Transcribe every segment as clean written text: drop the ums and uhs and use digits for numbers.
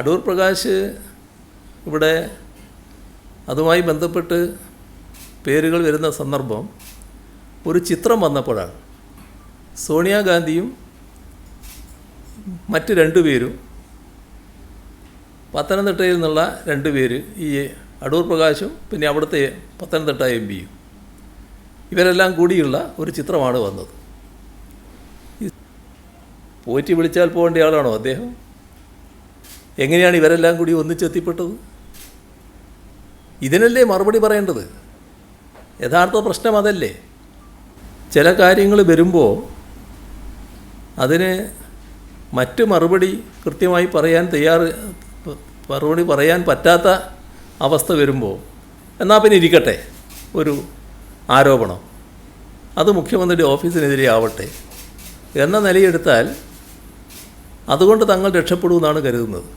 അടൂർ പ്രകാശ് ഇവിടെ അതുമായി ബന്ധപ്പെട്ട് പേരുകൾ വരുന്ന സന്ദർഭം ഒരു ചിത്രം വന്നപ്പോഴാണ്. സോണിയാഗാന്ധിയും മറ്റ് രണ്ടുപേരും, പത്തനംതിട്ടയിൽ നിന്നുള്ള രണ്ടുപേര്, ഈ അടൂർ പ്രകാശും പിന്നെ അവിടുത്തെ പത്തനംതിട്ട MP-യും, ഇവരെല്ലാം കൂടിയുള്ള ഒരു ചിത്രമാണ് വന്നത്. പോറ്റി വിളിച്ചാൽ പോകേണ്ട ആളാണോ അദ്ദേഹം? എങ്ങനെയാണ് ഇവരെല്ലാം കൂടി ഒന്നിച്ചെത്തിപ്പെട്ടത്? ഇതിനല്ലേ മറുപടി പറയേണ്ടത്? യഥാർത്ഥ പ്രശ്നം അതല്ലേ? ചില കാര്യങ്ങൾ വരുമ്പോൾ അതിന് മറ്റ് മറുപടി കൃത്യമായി മറുപടി പറയാൻ പറ്റാത്ത അവസ്ഥ വരുമ്പോൾ എന്നാൽ പിന്നെ ഇരിക്കട്ടെ ഒരു ആരോപണം, അത് മുഖ്യമന്ത്രിയുടെ ഓഫീസിനെതിരെ ആവട്ടെ എന്ന നിലയെടുത്താൽ അതുകൊണ്ട് തങ്ങൾ രക്ഷപ്പെടുമെന്നാണ് കരുതുന്നത്.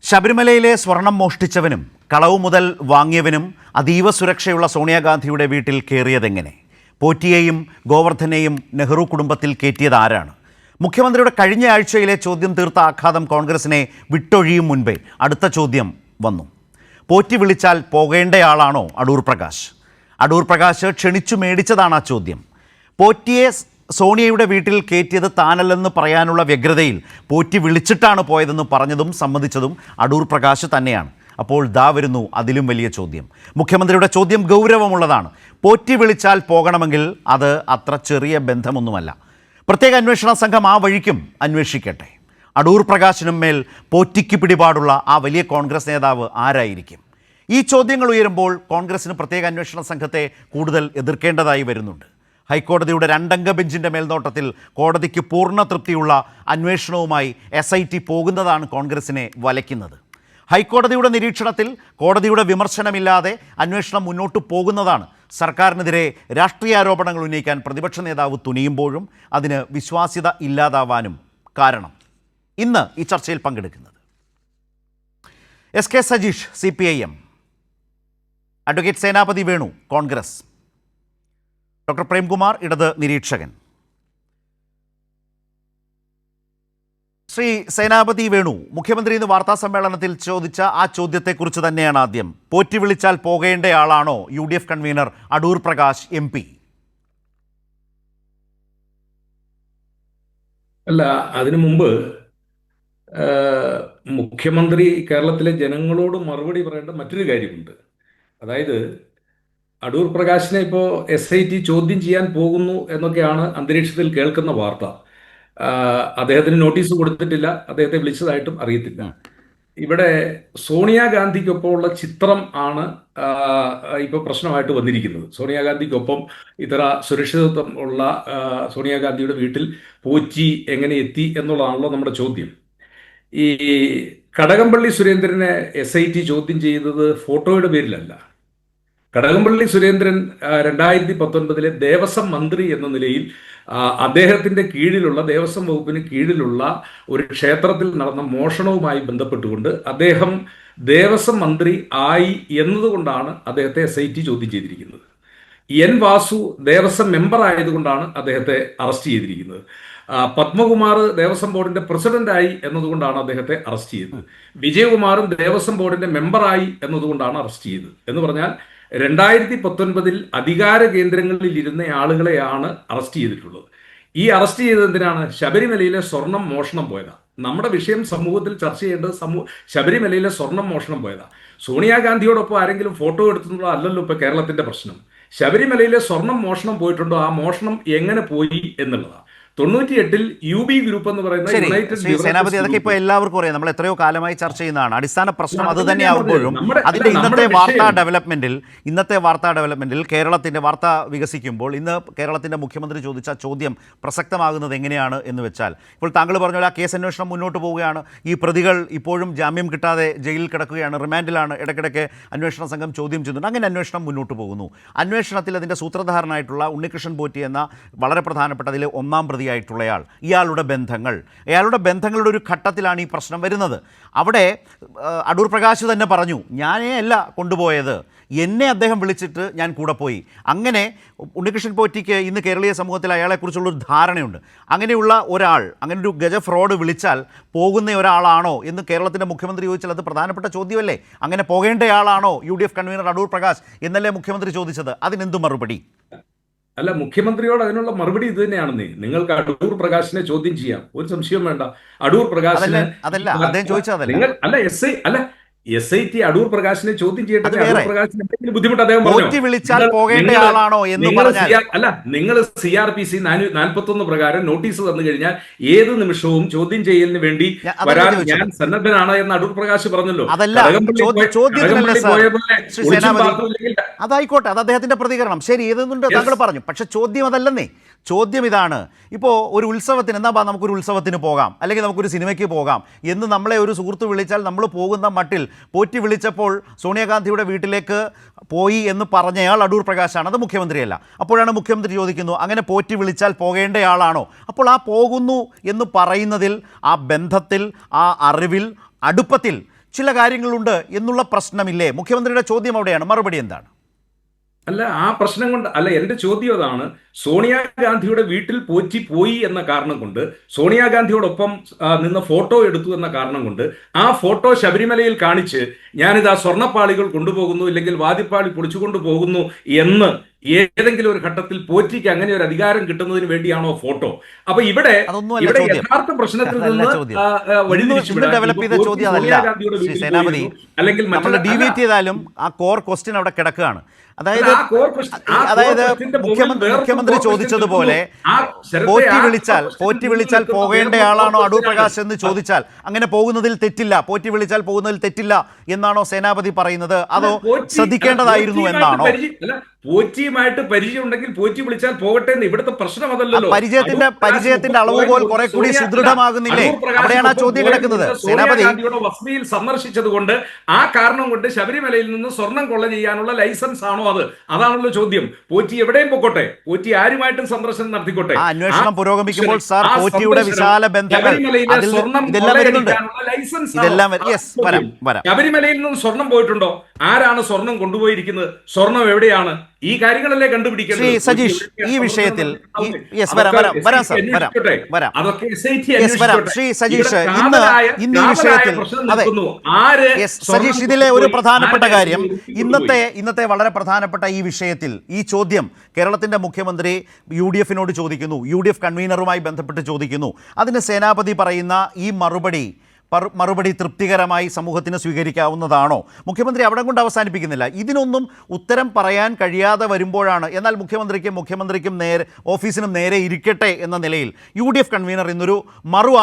ശബരിമലയിലെ സ്വർണം മോഷ്ടിച്ചവനും കളവ് മുതൽ വാങ്ങിയവനും അതീവ സുരക്ഷയുള്ള സോണിയാഗാന്ധിയുടെ വീട്ടിൽ കയറിയതെങ്ങനെ? പോറ്റിയെയും ഗോവർദ്ധനെയും നെഹ്റു കുടുംബത്തിൽ കയറ്റിയത് ആരാണ്? മുഖ്യമന്ത്രിയുടെ കഴിഞ്ഞ ആഴ്ചയിലെ ചോദ്യം തീർത്ത ആഘാതം കോൺഗ്രസിനെ വിട്ടൊഴിയും മുൻപേ അടുത്ത ചോദ്യം വന്നു. പോറ്റി വിളിച്ചാൽ പോകേണ്ടയാളാണോ അടൂർ പ്രകാശ്? അടൂർ പ്രകാശ് ക്ഷണിച്ചു മേടിച്ചതാണ് ആ ചോദ്യം. പോറ്റിയെ സോണിയയുടെ വീട്ടിൽ കയറ്റിയത് താനല്ലെന്ന് പറയാനുള്ള വ്യഗ്രതയിൽ പോറ്റി വിളിച്ചിട്ടാണ് പോയതെന്ന് പറഞ്ഞതും സമ്മതിച്ചതും അടൂർ പ്രകാശ് തന്നെയാണ്. അപ്പോൾ ദാ വരുന്നു അതിലും വലിയ ചോദ്യം. മുഖ്യമന്ത്രിയുടെ ചോദ്യം ഗൗരവമുള്ളതാണ്. പോറ്റി വിളിച്ചാൽ പോകണമെങ്കിൽ അത് അത്ര ചെറിയ ബന്ധമൊന്നുമല്ല. പ്രത്യേക അന്വേഷണ സംഘം ആ വഴിക്കും അന്വേഷിക്കട്ടെ. അടൂർ പ്രകാശിനും മേൽ പോറ്റിക്ക് പിടിപാടുള്ള ആ വലിയ കോൺഗ്രസ് നേതാവ് ആരായിരിക്കും? ഈ ചോദ്യങ്ങൾ ഉയരുമ്പോൾ കോൺഗ്രസിന് പ്രത്യേക അന്വേഷണ സംഘത്തെ കൂടുതൽ എതിർക്കേണ്ടതായി വരുന്നുണ്ട്. ഹൈക്കോടതിയുടെ 2 അംഗ ബെഞ്ചിൻ്റെ മേൽനോട്ടത്തിൽ കോടതിക്ക് പൂർണ്ണ തൃപ്തിയുള്ള അന്വേഷണവുമായി SIT പോകുന്നതാണ് കോൺഗ്രസിനെ വലയ്ക്കുന്നത്. ഹൈക്കോടതിയുടെ നിരീക്ഷണത്തിൽ കോടതിയുടെ വിമർശനമില്ലാതെ അന്വേഷണം മുന്നോട്ട് പോകുന്നതാണ് സർക്കാരിനെതിരെ രാഷ്ട്രീയാരോപണങ്ങൾ ഉന്നയിക്കാൻ പ്രതിപക്ഷ നേതാവ് തുനിയുമ്പോഴും അതിന് വിശ്വാസ്യത ഇല്ലാതാവാനും കാരണം. ഇന്ന് ഈ ചർച്ചയിൽ പങ്കെടുക്കുന്നത് SK സജീഷ് CPIM, അഡ്വക്കേറ്റ് സേനാപതി വേണു കോൺഗ്രസ്, ഡോക്ടർ പ്രേംകുമാർ ഇടത് നിരീക്ഷകൻ. ശ്രീ സേനാപതി വേണു, മുഖ്യമന്ത്രി ഇന്ന് വാർത്താ സമ്മേളനത്തിൽ ചോദിച്ച ആ ചോദ്യത്തെക്കുറിച്ച് തന്നെയാണ് ആദ്യം. പോറ്റി വിളിച്ചാൽ പോകേണ്ടയാളാണോ UDF convener Adoor Prakash MP? അല്ല, അതിനു മുമ്പ് മുഖ്യമന്ത്രി കേരളത്തിലെ ജനങ്ങളോട് മറുപടി പറയേണ്ട മറ്റൊരു കാര്യമുണ്ട്. അതായത് അടൂർ പ്രകാശിനെ ഇപ്പോൾ SIT ചോദ്യം ചെയ്യാൻ പോകുന്നു എന്നൊക്കെയാണ് അന്തരീക്ഷത്തിൽ കേൾക്കുന്ന വാർത്ത. അദ്ദേഹത്തിന് നോട്ടീസ് കൊടുത്തിട്ടില്ല, അദ്ദേഹത്തെ വിളിച്ചതായിട്ടും അറിയത്തില്ല. ഇവിടെ സോണിയാഗാന്ധിക്കൊപ്പമുള്ള ചിത്രം ആണ് ഇപ്പോൾ പ്രശ്നമായിട്ട് വന്നിരിക്കുന്നത്. സോണിയാഗാന്ധിക്കൊപ്പം ഇത്ര സുരക്ഷിതത്വം ഉള്ള സോണിയാഗാന്ധിയുടെ വീട്ടിൽ പോറ്റി എങ്ങനെ എത്തി എന്നുള്ളതാണല്ലോ നമ്മുടെ ചോദ്യം. ഈ കടകംപള്ളി സുരേന്ദ്രനെ SIT ചോദ്യം ചെയ്തത് ഫോട്ടോയുടെ പേരിലല്ല. കടകംപള്ളി സുരേന്ദ്രൻ 2019 ദേവസ്വം മന്ത്രി എന്ന നിലയിൽ അദ്ദേഹത്തിന്റെ കീഴിലുള്ള ദേവസ്വം വകുപ്പിന് കീഴിലുള്ള ഒരു ക്ഷേത്രത്തിൽ നടന്ന മോഷണവുമായി ബന്ധപ്പെട്ടുകൊണ്ട് അദ്ദേഹം ദേവസ്വം മന്ത്രി ആയി എന്നതുകൊണ്ടാണ് അദ്ദേഹത്തെ SIT ചോദ്യം ചെയ്തിരിക്കുന്നത്. N വാസു ദേവസ്വം മെമ്പർ ആയതുകൊണ്ടാണ് അദ്ദേഹത്തെ അറസ്റ്റ് ചെയ്തിരിക്കുന്നത്. പത്മകുമാർ ദേവസ്വം ബോർഡിന്റെ പ്രസിഡന്റായി എന്നതുകൊണ്ടാണ് അദ്ദേഹത്തെ അറസ്റ്റ് ചെയ്തത്. വിജയകുമാറും ദേവസ്വം ബോർഡിന്റെ മെമ്പറായി എന്നതുകൊണ്ടാണ് അറസ്റ്റ് ചെയ്തത്. എന്ന് പറഞ്ഞാൽ 2019 അധികാര കേന്ദ്രങ്ങളിൽ ഇരുന്ന ആളുകളെയാണ് അറസ്റ്റ് ചെയ്തിട്ടുള്ളത്. ഈ അറസ്റ്റ് ചെയ്തത് എന്തിനാണ്? ശബരിമലയിലെ സ്വർണം മോഷണം പോയതാ. നമ്മുടെ വിഷയം സമൂഹത്തിൽ ചർച്ച ചെയ്യേണ്ടത് ശബരിമലയിലെ സ്വർണം മോഷണം പോയതാ. സോണിയാഗാന്ധിയോടൊപ്പം ആരെങ്കിലും ഫോട്ടോ എടുത്തുള്ളതോ അല്ലല്ലോ ഇപ്പൊ കേരളത്തിന്റെ പ്രശ്നം. ശബരിമലയിലെ സ്വർണം മോഷണം പോയിട്ടുണ്ടോ, ആ മോഷണം എങ്ങനെ പോയി എന്നുള്ളതാണ്. 98 UB ഗ്രൂപ്പ് എന്ന് പറയുന്ന സേനാപതി, അതൊക്കെ ഇപ്പോൾ എല്ലാവർക്കും അറിയാം, നമ്മൾ എത്രയോ കാലമായി ചർച്ച ചെയ്യുന്നതാണ്. അടിസ്ഥാന പ്രശ്നം അത് തന്നെയാവുമ്പോഴും അതിന്റെ ഇന്നത്തെ വാർത്താ ഡെവലപ്മെന്റിൽ കേരളത്തിന്റെ വാർത്ത വികസിക്കുമ്പോൾ ഇന്ന് കേരളത്തിന്റെ മുഖ്യമന്ത്രി ചോദിച്ച ചോദ്യം പ്രസക്തമാകുന്നത് എങ്ങനെയാണ് എന്ന് വെച്ചാൽ, ഇപ്പോൾ താങ്കൾ പറഞ്ഞ പോലെ ആ കേസ് അന്വേഷണം മുന്നോട്ട് പോവുകയാണ്. ഈ പ്രതികൾ ഇപ്പോഴും ജാമ്യം കിട്ടാതെ ജയിലിൽ കിടക്കുകയാണ്, റിമാൻഡിലാണ്. ഇടയ്ക്കിടയ്ക്ക് അന്വേഷണ സംഘം ചോദ്യം ചെയ്യുന്നുണ്ട്. അങ്ങനെ അന്വേഷണം മുന്നോട്ട് പോകുന്നു. അന്വേഷണത്തിൽ അതിന്റെ സൂത്രധാരനായിട്ടുള്ള ഉണ്ണികൃഷ്ണൻ പോറ്റി എന്ന വളരെ പ്രധാനപ്പെട്ട അതിലെ 1-ാം പ്രതി മുഖ്യമന്ത്രിയായിട്ടുള്ളയാൾ, ഇയാളുടെ ബന്ധങ്ങളുടെ ഒരു ഘട്ടത്തിലാണ് ഈ പ്രശ്നം വരുന്നത്. അവിടെ അടൂർ പ്രകാശ് തന്നെ പറഞ്ഞു, ഞാനേ അല്ല കൊണ്ടുപോയത്, എന്നെ അദ്ദേഹം വിളിച്ചിട്ട് ഞാൻ കൂടെ പോയി. അങ്ങനെ ഉണ്ണികൃഷ്ണൻ പോറ്റിക്ക് ഇന്ന് കേരളീയ സമൂഹത്തിൽ അയാളെക്കുറിച്ചുള്ളൊരു ധാരണയുണ്ട്. അങ്ങനെയുള്ള ഒരാൾ, അങ്ങനെ ഒരു ഗജ ഫ്രോഡ് വിളിച്ചാൽ പോകുന്ന ഒരാളാണോ എന്ന് കേരളത്തിൻ്റെ മുഖ്യമന്ത്രി ചോദിച്ചാൽ അത് പ്രധാനപ്പെട്ട ചോദ്യമല്ലേ? അങ്ങനെ പോകേണ്ടയാളാണോ UDF കൺവീനർ അടൂർ പ്രകാശ് എന്നല്ലേ മുഖ്യമന്ത്രി ചോദിച്ചത്? അതിനെന്തു മറുപടി? അല്ല, മുഖ്യമന്ത്രിയോട് അതിനുള്ള മറുപടി ഇത് തന്നെയാണെന്നേ. നിങ്ങൾക്ക് അടൂർ പ്രകാശിനെ ചോദ്യം ചെയ്യാം, ഒരു സംശയവും വേണ്ട. അടൂർ പ്രകാശിനെ അതല്ല അദ്ദേഹം ചോദിച്ചതല്ല. നിങ്ങൾ SIT അടൂർ പ്രകാശിനെ ചോദ്യം ചെയ്യട്ടെ. അത് അടൂർ വേറെ. പ്രകാശിന് എന്തെങ്കിലും ബുദ്ധിമുട്ട് അദ്ദേഹം പറഞ്ഞോ? പോറ്റി വിളിച്ചാൽ പോകേണ്ടയാളാണോ എന്ന് പറഞ്ഞാൽ അല്ല, നിങ്ങൾ CRPC 41 പ്രകാരം നോട്ടീസ് തന്നു കഴിഞ്ഞാൽ ഏത് നിമിഷവും ചോദ്യം ചെയ്യലിന് വേണ്ടി വരാൻ ഞാൻ സന്നദ്ധനാണ് എന്ന് അടൂർ പ്രകാശ് പറഞ്ഞല്ലോ. അതല്ല ചോദ്യത്തിനല്ലേ സാർ, ശ്രീ സേനാപതി, അതായിക്കോട്ടെ, അത് അദ്ദേഹത്തിന്റെ പ്രതികരണം, ശരി, ഏതെന്നുണ്ട് താങ്കൾ പറഞ്ഞു. പക്ഷെ ചോദ്യം അതല്ലെന്നേ. ചോദ്യം ഇതാണ്, ഇപ്പോൾ ഒരു ഉത്സവത്തിന് എന്നാ നമുക്കൊരു ഉത്സവത്തിന് പോകാം, അല്ലെങ്കിൽ നമുക്കൊരു സിനിമയ്ക്ക് പോകാം എന്ന് നമ്മളെ ഒരു സുഹൃത്ത് വിളിച്ചാൽ നമ്മൾ പോകുന്ന മട്ടിൽ പോറ്റി വിളിച്ചപ്പോൾ സോണിയാഗാന്ധിയുടെ വീട്ടിലേക്ക് പോയി എന്ന് പറഞ്ഞയാൾ അടൂർ പ്രകാശാണ്, അത് മുഖ്യമന്ത്രിയല്ല. അപ്പോഴാണ് മുഖ്യമന്ത്രി ചോദിക്കുന്നു, അങ്ങനെ പോറ്റി വിളിച്ചാൽ പോകേണ്ടയാളാണോ? അപ്പോൾ ആ പോകുന്നു എന്ന് പറയുന്നതിൽ, ആ ബന്ധത്തിൽ, ആ അറിവിൽ, അടുപ്പത്തിൽ ചില കാര്യങ്ങളുണ്ട് എന്നുള്ള പ്രശ്നമില്ലേ? മുഖ്യമന്ത്രിയുടെ ചോദ്യം അവിടെയാണ്. മറുപടി എന്താണ്? അല്ല, ആ പ്രശ്നം കൊണ്ട് അല്ല, എന്റെ ചോദ്യം അതാണ്. സോണിയാഗാന്ധിയുടെ വീട്ടിൽ പോറ്റി പോയി എന്ന കാരണം കൊണ്ട്, സോണിയാഗാന്ധിയോടൊപ്പം നിന്ന് ഫോട്ടോ എടുത്തു എന്ന കാരണം കൊണ്ട്, ആ ഫോട്ടോ ശബരിമലയിൽ കാണിച്ച് ഞാനിതാ സ്വർണ്ണപ്പാളികൾ കൊണ്ടുപോകുന്നു, ഇല്ലെങ്കിൽ വാദിപ്പാളി പൊളിച്ചുകൊണ്ടു പോകുന്നു എന്ന് ഏതെങ്കിലും ഒരു ഘട്ടത്തിൽ പോറ്റിക്ക് അങ്ങനെ ഒരു അധികാരം കിട്ടുന്നതിന് വേണ്ടിയാണോ ഫോട്ടോ? അപ്പൊ ഇവിടെ യഥാർത്ഥ പ്രശ്നത്തിൽ നിന്ന് അല്ലെങ്കിൽ ഡിബേറ്റ് ചെയ്താലും ആ കോർ ക്വസ്റ്റ്യൻ അവിടെ കിടക്കുകയാണ്. അതായത് മുഖ്യമന്ത്രി ചോദിച്ചതുപോലെ പോറ്റി വിളിച്ചാൽ പോകേണ്ടയാളാണോ അടൂർ പ്രകാശ് എന്ന് ചോദിച്ചാൽ അങ്ങനെ പോകുന്നതിൽ തെറ്റില്ല, പോറ്റി വിളിച്ചാൽ പോകുന്നതിൽ തെറ്റില്ല എന്നാണോ സേനാപതി പറയുന്നത്? അതോ ശ്രദ്ധിക്കേണ്ടതായിരുന്നു എന്നാണോ? പോറ്റിയുമായിട്ട് പരിചയം ഉണ്ടെങ്കിൽ പോറ്റി വിളിച്ചാൽ പോകട്ടെ എന്ന് ഇവിടുത്തെ പ്രശ്നം അതല്ലല്ലോ. പരിചയത്തിന്റെ അളവുകോൽ കുറെ കൂടി സുദൃഢമാകുന്നില്ലേ? അവിടെയാണ് ആ ചോദ്യം കിടക്കുന്നത്. സേനാപതി വസതിയിൽ സന്ദർശിച്ചത് കൊണ്ട്, ആ കാരണം കൊണ്ട് ശബരിമലയിൽ നിന്ന് സ്വർണം കൊള്ള ചെയ്യാനുള്ള ലൈസൻസ് ആണോ അത്? അതാണല്ലോ ചോദ്യം. പോറ്റി എവിടെയും പൊക്കോട്ടെ, പോറ്റി ആരുമായിട്ടും സന്ദർശനം നടത്തിക്കോട്ടെ. അന്വേഷണം പുരോഗമിക്കുമ്പോൾ സാർ പോറ്റിയുടെ വിശാല ബന്ധങ്ങൾ ശബരിമലയിൽ നിന്ന് സ്വർണം പോയിട്ടുണ്ടോ? ആരാണ് സ്വർണം കൊണ്ടുപോയിരിക്കുന്നത്? സ്വർണം എവിടെയാണ്? ഈ കാര്യങ്ങളല്ലേ കണ്ടുപിടിക്കുന്നത്. സജീഷ്, ഈ വിഷയത്തിൽ സജീഷ്, ഇതിലെ ഒരു പ്രധാനപ്പെട്ട കാര്യം, ഇന്നത്തെ വളരെ പ്രധാനപ്പെട്ട ഈ വിഷയത്തിൽ ഈ ചോദ്യം കേരളത്തിന്റെ മുഖ്യമന്ത്രി UDF-നോട് ചോദിക്കുന്നു, UDF കൺവീനറുമായി ബന്ധപ്പെട്ട് ചോദിക്കുന്നു. അതിന് സേനാപതി പറയുന്ന ഈ മറുപടി തൃപ്തികരമായി സമൂഹത്തിന് സ്വീകരിക്കാവുന്നതാണോ? മുഖ്യമന്ത്രി അവിടെ കൊണ്ട് അവസാനിപ്പിക്കുന്നില്ല. ഇതിനൊന്നും ഉത്തരം പറയാൻ കഴിയാതെ വരുമ്പോഴാണ്, എന്നാൽ മുഖ്യമന്ത്രിക്കും നേരെ, ഓഫീസിനും നേരെ ഇരിക്കട്ടെ എന്ന നിലയിൽ UDF കൺവീനർ ഇന്നൊരു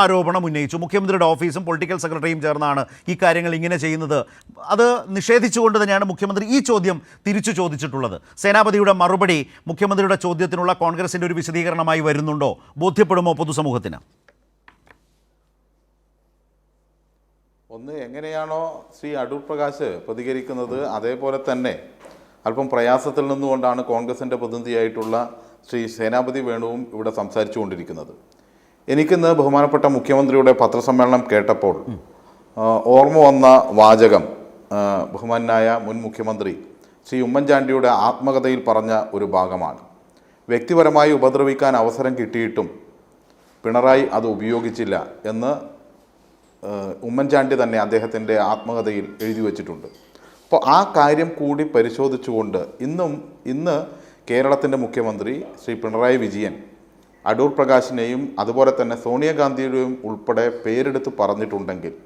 ആരോപണം ഉന്നയിച്ചു. മുഖ്യമന്ത്രിയുടെ ഓഫീസും പൊളിറ്റിക്കൽ സെക്രട്ടറിയും ചേർന്നാണ് ഈ കാര്യങ്ങൾ ഇങ്ങനെ ചെയ്യുന്നത്. അത് നിഷേധിച്ചുകൊണ്ട് തന്നെയാണ് മുഖ്യമന്ത്രി ഈ ചോദ്യം തിരിച്ചു ചോദിച്ചിട്ടുള്ളത്. സേനാപതിയുടെ മറുപടി മുഖ്യമന്ത്രിയുടെ ചോദ്യത്തിനുള്ള കോൺഗ്രസിൻ്റെ ഒരു വിശദീകരണമായി വരുന്നുണ്ടോ? ബോധ്യപ്പെടുമോ പൊതുസമൂഹത്തിന്? ഒന്ന്, എങ്ങനെയാണോ ശ്രീ അടൂർ പ്രകാശ് പ്രതികരിക്കുന്നത് അതേപോലെ തന്നെ അല്പം പ്രയാസത്തിൽ നിന്നുകൊണ്ടാണ് കോൺഗ്രസിൻ്റെ പ്രതിനിധിയായിട്ടുള്ള ശ്രീ സേനാപതി വേണുവും ഇവിടെ സംസാരിച്ചു കൊണ്ടിരിക്കുന്നത്. എനിക്കിന്ന് ബഹുമാനപ്പെട്ട മുഖ്യമന്ത്രിയുടെ പത്രസമ്മേളനം കേട്ടപ്പോൾ ഓർമ്മ വന്ന വാചകം ബഹുമാനായ മുൻ മുഖ്യമന്ത്രി ശ്രീ ഉമ്മൻചാണ്ടിയുടെ ആത്മകഥയിൽ പറഞ്ഞ ഒരു ഭാഗമാണ്. വ്യക്തിപരമായി ഉപദ്രവിക്കാൻ അവസരം കിട്ടിയിട്ടും പിണറായി അത് ഉപയോഗിച്ചില്ല എന്ന് ഉമ്മൻചാണ്ടി തന്നെ അദ്ദേഹത്തിൻ്റെ ആത്മകഥയിൽ എഴുതി വച്ചിട്ടുണ്ട്. അപ്പോൾ ആ കാര്യം കൂടി പരിശോധിച്ചുകൊണ്ട് ഇന്ന് കേരളത്തിൻ്റെ മുഖ്യമന്ത്രി ശ്രീ പിണറായി വിജയൻ അടൂർ പ്രകാശിനെയും അതുപോലെ തന്നെ സോണിയാഗാന്ധിയുടെയും ഉൾപ്പെടെ പേരെടുത്ത് പറഞ്ഞിട്ടുണ്ടെങ്കിൽ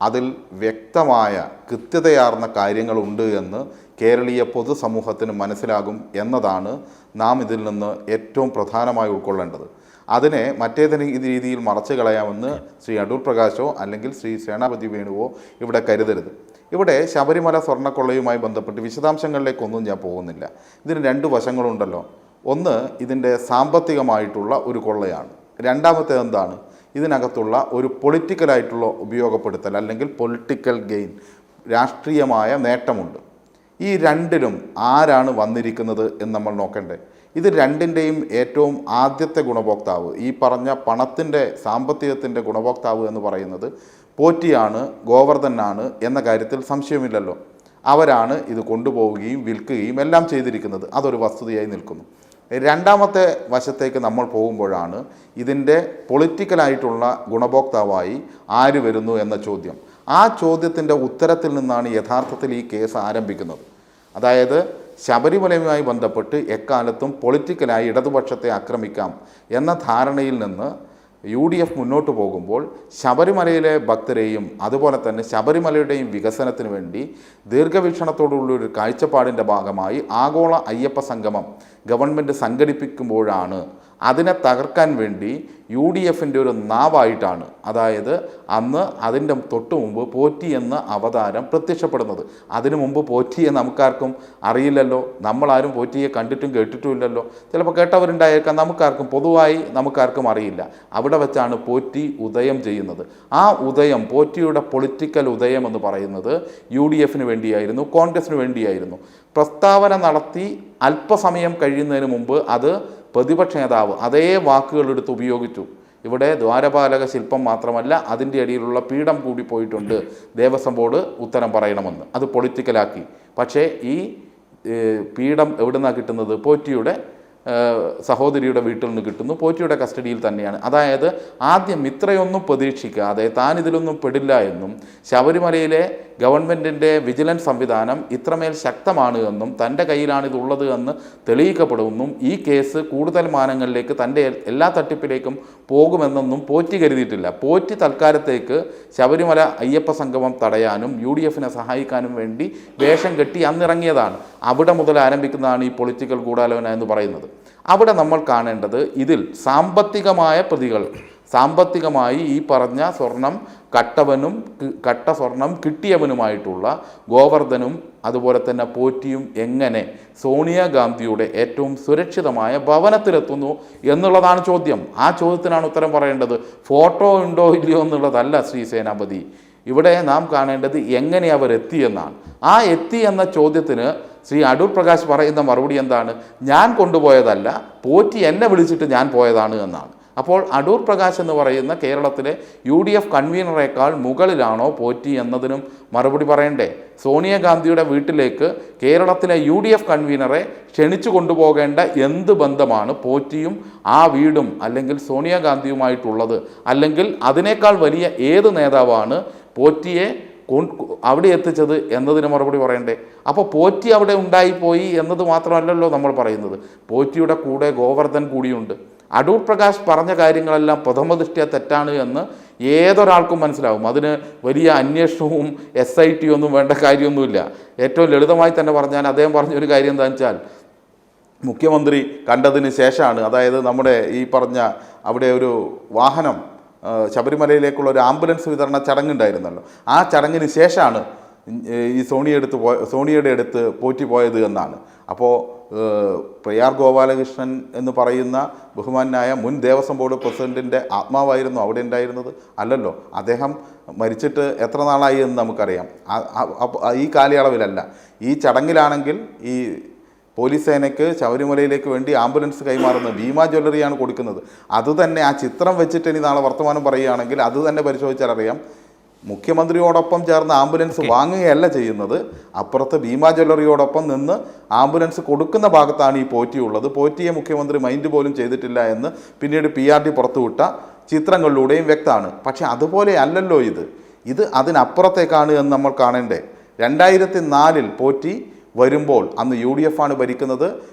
അതിൽ വ്യക്തമായ കൃത്യതയാർന്ന കാര്യങ്ങളുണ്ട് എന്ന് കേരളീയ പൊതുസമൂഹത്തിന് മനസ്സിലാകും എന്നതാണ് നാം ഇതിൽ നിന്ന് ഏറ്റവും പ്രധാനമായി ഉൾക്കൊള്ളേണ്ടത്. അതിനെ മറ്റേതെങ്കിലും രീതിയിൽ മറച്ചു കളയാമെന്ന് ശ്രീ അടൂർ പ്രകാശോ അല്ലെങ്കിൽ ശ്രീ സേനാപതി വേണുവോ ഇവിടെ കരുതരുത്. ഇവിടെ ശബരിമല സ്വർണ്ണക്കൊള്ളയുമായി ബന്ധപ്പെട്ട് വിശദാംശങ്ങളിലേക്കൊന്നും ഞാൻ പോകുന്നില്ല. ഇതിന് രണ്ട് വശങ്ങളുണ്ടല്ലോ. ഒന്ന്, ഇതിൻ്റെ സാമ്പത്തികമായിട്ടുള്ള ഒരു കൊള്ളയാണ്. രണ്ടാമത്തേത് എന്താണ്? ഇതിനകത്തുള്ള ഒരു പൊളിറ്റിക്കലായിട്ടുള്ള ഉപയോഗപ്പെടുത്തൽ അല്ലെങ്കിൽ പൊളിറ്റിക്കൽ ഗെയിൻ, രാഷ്ട്രീയമായ നേട്ടമുണ്ട്. ഈ രണ്ടിലും ആരാണ് വന്നിരിക്കുന്നത് എന്ന് നമ്മൾ നോക്കണ്ടേ. ഇത് രണ്ടിൻ്റെയും ഏറ്റവും ആദ്യത്തെ ഗുണഭോക്താവ്, ഈ പറഞ്ഞ പണത്തിൻ്റെ സാമ്പത്തികത്തിൻ്റെ ഗുണഭോക്താവ് എന്ന് പറയുന്നത് പോറ്റിയാണ്, ഗോവർദ്ധനാണ് എന്ന കാര്യത്തിൽ സംശയമില്ലല്ലോ. അവരാണ് ഇത് കൊണ്ടുപോവുകയും വിൽക്കുകയും എല്ലാം ചെയ്തിരിക്കുന്നത്. അതൊരു വസ്തുതയായി നിൽക്കുന്നു. രണ്ടാമത്തെ വശത്തേക്ക് നമ്മൾ പോകുമ്പോഴാണ് ഇതിൻ്റെ പൊളിറ്റിക്കലായിട്ടുള്ള ഗുണഭോക്താവായി ആര് വരുന്നു എന്ന ചോദ്യം. ആ ചോദ്യത്തിൻ്റെ ഉത്തരത്തിൽ നിന്നാണ് യഥാർത്ഥത്തിൽ ഈ കേസ് ആരംഭിക്കുന്നത്. അതായത് ശബരിമലയുമായി ബന്ധപ്പെട്ട് എക്കാലത്തും പൊളിറ്റിക്കലായി ഇടതുപക്ഷത്തെ ആക്രമിക്കാം എന്ന ധാരണയിൽ നിന്ന് UDF മുന്നോട്ട് പോകുമ്പോൾ ശബരിമലയിലെ ഭക്തരെയും അതുപോലെ തന്നെ ശബരിമലയുടെയും വികസനത്തിന് വേണ്ടി ദീർഘവീക്ഷണത്തോടുള്ളൊരു കാഴ്ചപ്പാടിൻ്റെ ഭാഗമായി ആഗോള അയ്യപ്പ സംഗമം ഗവൺമെൻറ് സംഘടിപ്പിക്കുമ്പോഴാണ് അതിനെ തകർക്കാൻ വേണ്ടി UDFൻ്റെ ഒരു നാവായിട്ടാണ്, അതായത് അന്ന് അതിൻ്റെ തൊട്ടു മുമ്പ് പോറ്റി എന്ന അവതാരം പ്രത്യക്ഷപ്പെടുന്നത്. അതിനു മുമ്പ് പോറ്റിയെ നമുക്കാർക്കും അറിയില്ലല്ലോ, നമ്മളാരും പോറ്റിയെ കണ്ടിട്ടും കേട്ടിട്ടുമില്ലല്ലോ. ചിലപ്പോൾ കേട്ടവരുണ്ടായേക്കാം, പൊതുവായി നമുക്കാർക്കും അറിയില്ല. അവിടെ വെച്ചാണ് പോറ്റി ഉദയം ചെയ്യുന്നത്. ആ ഉദയം, പോറ്റിയുടെ പൊളിറ്റിക്കൽ ഉദയം എന്ന് പറയുന്നത് UDFന് വേണ്ടിയായിരുന്നു, കോൺഗ്രസിന് വേണ്ടിയായിരുന്നു. പ്രസ്താവന നടത്തി അല്പസമയം കഴിയുന്നതിന് മുമ്പ് അത് പ്രതിപക്ഷ നേതാവ് അതേ വാക്കുകളെടുത്ത് ഉപയോഗിച്ചു. ഇവിടെ ദ്വാരപാലക ശില്പം മാത്രമല്ല, അതിൻ്റെ അടിയിലുള്ള പീഠം കൂടി പോയിട്ടുണ്ട്, ദേവസ്വം ബോർഡ് ഉത്തരം പറയണമെന്ന്. അത് പൊളിറ്റിക്കലാക്കി. പക്ഷേ ഈ പീഠം എവിടെ നിന്നാണ് കിട്ടുന്നത്? പോറ്റിയുടെ സഹോദരിയുടെ വീട്ടിൽ നിന്ന് കിട്ടുന്നു, പോറ്റിയുടെ കസ്റ്റഡിയിൽ തന്നെയാണ്. അതായത് ആദ്യം ഇത്രയൊന്നും പ്രതീക്ഷിക്കാതെ താൻ ഇതിലൊന്നും പെടില്ല എന്നും ശബരിമലയിലെ ഗവൺമെൻറ്റിൻ്റെ വിജിലൻസ് സംവിധാനം ഇത്രമേൽ ശക്തമാണ് എന്നും തൻ്റെ കയ്യിലാണിതുള്ളത് എന്ന് തെളിയിക്കപ്പെടുമെന്നും ഈ കേസ് കൂടുതൽ മാനങ്ങളിലേക്ക് തൻ്റെ എല്ലാ തട്ടിപ്പിലേക്കും പോകുമെന്നൊന്നും പോറ്റി കരുതിയിട്ടില്ല. പോറ്റി തൽക്കാലത്തേക്ക് ശബരിമല അയ്യപ്പ സംഗമം തടയാനും UDFനെ സഹായിക്കാനും വേണ്ടി വേഷം കെട്ടി അന്നിറങ്ങിയതാണ്. അവിടെ മുതൽ ആരംഭിക്കുന്നതാണ് ഈ പൊളിറ്റിക്കൽ ഗൂഢാലോചന എന്ന് പറയുന്നത്. അവിടെ നമ്മൾ കാണേണ്ടത് ഇതിൽ സാമ്പത്തികമായ പ്രതികൾ, സാമ്പത്തികമായി ഈ പറഞ്ഞ സ്വർണം കട്ട സ്വർണം കിട്ടിയവനുമായിട്ടുള്ള ഗോവർദ്ധനും അതുപോലെ തന്നെ പോറ്റിയും എങ്ങനെ സോണിയാഗാന്ധിയുടെ ഏറ്റവും സുരക്ഷിതമായ ഭവനത്തിലെത്തുന്നു എന്നുള്ളതാണ് ചോദ്യം. ആ ചോദ്യത്തിനാണ് ഉത്തരം പറയേണ്ടത്. ഫോട്ടോ ഉണ്ടോ ഇല്ലയോ എന്നുള്ളതല്ല ശ്രീ സേനാപതി. ഇവിടെ നാം കാണേണ്ടത് എങ്ങനെ അവർ എത്തിയെന്നാണ്. ആ എത്തി എന്ന ചോദ്യത്തിന് ശ്രീ അടൂർ പ്രകാശ് പറയുന്ന മറുപടി എന്താണ്? ഞാൻ കൊണ്ടുപോയതല്ല, പോറ്റി എന്നെ വിളിച്ചിട്ട് ഞാൻ പോയതാണ് എന്നാണ്. അപ്പോൾ അടൂർ പ്രകാശ് എന്ന് പറയുന്ന കേരളത്തിലെ UDF കൺവീനറേക്കാൾ മുകളിലാണോ പോറ്റി എന്നതിനും മറുപടി പറയണ്ടേ? സോണിയാഗാന്ധിയുടെ വീട്ടിലേക്ക് കേരളത്തിലെ UDF കൺവീനറെ ക്ഷണിച്ചു കൊണ്ടുപോകേണ്ട എന്ത് ബന്ധമാണ് പോറ്റിയും ആ വീടും അല്ലെങ്കിൽ സോണിയാഗാന്ധിയുമായിട്ടുള്ളത്? അല്ലെങ്കിൽ അതിനേക്കാൾ വലിയ ഏത് നേതാവാണ് പോറ്റിയെ അവിടെ എത്തിച്ചത് എന്നതിന് മറുപടി പറയണ്ടേ? അപ്പോൾ പോറ്റി അവിടെ ഉണ്ടായിപ്പോയി എന്നത് മാത്രമല്ലല്ലോ നമ്മൾ പറയുന്നത്. പോറ്റിയുടെ കൂടെ ഗോവർദ്ധൻ കൂടിയുണ്ട്. അടൂർ പ്രകാശ് പറഞ്ഞ കാര്യങ്ങളെല്ലാം പ്രഥമദൃഷ്ട്യാ തെറ്റാണ് എന്ന് ഏതൊരാൾക്കും മനസ്സിലാവും. അതിന് വലിയ അന്വേഷണവും SIT ഒന്നും വേണ്ട കാര്യമൊന്നുമില്ല. ഏറ്റവും ലളിതമായി തന്നെ പറഞ്ഞാൽ അദ്ദേഹം പറഞ്ഞൊരു കാര്യം എന്താണെന്ന് വെച്ചാൽ, മുഖ്യമന്ത്രി കണ്ടതിന് ശേഷമാണ്, അതായത് നമ്മുടെ ഈ പറഞ്ഞ അവിടെ ഒരു വാഹനം ശബരിമലയിലേക്കുള്ള ഒരു ആംബുലൻസ് വിതരണ ചടങ്ങുണ്ടായിരുന്നല്ലോ, ആ ചടങ്ങിന് ശേഷമാണ് ഈ സോണിയയുടെ അടുത്ത് പോറ്റി പോയത് എന്നാണ്. അപ്പോൾ പ്രയാർ ഗോപാലകൃഷ്ണൻ എന്ന് പറയുന്ന ബഹുമാനായ മുൻ ദേവസ്വം ബോർഡ് പ്രസിഡൻറ്റിൻ്റെ ആത്മാവായിരുന്നു അവിടെ ഉണ്ടായിരുന്നത്? അല്ലല്ലോ. അദ്ദേഹം മരിച്ചിട്ട് എത്ര നാളായി എന്ന് നമുക്കറിയാം. ഈ കാലയളവിലല്ല. ഈ ചടങ്ങിലാണെങ്കിൽ ഈ പോലീസ് സേനയ്ക്ക് ശബരിമലയിലേക്ക് വേണ്ടി ആംബുലൻസ് കൈമാറുന്നത് ഭീമ ജ്വല്ലറിയാണ് കൊടുക്കുന്നത്. അതുതന്നെ ആ ചിത്രം വെച്ചിട്ട് ഇനി നാളെ വർത്തമാനം പറയുകയാണെങ്കിൽ അത് തന്നെ പരിശോധിച്ചാൽ അറിയാം, മുഖ്യമന്ത്രിയോടൊപ്പം ചേർന്ന് ആംബുലൻസ് വാങ്ങുകയല്ല ചെയ്യുന്നത്, അപ്പുറത്ത് ഭീമ ജ്വല്ലറിയോടൊപ്പം നിന്ന് ആംബുലൻസ് കൊടുക്കുന്ന ഭാഗത്താണ് ഈ പോറ്റി ഉള്ളത്. പോറ്റിയെ മുഖ്യമന്ത്രി മൈൻഡ് പോലും ചെയ്തിട്ടില്ല എന്ന് പിന്നീട് PRD പുറത്തുവിട്ട ചിത്രങ്ങളിലൂടെയും വ്യക്തമാണ്. പക്ഷെ അതുപോലെ അല്ലല്ലോ ഇത് അതിനപ്പുറത്തേക്കാണ് എന്ന് നമ്മൾ കാണേണ്ടേ. 2004 പോറ്റി വരുമ്പോൾ അന്ന് UDF ആണ് ഭരിക്കുന്നത്,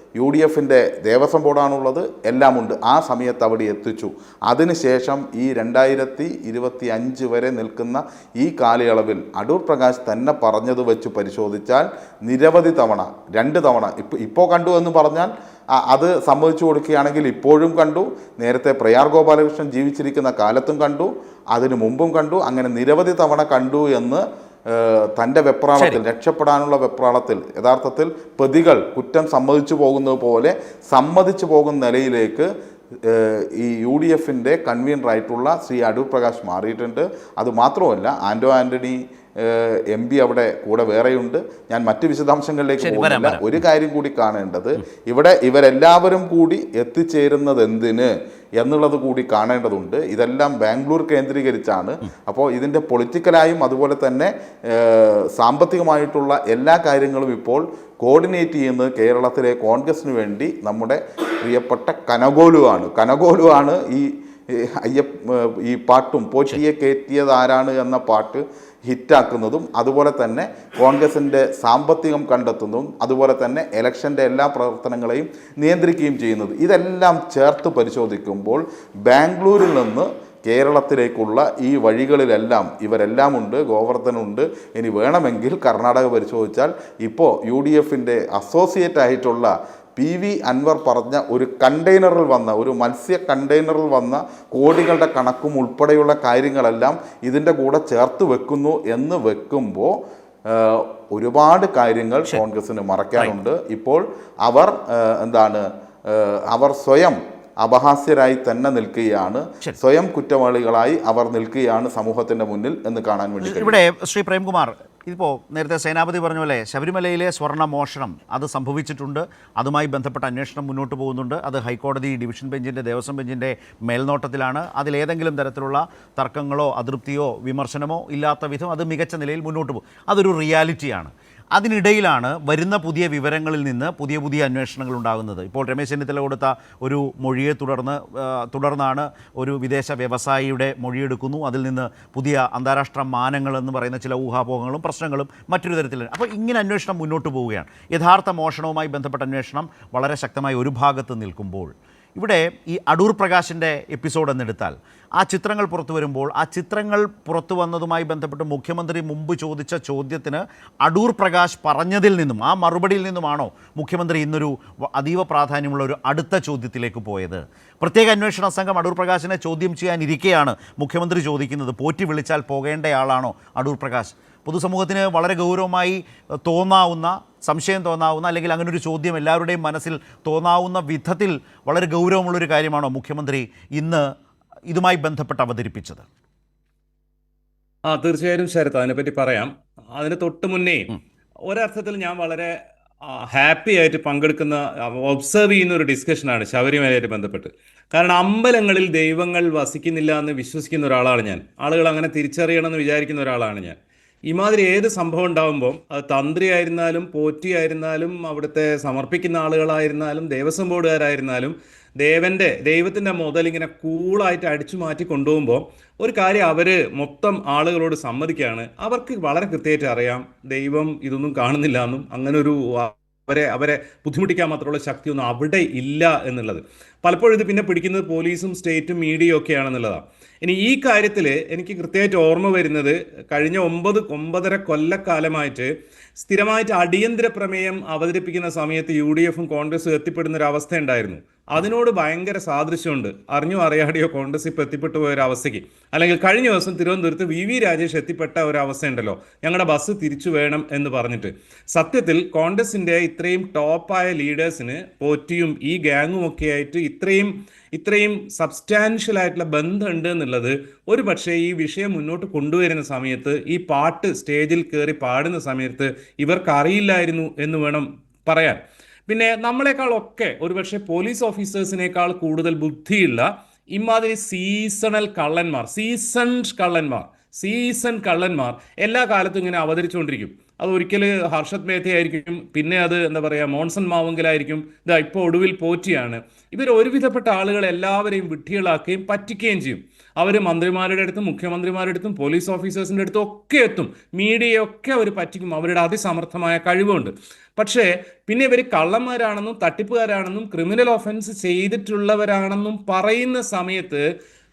UDFൻ്റെ ദേവസ്വം ബോർഡാണുള്ളത്, എല്ലാമുണ്ട്. ആ സമയത്ത് അവിടെ എത്തിച്ചു. അതിനുശേഷം ഈ 2025 വരെ നിൽക്കുന്ന ഈ കാലയളവിൽ അടൂർ പ്രകാശ് തന്നെ പറഞ്ഞത് വെച്ച് പരിശോധിച്ചാൽ നിരവധി തവണ, 2 തവണ ഇപ്പോൾ കണ്ടു എന്ന് പറഞ്ഞാൽ അത് സമ്മതിച്ചു കൊടുക്കുകയാണെങ്കിൽ ഇപ്പോഴും കണ്ടു, നേരത്തെ പ്രയാർ ഗോപാലകൃഷ്ണൻ ജീവിച്ചിരിക്കുന്ന കാലത്തും കണ്ടു, അതിനു മുമ്പും കണ്ടു, അങ്ങനെ നിരവധി തവണ കണ്ടു എന്ന് തൻ്റെ വെപ്രാളത്തിൽ, രക്ഷപ്പെടാനുള്ള വെപ്രാളത്തിൽ യഥാർത്ഥത്തിൽ പ്രതികൾ കുറ്റം സമ്മതിച്ചു പോകുന്നത് പോലെ സമ്മതിച്ചു പോകുന്ന നിലയിലേക്ക് ഈ UDFൻ്റെ കൺവീനറായിട്ടുള്ള ശ്രീ അടൂർ പ്രകാശ് മാറിയിട്ടുണ്ട്. അതുമാത്രമല്ല, ആൻ്റോ ആൻ്റണി MP അവിടെ കൂടെ വേറെയുണ്ട്. ഞാൻ മറ്റ് വിശദാംശങ്ങളിലേക്ക് ശരി, പോകുന്നില്ല. വരാം. ഒരു കാര്യം കൂടി കാണേണ്ടത്, ഇവിടെ ഇവരെല്ലാവരും കൂടി എത്തിച്ചേരുന്നത് എന്തിന് എന്നുള്ളത് കൂടി കാണേണ്ടതുണ്ട്. ഇതെല്ലാം ബാംഗ്ലൂർ കേന്ദ്രീകരിച്ചാണ്. അപ്പോൾ ഇതിൻ്റെ പൊളിറ്റിക്കലായും അതുപോലെ തന്നെ സാമ്പത്തികമായിട്ടുള്ള എല്ലാ കാര്യങ്ങളും ഇപ്പോൾ കോർഡിനേറ്റ് ചെയ്യുന്നത് കേരളത്തിലെ കോൺഗ്രസിന് വേണ്ടി നമ്മുടെ പ്രിയപ്പെട്ട കനകോലുവാണ് ഈ പാട്ടും പോറ്റിയെ കയറ്റിയത് ആരാണ് എന്ന പാട്ട് ഹിറ്റാക്കുന്നതും അതുപോലെ തന്നെ കോൺഗ്രസിൻ്റെ സാമ്പത്തികം കണ്ടെത്തുന്നതും അതുപോലെ തന്നെ ഇലക്ഷൻ്റെ എല്ലാ പ്രവർത്തനങ്ങളെയും നിയന്ത്രിക്കുകയും ചെയ്യുന്നത്. ഇതെല്ലാം ചേർത്ത് പരിശോധിക്കുമ്പോൾ ബാംഗ്ലൂരിൽ നിന്ന് കേരളത്തിലേക്കുള്ള ഈ വഴികളിലെല്ലാം ഇവരെല്ലാം ഉണ്ട്. ഗോവർദ്ധനുണ്ട്. ഇനി വേണമെങ്കിൽ കർണാടക പരിശോധിച്ചാൽ ഇപ്പോൾ UDFൻ്റെ അസോസിയേറ്റ് ആയിട്ടുള്ള PV അൻവർ പറഞ്ഞ ഒരു മത്സ്യ കണ്ടെയ്നറിൽ വന്ന കോടികളുടെ കണക്കും ഉൾപ്പെടെയുള്ള കാര്യങ്ങളെല്ലാം ഇതിൻ്റെ കൂടെ ചേർത്ത് വെക്കുമ്പോൾ ഒരുപാട് കാര്യങ്ങൾ കോൺഗ്രസിന് മറക്കാനുണ്ട്. ഇപ്പോൾ അവർ സ്വയം അപഹാസ്യരായി തന്നെ നിൽക്കുകയാണ്, സ്വയം കുറ്റവാളികളായി അവർ നിൽക്കുകയാണ് സമൂഹത്തിൻ്റെ മുന്നിൽ എന്ന് കാണാൻ വേണ്ടി. ഇവിടെ ശ്രീ പ്രേംകുമാർ, ഇതിപ്പോൾ നേരത്തെ സേനാപതി പറഞ്ഞ പോലെ ശബരിമലയിലെ സ്വർണ്ണ മോഷണം അത് സംഭവിച്ചിട്ടുണ്ട്. അതുമായി ബന്ധപ്പെട്ട അന്വേഷണം മുന്നോട്ട് പോകുന്നുണ്ട്. അത് ഹൈക്കോടതി ഡിവിഷൻ ബെഞ്ചിൻ്റെ ദേവസ്വം ബെഞ്ചിൻ്റെ മേൽനോട്ടത്തിലാണ്. അതിലേതെങ്കിലും തരത്തിലുള്ള തർക്കങ്ങളോ അതൃപ്തിയോ വിമർശനമോ ഇല്ലാത്ത വിധം അത് മികച്ച നിലയിൽ മുന്നോട്ട് പോകും. അതൊരു റിയാലിറ്റിയാണ്. അതിനിടയിലാണ് വരുന്ന പുതിയ വിവരങ്ങളിൽ നിന്ന് പുതിയ അന്വേഷണങ്ങൾ ഉണ്ടാകുന്നത്. ഇപ്പോൾ രമേശ് ചെന്നിത്തല കൊടുത്ത ഒരു മൊഴിയെ തുടർന്നാണ് ഒരു വിദേശ വ്യവസായിയുടെ മൊഴിയെടുക്കുന്നു. അതിൽ നിന്ന് പുതിയ അന്താരാഷ്ട്ര മാനങ്ങളെന്ന് പറയുന്ന ചില ഊഹാപോഹങ്ങളും പ്രശ്നങ്ങളും മറ്റൊരു തരത്തിലാണ്. അപ്പോൾ ഇങ്ങനെ അന്വേഷണം മുന്നോട്ട് പോവുകയാണ്. യഥാർത്ഥ മോഷണവുമായി ബന്ധപ്പെട്ട അന്വേഷണം വളരെ ശക്തമായി ഒരു ഭാഗത്ത് നിൽക്കുമ്പോൾ, ഇവിടെ ഈ അടൂർ പ്രകാശിൻ്റെ എപ്പിസോഡ് എന്നെടുത്താൽ ആ ചിത്രങ്ങൾ പുറത്തു വരുമ്പോൾ ആ ചിത്രങ്ങൾ പുറത്തു വന്നതുമായി ബന്ധപ്പെട്ട് മുഖ്യമന്ത്രി മുമ്പ് ചോദിച്ച ചോദ്യത്തിന് അടൂർ പ്രകാശ് പറഞ്ഞതിൽ നിന്നും ആ മറുപടിയിൽ നിന്നുമാണോ മുഖ്യമന്ത്രി ഇന്നൊരു അതീവ പ്രാധാന്യമുള്ള ഒരു അടുത്ത ചോദ്യത്തിലേക്ക് പോയത്? പ്രത്യേക അന്വേഷണ സംഘം അടൂർ പ്രകാശിനെ ചോദ്യം ചെയ്യാനിരിക്കെയാണ് മുഖ്യമന്ത്രി ചോദിക്കുന്നത്, പോറ്റി വിളിച്ചാൽ പോകേണ്ടയാളാണോ അടൂർ പ്രകാശ്? പൊതുസമൂഹത്തിന് വളരെ ഗൗരവമായി സംശയം തോന്നാവുന്ന അല്ലെങ്കിൽ അങ്ങനൊരു ചോദ്യം എല്ലാവരുടെയും മനസ്സിൽ തോന്നാവുന്ന വിധത്തിൽ വളരെ ഗൗരവമുള്ളൊരു കാര്യമാണോ മുഖ്യമന്ത്രി ഇന്ന് ഇതുമായി ബന്ധപ്പെട്ട് അവതരിപ്പിച്ചത്? തീർച്ചയായും ശരത്ത്, അതിനെപ്പറ്റി പറയാം. അതിന് തൊട്ട് മുന്നേ ഒരർത്ഥത്തിൽ ഞാൻ വളരെ ഹാപ്പി ആയിട്ട് ഒബ്സർവ് ചെയ്യുന്ന ഒരു ഡിസ്കഷനാണ് ശബരിമലയായിട്ട് ബന്ധപ്പെട്ട്. കാരണം അമ്പലങ്ങളിൽ ദൈവങ്ങൾ വസിക്കുന്നില്ല എന്ന് വിശ്വസിക്കുന്ന ഒരാളാണ് ഞാൻ. ആളുകൾ അങ്ങനെ തിരിച്ചറിയണമെന്ന് വിചാരിക്കുന്ന ഒരാളാണ് ഞാൻ. ഇമാതിരി ഏത് സംഭവം ഉണ്ടാകുമ്പോൾ അത് തന്ത്രി ആയിരുന്നാലും പോറ്റി ആയിരുന്നാലും അവിടുത്തെ സമർപ്പിക്കുന്ന ആളുകളായിരുന്നാലും ദേവസ്വം ബോർഡുകാരായിരുന്നാലും ദൈവത്തിൻ്റെ മുതൽ ഇങ്ങനെ കൂളായിട്ട് അടിച്ചു മാറ്റി കൊണ്ടുപോകുമ്പോൾ ഒരു കാര്യം അവർ മൊത്തം ആളുകളോട് സമ്മതിക്കുകയാണ്. അവർക്ക് വളരെ കൃത്യമായിട്ട് അറിയാം ദൈവം ഇതൊന്നും കാണുന്നില്ല എന്നും അങ്ങനെ ഒരു അവരെ ബുദ്ധിമുട്ടിക്കാൻ മാത്രമുള്ള ശക്തിയൊന്നും അവിടെ ഇല്ല എന്നുള്ളത്. പലപ്പോഴും ഇത് പിന്നെ പിടിക്കുന്നത് പോലീസും സ്റ്റേറ്റും മീഡിയയും ഒക്കെയാണെന്നുള്ളതാണ്. ഇനി ഈ കാര്യത്തിൽ എനിക്ക് കൃത്യമായിട്ട് ഓർമ്മ വരുന്നത് കഴിഞ്ഞ 9-9.5 കൊല്ലക്കാലമായിട്ട് സ്ഥിരമായിട്ട് അടിയന്തര പ്രമേയം അവതരിപ്പിക്കുന്ന സമയത്ത് UDFും കോൺഗ്രസും എത്തിപ്പെടുന്ന ഒരു അവസ്ഥ ഉണ്ടായിരുന്നു. അതിനോട് ഭയങ്കര സാദൃശ്യമുണ്ട്. അറിഞ്ഞോ അറിയാതെയോ കോൺഗ്രസ് ഇപ്പോൾ എത്തിപ്പെട്ടു പോയ ഒരു അവസ്ഥയ്ക്ക്. അല്ലെങ്കിൽ കഴിഞ്ഞ ദിവസം തിരുവനന്തപുരത്ത് VV രാജേഷ് എത്തിപ്പെട്ട ഒരു അവസ്ഥയുണ്ടല്ലോ, ഞങ്ങളുടെ ബസ് തിരിച്ചു വേണം എന്ന് പറഞ്ഞിട്ട്. സത്യത്തിൽ കോൺഗ്രസിൻ്റെ ഇത്രയും ടോപ്പായ ലീഡേഴ്സിന് പോറ്റിയും ഈ ഗാങ്ങും ഒക്കെ ആയിട്ട് ഇത്രയും സബ്സ്റ്റാൻഷ്യൽ ആയിട്ടുള്ള ബന്ധമുണ്ട് എന്നുള്ളത് ഒരു പക്ഷേ ഈ വിഷയം മുന്നോട്ട് കൊണ്ടുവരുന്ന സമയത്ത്, ഈ പാട്ട് സ്റ്റേജിൽ കയറി പാടുന്ന സമയത്ത് ഇവർക്ക് അറിയില്ലായിരുന്നു എന്ന് വേണം പറയാൻ. പിന്നെ നമ്മളെക്കാളൊക്കെ ഒരുപക്ഷെ പോലീസ് ഓഫീസേഴ്സിനേക്കാൾ കൂടുതൽ ബുദ്ധിയുള്ള ഇമാതിരി സീസൺ കള്ളന്മാർ എല്ലാ കാലത്തും ഇങ്ങനെ അവതരിച്ചുകൊണ്ടിരിക്കും. അത് ഒരിക്കൽ ഹർഷത് മേത്ത ആയിരിക്കും, പിന്നെ അത് മോൺസൺ മാവുങ്കലായിരിക്കും, ഇതാ ഇപ്പോൾ ഒടുവിൽ പോറ്റിയാണ്. ഇവർ ഒരുവിധപ്പെട്ട ആളുകളെ എല്ലാവരെയും വിഡ്ഢികളാക്കുകയും പറ്റിക്കുകയും ചെയ്യും. അവർ മന്ത്രിമാരുടെ അടുത്തും മുഖ്യമന്ത്രിമാരുടെ അടുത്തും പോലീസ് ഓഫീസേഴ്സിൻ്റെ അടുത്തും ഒക്കെ എത്തും. മീഡിയയൊക്കെ അവർ പറ്റിക്കും. അവരുടെ അതിസമർത്ഥമായ കഴിവുണ്ട്. പക്ഷേ പിന്നെ ഇവർ കള്ളന്മാരാണെന്നും തട്ടിപ്പുകാരാണെന്നും ക്രിമിനൽ ഒഫൻസ് ചെയ്തിട്ടുള്ളവരാണെന്നും പറയുന്ന സമയത്ത്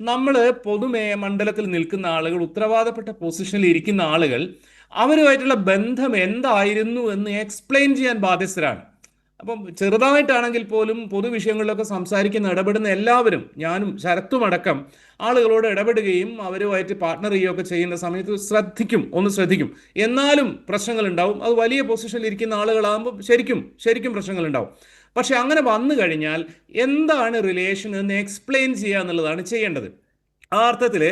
നമ്മൾ പൊതുമണ്ഡലത്തിൽ നിൽക്കുന്ന ആളുകൾ, ഉത്തരവാദപ്പെട്ട പൊസിഷനിൽ ഇരിക്കുന്ന ആളുകൾ അവരുമായിട്ടുള്ള ബന്ധം എന്തായിരുന്നു എന്ന് എക്സ്പ്ലെയിൻ ചെയ്യാൻ ബാധ്യസ്ഥരാണ്. അപ്പം ചെറുതായിട്ടാണെങ്കിൽ പോലും പൊതുവിഷയങ്ങളിലൊക്കെ ഇടപെടുന്ന എല്ലാവരും, ഞാനും ശരത്തുമടക്കം ആളുകളോട് ഇടപെടുകയും അവരുമായിട്ട് പാർട്ട്ണർ ചെയ്യുകയൊക്കെ ചെയ്യുന്ന സമയത്ത് ശ്രദ്ധിക്കും. എന്നാലും പ്രശ്നങ്ങളുണ്ടാവും. അത് വലിയ പൊസിഷനിൽ ഇരിക്കുന്ന ആളുകളാകുമ്പോൾ ശരിക്കും പ്രശ്നങ്ങളുണ്ടാവും. പക്ഷെ അങ്ങനെ വന്നു കഴിഞ്ഞാൽ എന്താണ് റിലേഷൻ എന്ന് എക്സ്പ്ലെയിൻ ചെയ്യുക എന്നുള്ളതാണ് ചെയ്യേണ്ടത്. ആ അർത്ഥത്തിൽ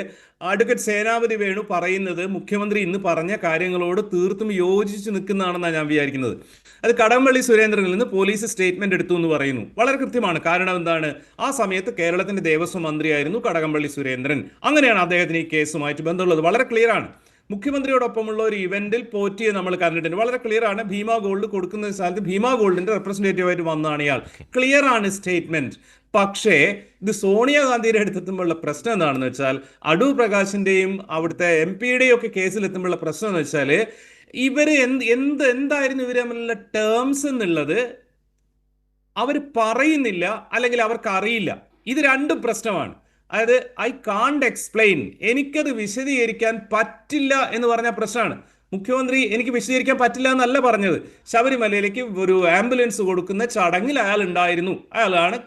അഡ്വക്കേറ്റ് സേനാപതി വേണു പറയുന്നത് മുഖ്യമന്ത്രി ഇന്ന് പറഞ്ഞ കാര്യങ്ങളോട് തീർത്തും യോജിച്ച് നിൽക്കുന്നതാണെന്നാണ് ഞാൻ വിചാരിക്കുന്നത്. അത് കടകംപള്ളി സുരേന്ദ്രനിൽ നിന്ന് പോലീസ് സ്റ്റേറ്റ്മെന്റ് എടുത്തു എന്ന് പറയുന്നു. വളരെ കൃത്യമാണ്. കാരണം എന്താണ്? ആ സമയത്ത് കേരളത്തിന്റെ ദേവസ്വം മന്ത്രിയായിരുന്നു കടകംപള്ളി സുരേന്ദ്രൻ. അങ്ങനെയാണ് അദ്ദേഹത്തിന് ഈ കേസുമായിട്ട് ബന്ധമുള്ളത്. വളരെ ക്ലിയർ ആണ്. മുഖ്യമന്ത്രിയോടൊപ്പമുള്ള ഒരു ഇവന്റിൽ പോറ്റിയെ നമ്മൾ കണ്ടിട്ടുണ്ട്. വളരെ ക്ലിയർ ആണ്. ഭീമ ഗോൾഡ് കൊടുക്കുന്ന സ്ഥലത്ത് ഭീമ ഗോൾഡിന്റെ റെപ്രസെന്റേറ്റീവ് ആയിട്ട് വന്നതാണ് ഇയാൾ. ക്ലിയർ ആണ് സ്റ്റേറ്റ്മെന്റ്. പക്ഷേ ഇത് സോണിയാഗാന്ധിയുടെ അടുത്തെത്തുമ്പോഴുള്ള പ്രശ്നം എന്താണെന്ന് വെച്ചാൽ, അടൂർ പ്രകാശിന്റെയും അവിടുത്തെ MP-യുടെയും ഒക്കെ കേസിലെത്തുമ്പോഴുള്ള പ്രശ്നം എന്ന് വെച്ചാൽ, ഇവര് എന്തായിരുന്നു ഇവർ തമ്മിലുള്ള ടേംസ് എന്നുള്ളത് അവർ പറയുന്നില്ല, അല്ലെങ്കിൽ അവർക്ക് അറിയില്ല. ഇത് രണ്ടും പ്രശ്നമാണ്. അതായത് ഐ കാണ്ട് എക്സ്പ്ലെയിൻ, എനിക്കത് വിശദീകരിക്കാൻ പറ്റില്ല എന്ന് പറഞ്ഞ പ്രശ്നമാണ്. മുഖ്യമന്ത്രി എനിക്ക് വിശദീകരിക്കാൻ പറ്റില്ല എന്നല്ല പറഞ്ഞത്. ശബരിമലയിലേക്ക് ഒരു ആംബുലൻസ് കൊടുക്കുന്ന ചടങ്ങിൽ അയാൾ ഉണ്ടായിരുന്നു, അയാളാണ്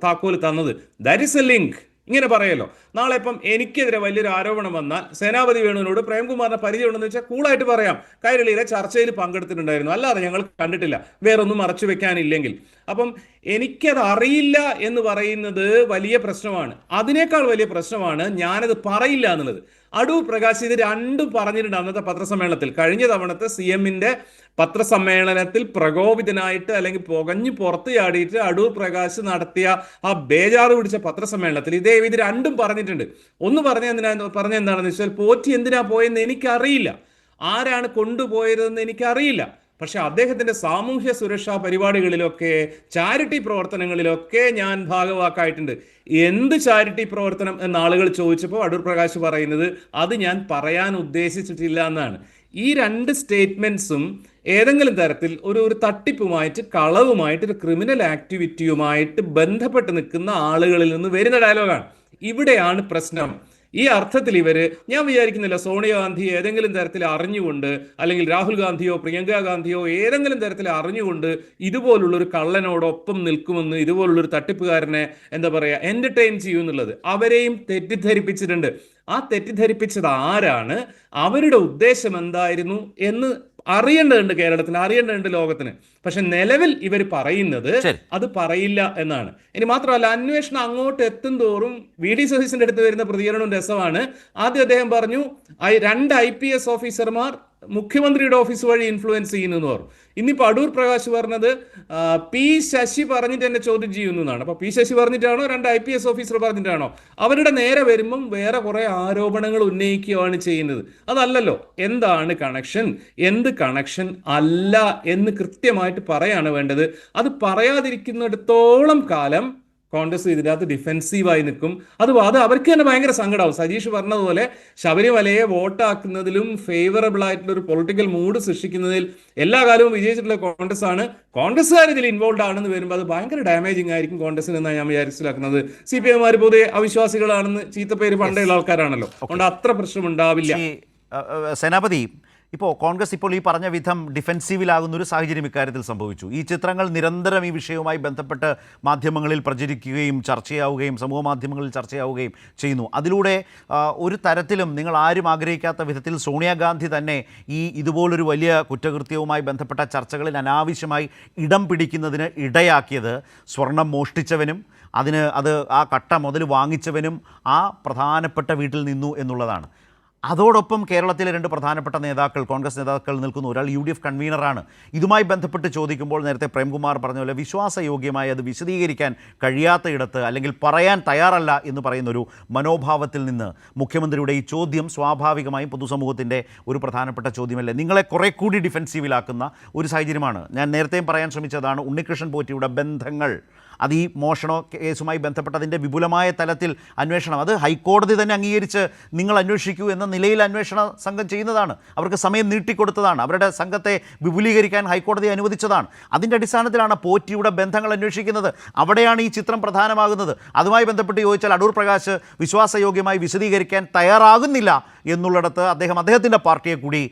താക്കോൽ തന്നത്. That is A link. ഇങ്ങനെ പറയല്ലോ. നാളെ ഇപ്പം എനിക്കെതിരെ വലിയൊരു ആരോപണം വന്നാൽ സേനാപതി വേണുവിനോട് പ്രേംകുമാറിന്റെ പരിചയം ഉണ്ടെന്ന് വെച്ചാൽ കൂളായിട്ട് പറയാം, കൈരളിയിലെ ചർച്ചയിൽ പങ്കെടുത്തിട്ടുണ്ടായിരുന്നു, അല്ലാതെ ഞങ്ങൾ കണ്ടിട്ടില്ല, വേറൊന്നും മറച്ചു വെക്കാനില്ലെങ്കിൽ. അപ്പം എനിക്കത് അറിയില്ല എന്ന് പറയുന്നത് വലിയ പ്രശ്നമാണ്. അതിനേക്കാൾ വലിയ പ്രശ്നമാണ് ഞാനത് പറയില്ല എന്നുള്ളത്. അടൂർ പ്രകാശ് ഇത് രണ്ടും പറഞ്ഞിട്ടുണ്ട് അന്നത്തെ പത്രസമ്മേളനത്തിൽ. കഴിഞ്ഞ തവണത്തെ CM-ന്റെ പത്രസമ്മേളനത്തിൽ പ്രകോപിതനായിട്ട് അല്ലെങ്കിൽ പുകഞ്ഞു പുറത്ത് ചാടിയിട്ട് അടൂർ പ്രകാശ് നടത്തിയ ആ ബേജാറ് പിടിച്ച പത്രസമ്മേളനത്തിൽ ഇത് രണ്ടും പറഞ്ഞിട്ടുണ്ട്. ഒന്ന് പറഞ്ഞ എന്താണെന്ന് വെച്ചാൽ, പോറ്റി എന്തിനാ പോയെന്ന് എനിക്കറിയില്ല, ആരാണ് കൊണ്ടുപോയതെന്ന് എനിക്കറിയില്ല. പക്ഷെ അദ്ദേഹത്തിന്റെ സാമൂഹ്യ സുരക്ഷാ പരിപാടികളിലൊക്കെ ചാരിറ്റി പ്രവർത്തനങ്ങളിലൊക്കെ ഞാൻ ഭാഗവാക്കായിട്ടുണ്ട്. എന്ത് ചാരിറ്റി പ്രവർത്തനം എന്ന ആളുകൾ ചോദിച്ചപ്പോൾ അടൂർ പ്രകാശ് പറയുന്നത് അത് ഞാൻ പറയാൻ ഉദ്ദേശിച്ചിട്ടില്ല എന്നാണ്. ഈ രണ്ട് സ്റ്റേറ്റ്മെന്റ്സും ഏതെങ്കിലും തരത്തിൽ ഒരു തട്ടിപ്പുമായിട്ട്, കളവുമായിട്ട്, ഒരു ക്രിമിനൽ ആക്ടിവിറ്റിയുമായിട്ട് ബന്ധപ്പെട്ട് നിൽക്കുന്ന ആളുകളിൽ നിന്ന് വരുന്ന ഡയലോഗാണ്. ഇവിടെയാണ് പ്രശ്നം. ഈ അർത്ഥത്തിൽ ഞാൻ വിചാരിക്കുന്നില്ല സോണിയാഗാന്ധി ഏതെങ്കിലും തരത്തിൽ അറിഞ്ഞുകൊണ്ട്, അല്ലെങ്കിൽ രാഹുൽ ഗാന്ധിയോ പ്രിയങ്ക ഗാന്ധിയോ ഏതെങ്കിലും തരത്തിൽ അറിഞ്ഞുകൊണ്ട് ഇതുപോലുള്ളൊരു കള്ളനോടൊപ്പം നിൽക്കുമെന്ന്, ഇതുപോലുള്ളൊരു തട്ടിപ്പുകാരനെ എന്റർടൈൻ ചെയ്യുമെന്നുള്ളത് അവരെയും തെറ്റിദ്ധരിപ്പിച്ചിട്ടുണ്ട്. ആ തെറ്റിദ്ധരിപ്പിച്ചത് ആരാണ്, അവരുടെ ഉദ്ദേശം എന്തായിരുന്നു എന്ന് അറിയേണ്ടതുണ്ട്, കേരളത്തിന് അറിയേണ്ടതുണ്ട്, ലോകത്തിന്. പക്ഷെ നിലവിൽ ഇവർ പറയുന്നത് അത് പറയില്ല എന്നാണ്. ഇനി മാത്രമല്ല, അന്വേഷണം അങ്ങോട്ട് എത്തും തോറും VD സതീശന്റെ അടുത്ത് വരുന്ന പ്രതികരണം രസമാണ്. ആദ്യം അദ്ദേഹം പറഞ്ഞു 2 IPS ഓഫീസർമാർ മുഖ്യമന്ത്രിയുടെ ഓഫീസ് വഴി ഇൻഫ്ലുവൻസ് ചെയ്യുന്നു എന്ന് പറഞ്ഞു. ഇന്നിപ്പോ അടൂർ പ്രകാശ് പറഞ്ഞത് P ശശി പറഞ്ഞിട്ട് എന്നെ ചോദ്യം ചെയ്യുന്നു എന്നാണ്. അപ്പൊ P ശശി പറഞ്ഞിട്ടാണോ 2 IPS ഓഫീസർ പറഞ്ഞിട്ടാണോ? അവരുടെ നേരെ വരുമ്പം വേറെ കുറെ ആരോപണങ്ങൾ ഉന്നയിക്കുകയാണ് ചെയ്യുന്നത്. അതല്ലല്ലോ. എന്താണ് കണക്ഷൻ, എന്ത് കണക്ഷൻ അല്ല എന്ന് കൃത്യമായിട്ട് പറയാണ് വേണ്ടത്. അത് പറയാതിരിക്കുന്നിടത്തോളം കാലം കോൺഗ്രസ് ഇതിനകത്ത് ഡിഫെൻസീവായി നിൽക്കും. അത് അവർക്ക് തന്നെ ഭയങ്കര സങ്കടമാവും. സജീഷ് പറഞ്ഞതുപോലെ ശബരിമലയെ വോട്ടാക്കുന്നതിലും ഫേവറബിൾ ആയിട്ടുള്ള ഒരു പൊളിറ്റിക്കൽ മൂഡ് സൃഷ്ടിക്കുന്നതിൽ എല്ലാ കാലവും വിജയിച്ചിട്ടുള്ള കോൺഗ്രസ് ആണ്. കോൺഗ്രസ്സുകാർ ഇതിൽ ഇൻവോൾവ് ആണെന്ന് വരുമ്പോൾ അത് ഭയങ്കര ഡാമേജിങ് ആയിരിക്കും കോൺഗ്രസിന് എന്നാണ് ഞാൻ മനസ്സിലാക്കുന്നത്. CPM-മാർ പൊതുവെ അവിശ്വാസികളാണെന്ന് ചീത്തപ്പേര് പണ്ടേയുള്ള ആൾക്കാരാണല്ലോ. അതുകൊണ്ട് അത്ര പ്രശ്നം ഉണ്ടാവില്ല. സേനാപതി, ഇപ്പോൾ കോൺഗ്രസ് ഇപ്പോൾ ഈ പറഞ്ഞ വിധം ഡിഫെൻസീവിലാകുന്ന ഒരു സാഹചര്യം ഇക്കാര്യത്തിൽ സംഭവിച്ചു. ഈ ചിത്രങ്ങൾ നിരന്തരം ഈ വിഷയവുമായി ബന്ധപ്പെട്ട് മാധ്യമങ്ങളിൽ പ്രചരിക്കുകയും ചർച്ചയാവുകയും സമൂഹ മാധ്യമങ്ങളിൽ ചർച്ചയാവുകയും ചെയ്യുന്നു. അതിലൂടെ ഒരു തരത്തിലും നിങ്ങൾ ആരും ആഗ്രഹിക്കാത്ത വിധത്തിൽ സോണിയാഗാന്ധി തന്നെ ഇതുപോലൊരു വലിയ കുറ്റകൃത്യവുമായി ബന്ധപ്പെട്ട ചർച്ചകളിൽ അനാവശ്യമായി ഇടം പിടിക്കുന്നതിന് ഇടയാക്കിയത് സ്വർണം മോഷ്ടിച്ചവനും അത് ആ കട്ട മുതൽ വാങ്ങിച്ചവനും ആ പ്രധാനപ്പെട്ട വീട്ടിൽ നിന്നു എന്നുള്ളതാണ്. അതോടൊപ്പം കേരളത്തിലെ 2 പ്രധാനപ്പെട്ട നേതാക്കൾ, കോൺഗ്രസ് നേതാക്കൾ നിൽക്കുന്നു. ഒരാൾ UDF കൺവീനറാണ്. ഇതുമായി ബന്ധപ്പെട്ട് ചോദിക്കുമ്പോൾ നേരത്തെ പ്രേംകുമാർ പറഞ്ഞ പോലെ വിശ്വാസയോഗ്യമായി അത് വിശദീകരിക്കാൻ കഴിയാത്തയിടത്ത്, അല്ലെങ്കിൽ പറയാൻ തയ്യാറല്ല എന്ന് പറയുന്നൊരു മനോഭാവത്തിൽ നിന്ന് മുഖ്യമന്ത്രിയുടെ ഈ ചോദ്യം സ്വാഭാവികമായും പൊതുസമൂഹത്തിൻ്റെ ഒരു പ്രധാനപ്പെട്ട ചോദ്യമല്ലേ, നിങ്ങളെ കുറെ കൂടി ഡിഫെൻസീവിലാക്കുന്ന ഒരു സാഹചര്യമാണ്. ഞാൻ നേരത്തെയും പറയാൻ ശ്രമിച്ചതാണ്, ഉണ്ണികൃഷ്ണൻ പോറ്റിയുടെ ബന്ധങ്ങൾ, അത് ഈ മോഷണ കേസുമായി ബന്ധപ്പെട്ടതിൻ്റെ വിപുലമായ തലത്തിൽ അന്വേഷണം, അത് ഹൈക്കോടതി തന്നെ അംഗീകരിച്ച് നിങ്ങൾ അന്വേഷിക്കൂ എന്ന നിലയിൽ അന്വേഷണ സംഘം ചെയ്യുന്നതാണ്. അവർക്ക് സമയം നീട്ടിക്കൊടുത്തതാണ്. അവരുടെ സംഘത്തെ വിപുലീകരിക്കാൻ ഹൈക്കോടതി അനുവദിച്ചതാണ്. അതിൻ്റെ അടിസ്ഥാനത്തിലാണ് പോറ്റിയുടെ ബന്ധങ്ങൾ അന്വേഷിക്കുന്നത്. അവിടെയാണ് ഈ ചിത്രം പ്രധാനമാകുന്നത്. അതുമായി ബന്ധപ്പെട്ട് ചോദിച്ചാൽ അടൂർ പ്രകാശ് വിശ്വാസയോഗ്യമായി വിശദീകരിക്കാൻ തയ്യാറാകുന്നില്ല എന്നുള്ളിടത്ത് അദ്ദേഹത്തിൻ്റെ പാർട്ടിയെ കൂടി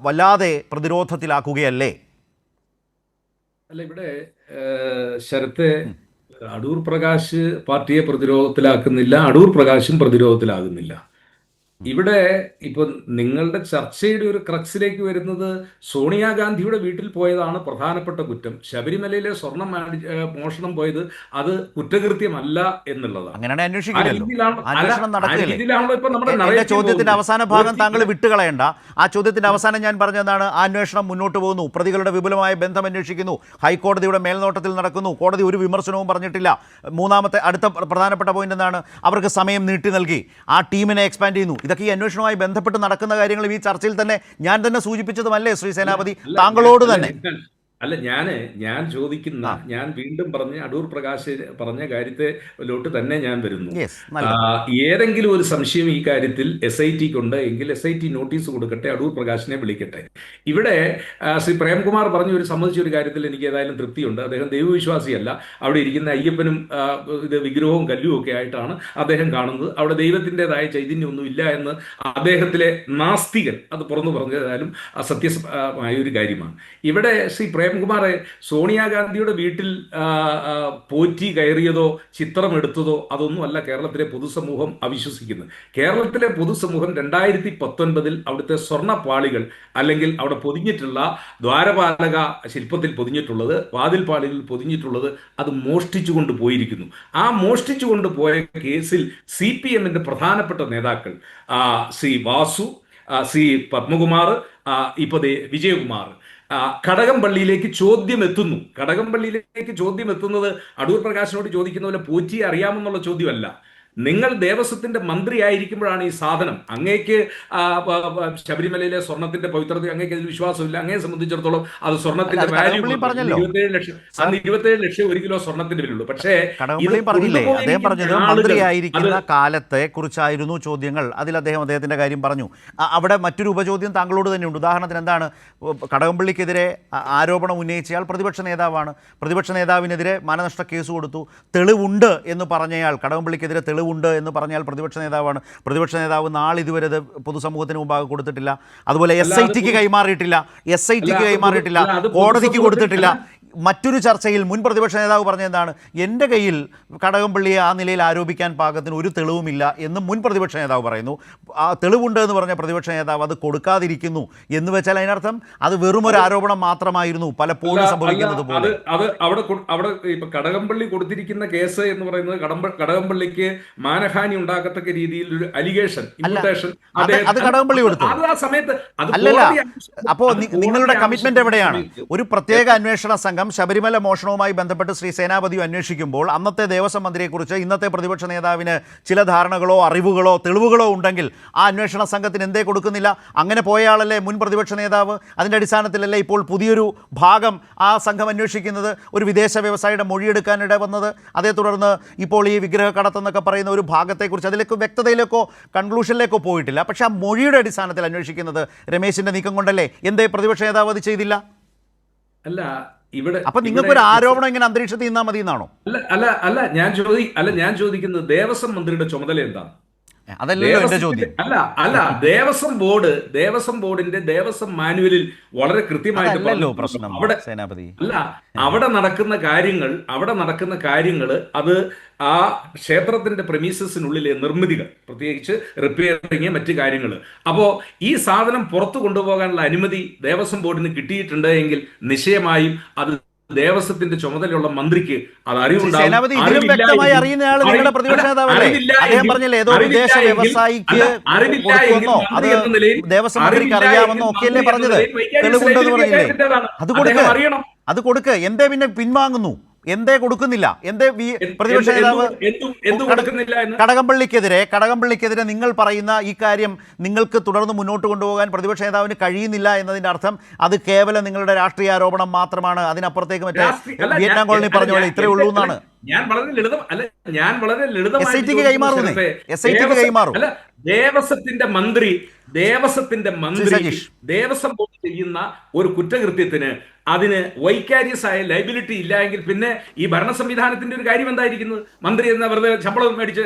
വല്ലാതെ പ്രതിരോധത്തിലാക്കുകയല്ലേ? അല്ല, ഇവിടെ ശരത്തെ, അടൂർ പ്രകാശ് പാർട്ടിയെ പ്രതിരോധത്തിലാക്കുന്നില്ല, അടൂർ പ്രകാശും പ്രതിരോധത്തിലാകുന്നില്ല. ഇവിടെ ഇപ്പൊ നിങ്ങളുടെ ചർച്ചയുടെ ഒരു ക്രക്സിലേക്ക് വരുന്നത് സോണിയാഗാന്ധിയുടെ വീട്ടിൽ പോയതാണ് പ്രധാനപ്പെട്ട കുറ്റം. ശബരിമലയിലെ സ്വർണം മോഷണം പോയത് അത് കുറ്റകൃത്യമല്ല എന്നുള്ളതാണ്. അങ്ങനെയാണ് ആ അന്വേഷിക്കില്ലല്ലോ, രീതിയിലാണ് അന്വേഷണം ആ നടക്കുകയല്ലേ. രീതിയിലാണല്ലോ ഇപ്പൊ നമ്മുടെ എന്റെ narrative ചോദ്യത്തിന്റെ പോകുന്നത്. അവസാന ഭാഗം താങ്കൾ വിട്ടുകളയണ്ട. ആ ചോദ്യത്തിന്റെ അവസാനം ഞാൻ പറഞ്ഞതാണ്, ആ അന്വേഷണം മുന്നോട്ട് പോകുന്നു, പ്രതികളുടെ വിപുലമായ ബന്ധം അന്വേഷിക്കുന്നു, ഹൈക്കോടതിയുടെ മേൽനോട്ടത്തിൽ നടക്കുന്നു, കോടതി ഒരു വിമർശനവും പറഞ്ഞിട്ടില്ല. മൂന്നാമത്തെ അടുത്ത പ്രധാനപ്പെട്ട പോയിന്റ് എന്താണ്, അവർക്ക് സമയം നീട്ടി നൽകി, ആ ടീമിനെ എക്സ്പാൻഡ് ചെയ്യുന്നു. ഇതൊക്കെ ഈ അന്വേഷണവുമായി ബന്ധപ്പെട്ട് നടക്കുന്ന കാര്യങ്ങളും ഈ ചർച്ചയിൽ തന്നെ ഞാൻ തന്നെ സൂചിപ്പിച്ചതുമല്ലേ ശ്രീ സേനാപതി, താങ്കളോട് തന്നെ. അല്ല ഞാൻ ചോദിക്കുന്ന, ഞാൻ വീണ്ടും പറഞ്ഞ അടൂർ പ്രകാശ് പറഞ്ഞ കാര്യത്തിലോട്ട് തന്നെ ഞാൻ വരുന്നു. Yes, നല്ല. ഏതെങ്കിലും ഒരു സംശയം ഈ കാര്യത്തിൽ SITക്ക് ഉണ്ട് എങ്കിൽ SIT നോട്ടീസ് കൊടുക്കട്ടെ, അടൂർ പ്രകാശിനെ വിളിക്കട്ടെ. ഇവിടെ ശ്രീ പ്രേംകുമാർ പറഞ്ഞ ഒരു സംബന്ധിച്ച ഒരു കാര്യത്തിൽ എനിക്ക് ഏതായാലും തൃപ്തിയുണ്ട്. അദ്ദേഹം ദൈവവിശ്വാസിയല്ല. അവിടെ ഇരിക്കുന്ന അയ്യപ്പനും ഇത് വിഗ്രഹവും കല്ലും ഒക്കെ ആയിട്ടാണ് അദ്ദേഹം കാണുന്നത്. അവിടെ ദൈവത്തിൻ്റെതായ ചൈതന്യമൊന്നും ഇല്ല എന്ന് അദ്ദേഹത്തിലെ നാസ്തികൻ അത് തുറന്നു പറഞ്ഞതായാലും സത്യമായ ഒരു കാര്യമാണ്. ഇവിടെ ശ്രീ പ്രേംകുമാറെ, സോണിയാഗാന്ധിയുടെ വീട്ടിൽ പോറ്റി കയറിയതോ ചിത്രമെടുത്തതോ അതൊന്നും അല്ല കേരളത്തിലെ പൊതുസമൂഹം അവിശ്വസിക്കുന്നത്. കേരളത്തിലെ പൊതുസമൂഹം 2019 അവിടുത്തെ സ്വർണ്ണപ്പാളികൾ അല്ലെങ്കിൽ അവിടെ പൊതിഞ്ഞിട്ടുള്ള ദ്വാരപാലക ശില്പത്തിൽ പൊതിഞ്ഞിട്ടുള്ളത്, വാതിൽപ്പാളികളിൽ പൊതിഞ്ഞിട്ടുള്ളത് അത് മോഷ്ടിച്ചുകൊണ്ട് പോയിരിക്കുന്നു. ആ മോഷ്ടിച്ചുകൊണ്ട് പോയ കേസിൽ CPMന്റെ പ്രധാനപ്പെട്ട നേതാക്കൾ ശ്രീ വാസു, ശ്രീ പത്മകുമാർ, ഇപ്പൊ വിജയകുമാർ കടകംപള്ളിയിലേക്ക് ചോദ്യം എത്തുന്നു. കടകംപള്ളിയിലേക്ക് ചോദ്യം എത്തുന്നത് അടൂർ പ്രകാശിനോട് ചോദിക്കുന്ന പോലെ പോറ്റിയെ അറിയാമെന്നുള്ള ചോദ്യമല്ല. നിങ്ങൾ ദേവസ്വത്തിന്റെ മന്ത്രി ആയിരിക്കുമ്പോഴാണ് ഈ സാധനം, അങ്ങേക്ക് ശബരിമലയിലെ സ്വർണത്തിന്റെ പവിത്രത അങ്ങേക്ക് അതിൽ വിശ്വാസമില്ല. അങ്ങയെ സംബന്ധിച്ചിടത്തോളം അത് സ്വർണത്തിന്റെ വാല്യൂ 27 ലക്ഷം, അന്ന് 27 ലക്ഷം 1 കിലോ സ്വർണത്തിന്റെ വിലുള്ളൂ. പക്ഷേ പറഞ്ഞില്ലേ, അദ്ദേഹം പറഞ്ഞത് മന്ത്രിയായിരിക്കുന്ന കാലത്തെ കുറിച്ചായിരുന്നു ചോദ്യങ്ങൾ. അതിൽ അദ്ദേഹത്തിന്റെ കാര്യം പറഞ്ഞു. അവിടെ മറ്റൊരു ഉപചോദ്യം താങ്കളോട് തന്നെയുണ്ട്. ഉദാഹരണത്തിന് എന്താണ്, കടകംപള്ളിക്കെതിരെ ആരോപണം ഉന്നയിച്ചയാൾ പ്രതിപക്ഷ നേതാവാണ്. പ്രതിപക്ഷ നേതാവിനെതിരെ മാനനഷ്ട കേസ് കൊടുത്തു. തെളിവുണ്ട് എന്ന് പറഞ്ഞയാൾ, കടകംപള്ളിക്കെതിരെ തെളിവുണ്ട് എന്ന് പറഞ്ഞാൽ പ്രതിപക്ഷ നേതാവാണ്. പ്രതിപക്ഷ നേതാവ് നാളിതുവരെ പൊതുസമൂഹത്തിന് മുമ്പാകെ കൊടുത്തിട്ടില്ല. അതുപോലെ SITക്ക് കൈമാറിയിട്ടില്ല, കോടതിക്ക് കൊടുത്തിട്ടില്ല. മറ്റൊരു ചർച്ചയിൽ മുൻ പ്രതിപക്ഷ നേതാവ് പറഞ്ഞെന്താണ്, എൻ്റെ കയ്യിൽ കടകംപള്ളിയെ ആ നിലയിൽ ആരോപിക്കാൻ പാകത്തിന് ഒരു തെളിവുമില്ല എന്ന് മുൻ പ്രതിപക്ഷ നേതാവ് പറയുന്നു. ആ തെളിവുണ്ട് എന്ന് പറഞ്ഞ പ്രതിപക്ഷ നേതാവ് അത് കൊടുക്കാതിരിക്കുന്നു എന്ന് വെച്ചാൽ അതിനർത്ഥം അത് വെറും ഒരു ആരോപണം മാത്രമായിരുന്നു, പലപ്പോഴും സംഭവിക്കുന്നത് പോലെ. അവിടെ ഇപ്പൊ കടകംപള്ളി കൊടുത്തിരിക്കുന്ന കേസ് എന്ന് പറയുന്നത് കടകംപള്ളിക്ക് മാനഹാനി ഉണ്ടാക്കത്തക്ക രീതിയിൽ ഒരു അലിഗേഷൻ, അത് കടകംപള്ളി കൊടുത്തു. അല്ലല്ല, അപ്പോ നിങ്ങളുടെ കമ്മിറ്റ്മെന്റ് എവിടെയാണ്? ഒരു പ്രത്യേക അന്വേഷണ സംഘം ശബരിമല മോഷണവുമായി ബന്ധപ്പെട്ട് ശ്രീ സേനാപതി അന്വേഷിക്കുമ്പോൾ അന്നത്തെ ദേവസ്വം മന്ത്രിയെക്കുറിച്ച് ഇന്നത്തെ പ്രതിപക്ഷ നേതാവിന് ചില ധാരണകളോ അറിവുകളോ തെളിവുകളോ ഉണ്ടെങ്കിൽ ആ അന്വേഷണ സംഘത്തിന് എന്തേ കൊടുക്കുന്നില്ല? അങ്ങനെ പോയയാളല്ലേ മുൻ പ്രതിപക്ഷ നേതാവ്. അതിൻ്റെ അടിസ്ഥാനത്തിലല്ലേ ഇപ്പോൾ പുതിയൊരു ഭാഗം ആ സംഘം അന്വേഷിക്കുന്നത്, ഒരു വിദേശ വ്യവസായിയുടെ മൊഴിയെടുക്കാനിട വന്നത്. അതേ തുടർന്ന് ഇപ്പോൾ ഈ വിഗ്രഹ കടത്തെന്നൊക്കെ പറയുന്ന ഒരു ഭാഗത്തെക്കുറിച്ച് അതിലേക്ക് വ്യക്തതയിലേക്കോ കൺക്ലൂഷനിലേക്കോ പോയിട്ടില്ല. പക്ഷേ ആ മൊഴിയുടെ അടിസ്ഥാനത്തിൽ അന്വേഷിക്കുന്നത് രമേശിൻ്റെ നീക്കം കൊണ്ടല്ലേ. എന്തേ പ്രതിപക്ഷ നേതാവ് അത് ചെയ്തില്ല? അല്ല, ഇവിടെ അപ്പൊ നിങ്ങൾക്കൊരു ആരോപണം ഇങ്ങനെ അന്തരീക്ഷത്തിൽ നിന്നാൽ മതി എന്നാണോ? ഞാൻ ചോദിക്കുന്നത് ദേവസ്വം മന്ത്രിയുടെ ചുമതല എന്താണ്? അതല്ലല്ലോ എന്റെ ചോദ്യം. ദേവസ്വം ബോർഡിന്റെ ദേവസ്വം മാനുവലിൽ വളരെ കൃത്യമായിട്ട് അവിടെ നടക്കുന്ന കാര്യങ്ങൾ അത് ആ ക്ഷേത്രത്തിന്റെ പ്രെമീസസിനുള്ളിലെ നിർമ്മിതികൾ, പ്രത്യേകിച്ച് റിപ്പയറിങ്, മറ്റു കാര്യങ്ങൾ. അപ്പോ ഈ സാധനം പുറത്തു കൊണ്ടുപോകാനുള്ള അനുമതി ദേവസ്വം ബോർഡിന് കിട്ടിയിട്ടുണ്ട് എങ്കിൽ നിശ്ചയമായും അത് ദേവസ്വത്തിന്റെ ചുമതലയുള്ള മന്ത്രിക്ക് അത് അത് കൊടുക്ക്. എന്തേ പിന്നെ പിൻവാങ്ങുന്നു? എന്തേ കൊടുക്കുന്നില്ല? എന്തേ പ്രതിപക്ഷ നേതാവ് കടകംപള്ളിക്കെതിരെ നിങ്ങൾ പറയുന്ന ഈ കാര്യം നിങ്ങൾക്ക് തുടർന്ന് മുന്നോട്ട് കൊണ്ടുപോകാൻ പ്രതിപക്ഷ നേതാവിന് കഴിയുന്നില്ല എന്നതിന്റെ അർത്ഥം അത് കേവലം നിങ്ങളുടെ രാഷ്ട്രീയ ആരോപണം മാത്രമാണ്, അതിനപ്പുറത്തേക്ക് മറ്റേ വിയറ്റ്നാം കോളനി പറഞ്ഞ പോലെ ഇത്രയേ ഉള്ളൂ എന്നാണ്? ഞാൻ വളരെ ലളിതമായി SITക്ക് കൈമാറും. അല്ല, ദേവസ്വത്തിന്റെ മന്ത്രി ദേവസ്വം ബോർഡ് ചെയ്യുന്ന ഒരു കുറ്റകൃത്യത്തിന് അതിന് വൈകാരിയസ് ആയ ലൈബിലിറ്റി ഇല്ല എങ്കിൽ പിന്നെ ഈ ഭരണ സംവിധാനത്തിന്റെ ഒരു കാര്യം എന്തായിരിക്കുന്നത്? മന്ത്രി എന്ന വെറുതെ ശമ്പളം മേടിച്ച്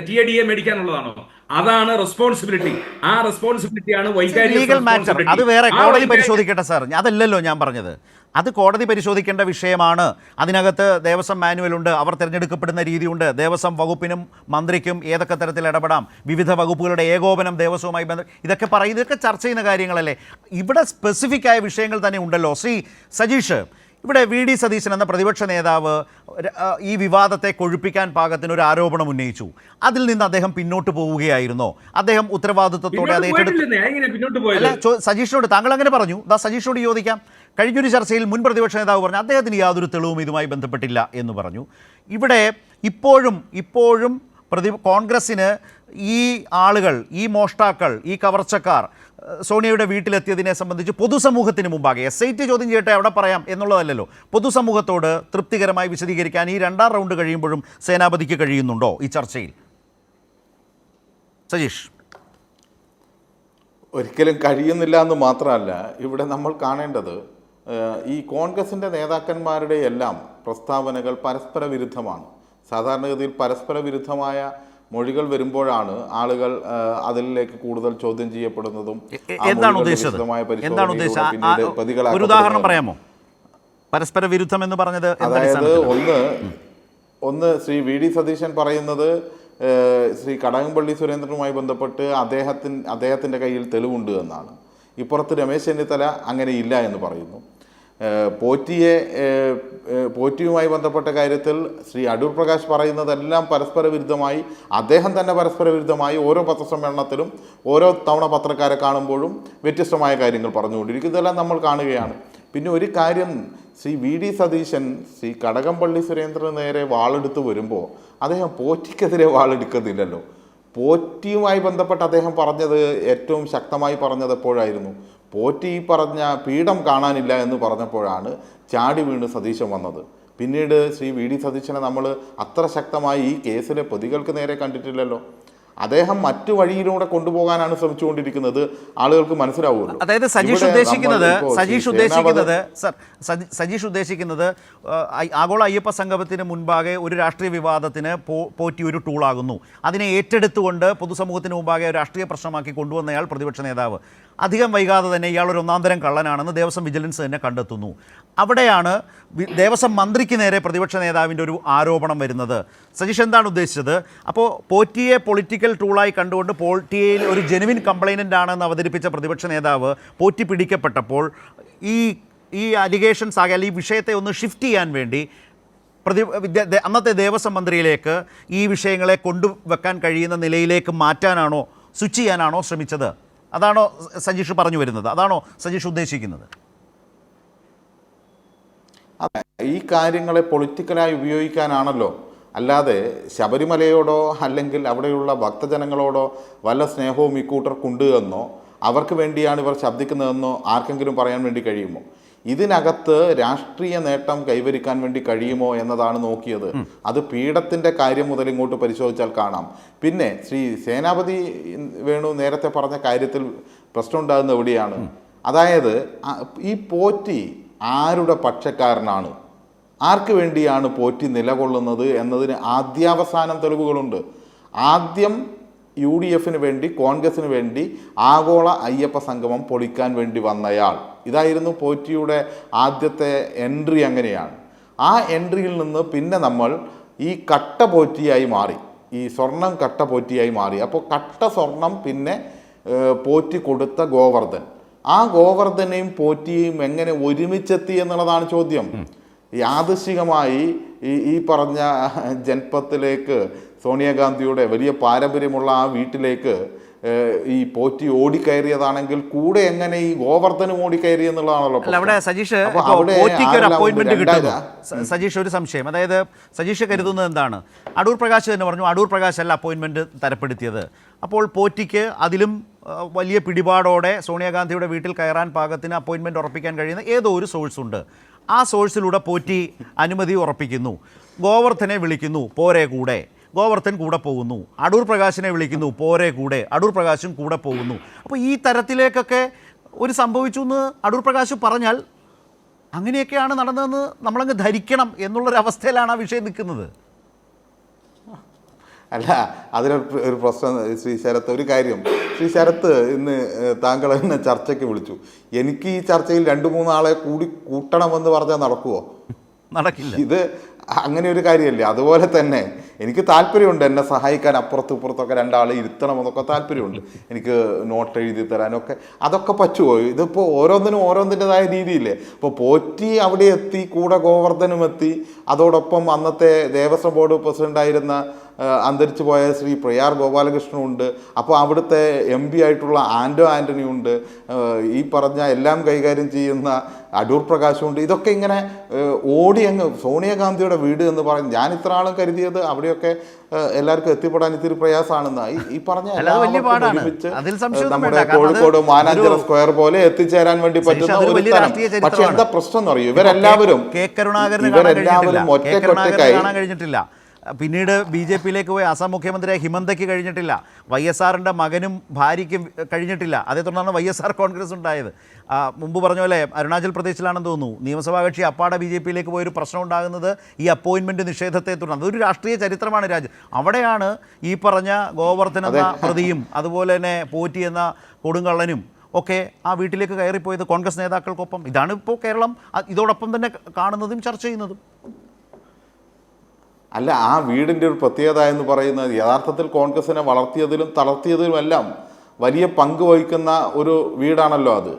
TADA മേടിക്കാനുള്ളതാണോ? അതാണ് റെസ്പോൺസിബിലിറ്റി. ആ റെസ്പോൺസിബിലിറ്റിയാണ് ലീഗൽ മാറ്റർ. അത് വേറെ കോടതി പരിശോധിക്കട്ടെ സാർ, അതല്ലല്ലോ ഞാൻ പറഞ്ഞത്. അത് കോടതി പരിശോധിക്കേണ്ട വിഷയമാണ്. അതിനകത്ത് ദേവസ്വം മാനുവലുണ്ട്, അവർ തിരഞ്ഞെടുക്കപ്പെടുന്ന രീതിയുണ്ട്, ദേവസ്വം വകുപ്പിനും മന്ത്രിക്കും ഏതൊക്കെ തരത്തിൽ ഇടപെടാം, വിവിധ വകുപ്പുകളുടെ ഏകോപനം ദേവസ്വവുമായി ഇതൊക്കെ ചർച്ച ചെയ്യുന്ന കാര്യങ്ങളല്ലേ. ഇവിടെ സ്പെസിഫിക് ആയ വിഷയങ്ങൾ തന്നെ ഉണ്ടല്ലോ. ശ്രീ സജീഷ്, ഇവിടെ വി ഡി സതീശൻ എന്ന പ്രതിപക്ഷ നേതാവ് ഈ വിവാദത്തെ കൊഴുപ്പിക്കാൻ പാകത്തിന് ഒരു ആരോപണം ഉന്നയിച്ചു. അതിൽ നിന്ന് അദ്ദേഹം പിന്നോട്ട് പോവുകയായിരുന്നോ? അദ്ദേഹം ഉത്തരവാദിത്വത്തോടെ അത് ഏറ്റെടുത്തു? സജീഷിനോട് താങ്കൾ അങ്ങനെ പറഞ്ഞു. സജീഷിനോട് ചോദിക്കാം. കഴിഞ്ഞൊരു ചർച്ചയിൽ മുൻ പ്രതിപക്ഷ നേതാവ് പറഞ്ഞു അദ്ദേഹത്തിന് യാതൊരു തെളിവും ഇതുമായി ബന്ധപ്പെട്ടില്ല എന്ന് പറഞ്ഞു. ഇവിടെ ഇപ്പോഴും കോൺഗ്രസ്സിന് ഈ ആളുകൾ, ഈ മോഷ്ടാക്കൾ, ഈ കവർച്ചക്കാർ സോണിയയുടെ വീട്ടിലെത്തിയതിനെ സംബന്ധിച്ച് പൊതുസമൂഹത്തിന് മുമ്പാകെ SIT ചോദ്യം ചെയ്യട്ടെ അവിടെ പറയാം എന്നുള്ളതല്ലല്ലോ, പൊതുസമൂഹത്തോട് തൃപ്തികരമായി വിശദീകരിക്കാൻ ഈ 2ാം റൗണ്ട് കഴിയുമ്പോഴും സേനാപതിക്ക് കഴിയുന്നുണ്ടോ ഈ ചർച്ചയിൽ? സജീഷ്. ഒരിക്കലും കഴിയുന്നില്ല എന്ന് മാത്രമല്ല, ഇവിടെ നമ്മൾ കാണേണ്ടത് ഈ കോൺഗ്രസിൻ്റെ നേതാക്കന്മാരുടെ എല്ലാം പ്രസ്താവനകൾ പരസ്പര വിരുദ്ധമാണ്. സാധാരണഗതിയിൽ പരസ്പര വിരുദ്ധമായ മൊഴികൾ വരുമ്പോഴാണ് ആളുകൾ അതിലേക്ക് കൂടുതൽ ചോദ്യം ചെയ്യപ്പെടുന്നതും. എന്താണ് ഉദ്ദേശിച്ചത്? ഒരു ഉദാഹരണം പറയാമോ? പരസ്പര വിരുദ്ധം എന്ന് പറഞ്ഞത് അതായത് ഒന്ന് ശ്രീ വി ഡി സതീശൻ പറയുന്നത് ശ്രീ കടകംപള്ളി സുരേന്ദ്രനുമായി ബന്ധപ്പെട്ട് അദ്ദേഹത്തിൻ്റെ കയ്യിൽ തെളിവുണ്ട് എന്നാണ്. ഇപ്പുറത്ത് രമേശ് ചെന്നിത്തല അങ്ങനെ ഇല്ല എന്ന് പറയുന്നു. പോറ്റിയുമായി ബന്ധപ്പെട്ട കാര്യത്തിൽ ശ്രീ അടൂർ പ്രകാശ് പറയുന്നതെല്ലാം പരസ്പര വിരുദ്ധമായി, അദ്ദേഹം തന്നെ പരസ്പര വിരുദ്ധമായി ഓരോ പത്രസമ്മേളനത്തിലും ഓരോ തവണ പത്രക്കാരെ കാണുമ്പോഴും വ്യത്യസ്തമായ കാര്യങ്ങൾ പറഞ്ഞുകൊണ്ടിരിക്കുന്നതെല്ലാം നമ്മൾ കാണുകയാണ്. പിന്നെ ഒരു കാര്യം, ശ്രീ വി ഡി സതീശൻ ശ്രീ കടകംപള്ളി സുരേന്ദ്രന് നേരെ വാളെടുത്ത് വരുമ്പോൾ അദ്ദേഹം പോറ്റിക്കെതിരെ വാളെടുക്കുന്നില്ലല്ലോ. പോറ്റിയുമായി ബന്ധപ്പെട്ട് അദ്ദേഹം പറഞ്ഞത് ഏറ്റവും ശക്തമായി പറഞ്ഞത് എപ്പോഴായിരുന്നു? പോറ്റി പറഞ്ഞ പീഠം കാണാനില്ല എന്ന് പറഞ്ഞപ്പോഴാണ് ചാടി വീണ് സതീശൻ വന്നത്. പിന്നീട് ശ്രീ വി ഡി സതീശനെ നമ്മൾ അത്ര ശക്തമായി ഈ കേസിലെ പ്രതികൾക്ക് നേരെ കണ്ടിട്ടില്ലല്ലോ. അദ്ദേഹം മറ്റു വഴിയിലൂടെ കൊണ്ടുപോകാനാണ് ശ്രമിച്ചുകൊണ്ടിരിക്കുന്നത്, ആളുകൾക്ക് മനസ്സിലാവുമല്ലോ. അതായത് സജീഷ് ഉദ്ദേശിക്കുന്നത് ആഗോള അയ്യപ്പ സംഗമത്തിന് മുൻപാകെ ഒരു രാഷ്ട്രീയ വിവാദത്തിന് പോറ്റി ഒരു ടൂളാകുന്നു. അതിനെ ഏറ്റെടുത്തുകൊണ്ട് പൊതുസമൂഹത്തിന് മുമ്പാകെ ഒരു രാഷ്ട്രീയ പ്രശ്നമാക്കി കൊണ്ടുവന്നയാൾ പ്രതിപക്ഷ നേതാവ്. അധികം വൈകാതെ തന്നെ ഇയാൾ ഒരു ഒന്നാന്തരം കള്ളനാണെന്ന് ദേവസ്വം വിജിലൻസ് തന്നെ കണ്ടെത്തുന്നു. അവിടെയാണ് ദേവസ്വം മന്ത്രിക്ക് നേരെ പ്രതിപക്ഷ നേതാവിൻ്റെ ഒരു ആരോപണം വരുന്നത്. സജീഷ് എന്താണ് ഉദ്ദേശിച്ചത്? അപ്പോൾ പോറ്റിയെ പൊളിറ്റിക്കൽ ടൂളായി കണ്ടുകൊണ്ട് പോറ്റിയിൽ ഒരു ജെനുവിൻ കംപ്ലൈനൻ്റ് ആണെന്ന് അവതരിപ്പിച്ച പ്രതിപക്ഷ നേതാവ് പോറ്റി പിടിക്കപ്പെട്ടപ്പോൾ ഈ അലിഗേഷൻസ് ആകെ ഈ വിഷയത്തെ ഒന്ന് ഷിഫ്റ്റ് ചെയ്യാൻ വേണ്ടി അന്നത്തെ ദേവസ്വം മന്ത്രിയിലേക്ക് ഈ വിഷയങ്ങളെ കൊണ്ടുവെക്കാൻ കഴിയുന്ന നിലയിലേക്ക് മാറ്റാനാണോ, സ്വിച്ച് ചെയ്യാനാണോ ശ്രമിച്ചത്? അതാണോ സജീഷ് പറഞ്ഞു വരുന്നത്? അതാണോ സജീഷ് ഉദ്ദേശിക്കുന്നത്? അതെ, ഈ കാര്യങ്ങളെ പൊളിറ്റിക്കലായി ഉപയോഗിക്കാനാണല്ലോ. അല്ലാതെ ശബരിമലയോടോ അല്ലെങ്കിൽ അവിടെയുള്ള ഭക്തജനങ്ങളോടോ വല്ല സ്നേഹവും ഇക്കൂട്ടർക്കുണ്ട് എന്നോ അവർക്ക് വേണ്ടിയാണ് ഇവർ ശബ്ദിക്കുന്നതെന്നോ ആർക്കെങ്കിലും പറയാൻ വേണ്ടി കഴിയുമോ? ഇതിനകത്ത് രാഷ്ട്രീയ നേട്ടം കൈവരിക്കാൻ വേണ്ടി കഴിയുമോ എന്നതാണ് നോക്കിയത്. അത് പീഠത്തിൻ്റെ കാര്യം മുതൽ ഇങ്ങോട്ട് പരിശോധിച്ചാൽ കാണാം. പിന്നെ ശ്രീ സേനാപതി വേണു നേരത്തെ പറഞ്ഞ കാര്യത്തിൽ പ്രശ്നമുണ്ടാകുന്ന എവിടെയാണ്? അതായത് ഈ പോറ്റി ആരുടെ പക്ഷക്കാരനാണ്, ആർക്ക് വേണ്ടിയാണ് പോറ്റി നിലകൊള്ളുന്നത് എന്നതിന് ആദ്യാവസാനം തെളിവുകളുണ്ട്. ആദ്യം UDF വേണ്ടി, കോൺഗ്രസിന് വേണ്ടി ആഗോള അയ്യപ്പ സംഗമം പൊളിക്കാൻ വേണ്ടി വന്നയാൾ. ഇതായിരുന്നു പോറ്റിയുടെ ആദ്യത്തെ എൻട്രി. അങ്ങനെയാണ്. ആ എൻട്രിയിൽ നിന്ന് പിന്നെ നമ്മൾ ഈ കട്ട പോറ്റിയായി മാറി, ഈ സ്വർണം കട്ട പോറ്റിയായി മാറി. അപ്പോൾ കട്ട സ്വർണം പിന്നെ പോറ്റി കൊടുത്ത ഗോവർദ്ധൻ, ആ ഗോവർദ്ധനെയും പോറ്റിയെയും എങ്ങനെ ഒരുമിച്ചെത്തി എന്നുള്ളതാണ് ചോദ്യം. യാദൃശ്ചികമായി ഈ പറഞ്ഞ ജൻപത്തിലേക്ക് സോണിയാഗാന്ധിയുടെ വലിയ പാരമ്പര്യമുള്ള ആ വീട്ടിലേക്ക് ഈ പോറ്റി ഓടിക്കയറിയതാണെങ്കിൽ കൂടെ എങ്ങനെ ഈ ഗോവർദ്ധനും ഓടിക്കയറി എന്നുള്ളതാണല്ലോ. അവിടെ സജീഷ് പോറ്റിക്ക് ഒരു അപ്പോയിന്റ്മെന്റ് കിട്ടുന്നു. സജീഷ് ഒരു സംശയം, അതായത് സജീഷ് കരുതുന്നത് എന്താണ്? അടൂർ പ്രകാശ് തന്നെ പറഞ്ഞു അടൂർ പ്രകാശ് അല്ല അപ്പോയിന്റ്മെന്റ് തരപ്പെടുത്തിയത്. അപ്പോൾ പോറ്റിക്ക് അതിലും വലിയ പിടിപാടോടെ സോണിയാഗാന്ധിയുടെ വീട്ടിൽ കയറാൻ പാകത്തിന് അപ്പോയിന്റ്മെന്റ് ഉറപ്പിക്കാൻ കഴിയുന്ന ഏതോ ഒരു സോഴ്സ് ഉണ്ട്. ആ സോഴ്സിലൂടെ പോറ്റി അനുമതി ഉറപ്പിക്കുന്നു. ഗോവർദ്ധനെ വിളിക്കുന്നു, പോരെ കൂടെ. ഗോവർദ്ധൻ കൂടെ പോകുന്നു. അടൂർ പ്രകാശിനെ വിളിക്കുന്നു, പോരെ കൂടെ. അടൂർ പ്രകാശും കൂടെ പോകുന്നു. അപ്പോൾ ഈ തരത്തിലേക്കൊക്കെ ഒരു സംഭവിച്ചു എന്ന് അടൂർ പ്രകാശ് പറഞ്ഞാൽ അങ്ങനെയൊക്കെയാണ് നടന്നതെന്ന് നമ്മളങ്ങ് ധരിക്കണം എന്നുള്ളൊരവസ്ഥയിലാണ് ആ വിഷയം നിൽക്കുന്നത്. അല്ല, അതിലൊരു പ്രശ്നം ശ്രീ ശരത്ത്, ഒരു കാര്യം ശ്രീ ശരത്ത് ഇന്ന് താങ്കൾ എന്നെ ചർച്ചയ്ക്ക് വിളിച്ചു. എനിക്ക് ഈ ചർച്ചയിൽ 2-3 ആളെ കൂട്ടണമെന്ന് പറഞ്ഞാൽ നടക്കുമോ? നടക്കില്ല. ഇത് അങ്ങനെ ഒരു കാര്യമല്ലേ. അതുപോലെ തന്നെ എനിക്ക് താല്പര്യമുണ്ട് എന്നെ സഹായിക്കാൻ, അപ്പുറത്തും ഇപ്പുറത്തൊക്കെ രണ്ടാളെ ഇരുത്തണമെന്നൊക്കെ താല്പര്യമുണ്ട്. എനിക്ക് നോട്ട് എഴുതി തരാനൊക്കെ അതൊക്കെ പറ്റുമോ? ഇതിപ്പോൾ ഓരോന്നിനും ഓരോന്നിൻ്റെതായ രീതിയില്ലേ. ഇപ്പോൾ പോറ്റി അവിടെ എത്തി, കൂടെ ഗോവർദ്ധനും എത്തി, അതോടൊപ്പം അന്നത്തെ ദേവസ്വം ബോർഡ് പ്രസിഡൻ്റായിരുന്ന അന്തരിച്ചു പോയ ശ്രീ പ്രയാർ ഗോപാലകൃഷ്ണനുണ്ട്. അപ്പോൾ അവിടുത്തെ MP ആയിട്ടുള്ള ആൻ്റോ ആൻ്റണി ഉണ്ട്, ഈ പറഞ്ഞ എല്ലാം കൈകാര്യം ചെയ്യുന്ന അടൂർ പ്രകാശുണ്ട്. ഇതൊക്കെ ഇങ്ങനെ ഓടി അങ്ങ് സോണിയാഗാന്ധിയുടെ വീട് എന്ന് പറഞ്ഞ് ഞാൻ ഇത്ര ആളും കരുതിയത് അവിടെയൊക്കെ എല്ലാവർക്കും എത്തിപ്പെടാൻ ഇത്തിരി പ്രയാസമാണെന്ന്. ഈ പറഞ്ഞ നമ്മുടെ കോഴിക്കോട് മാനാഞ്ചിറ സ്ക്വയർ പോലെ എത്തിച്ചേരാൻ വേണ്ടി പറ്റുന്ന ഒരു സ്ഥലം. പക്ഷെ എന്താ പ്രശ്നം എന്ന് അറിയൂ, ഇവരെല്ലാവരും കഴിഞ്ഞിട്ടില്ല. പിന്നീട് BJP-യിലേക്ക് പോയി അസം മുഖ്യമന്ത്രിയായ ഹിമന്തയ്ക്ക് കഴിഞ്ഞിട്ടില്ല. YSR-ൻ്റെ മകനും ഭാര്യയ്ക്കും കഴിഞ്ഞിട്ടില്ല. അതേ തുടർന്നാണ് YSR കോൺഗ്രസ് ഉണ്ടായത്. മുമ്പ് പറഞ്ഞ പോലെ അരുണാചൽ പ്രദേശിലാണെന്ന് തോന്നുന്നു നിയമസഭാ കക്ഷി അപ്പാടെ BJP-യിലേക്ക് പോയൊരു പ്രശ്നം ഉണ്ടാകുന്നത് ഈ അപ്പോയിൻമെൻറ്റ് നിഷേധത്തെ തുടർന്ന്. അതൊരു രാഷ്ട്രീയ ചരിത്രമാണ് രാജ്യം. അവിടെയാണ് ഈ പറഞ്ഞ ഗോവർദ്ധൻ എന്ന പ്രതിയും അതുപോലെ തന്നെ പോറ്റി എന്ന കൊടുങ്കള്ളനും ഒക്കെ ആ വീട്ടിലേക്ക് കയറിപ്പോയത് കോൺഗ്രസ് നേതാക്കൾക്കൊപ്പം. ഇതാണ് ഇപ്പോൾ കേരളം ഇതോടൊപ്പം തന്നെ കാണുന്നതും ചർച്ച ചെയ്യുന്നതും. അല്ല, ആ വീടിൻ്റെ ഒരു പ്രത്യേകത എന്ന് പറയുന്നത് യഥാർത്ഥത്തിൽ കോൺഗ്രസിനെ വളർത്തിയതിലും തളർത്തിയതിലുമെല്ലാം വലിയ പങ്ക് വഹിക്കുന്ന ഒരു വീടാണല്ലോ അത്.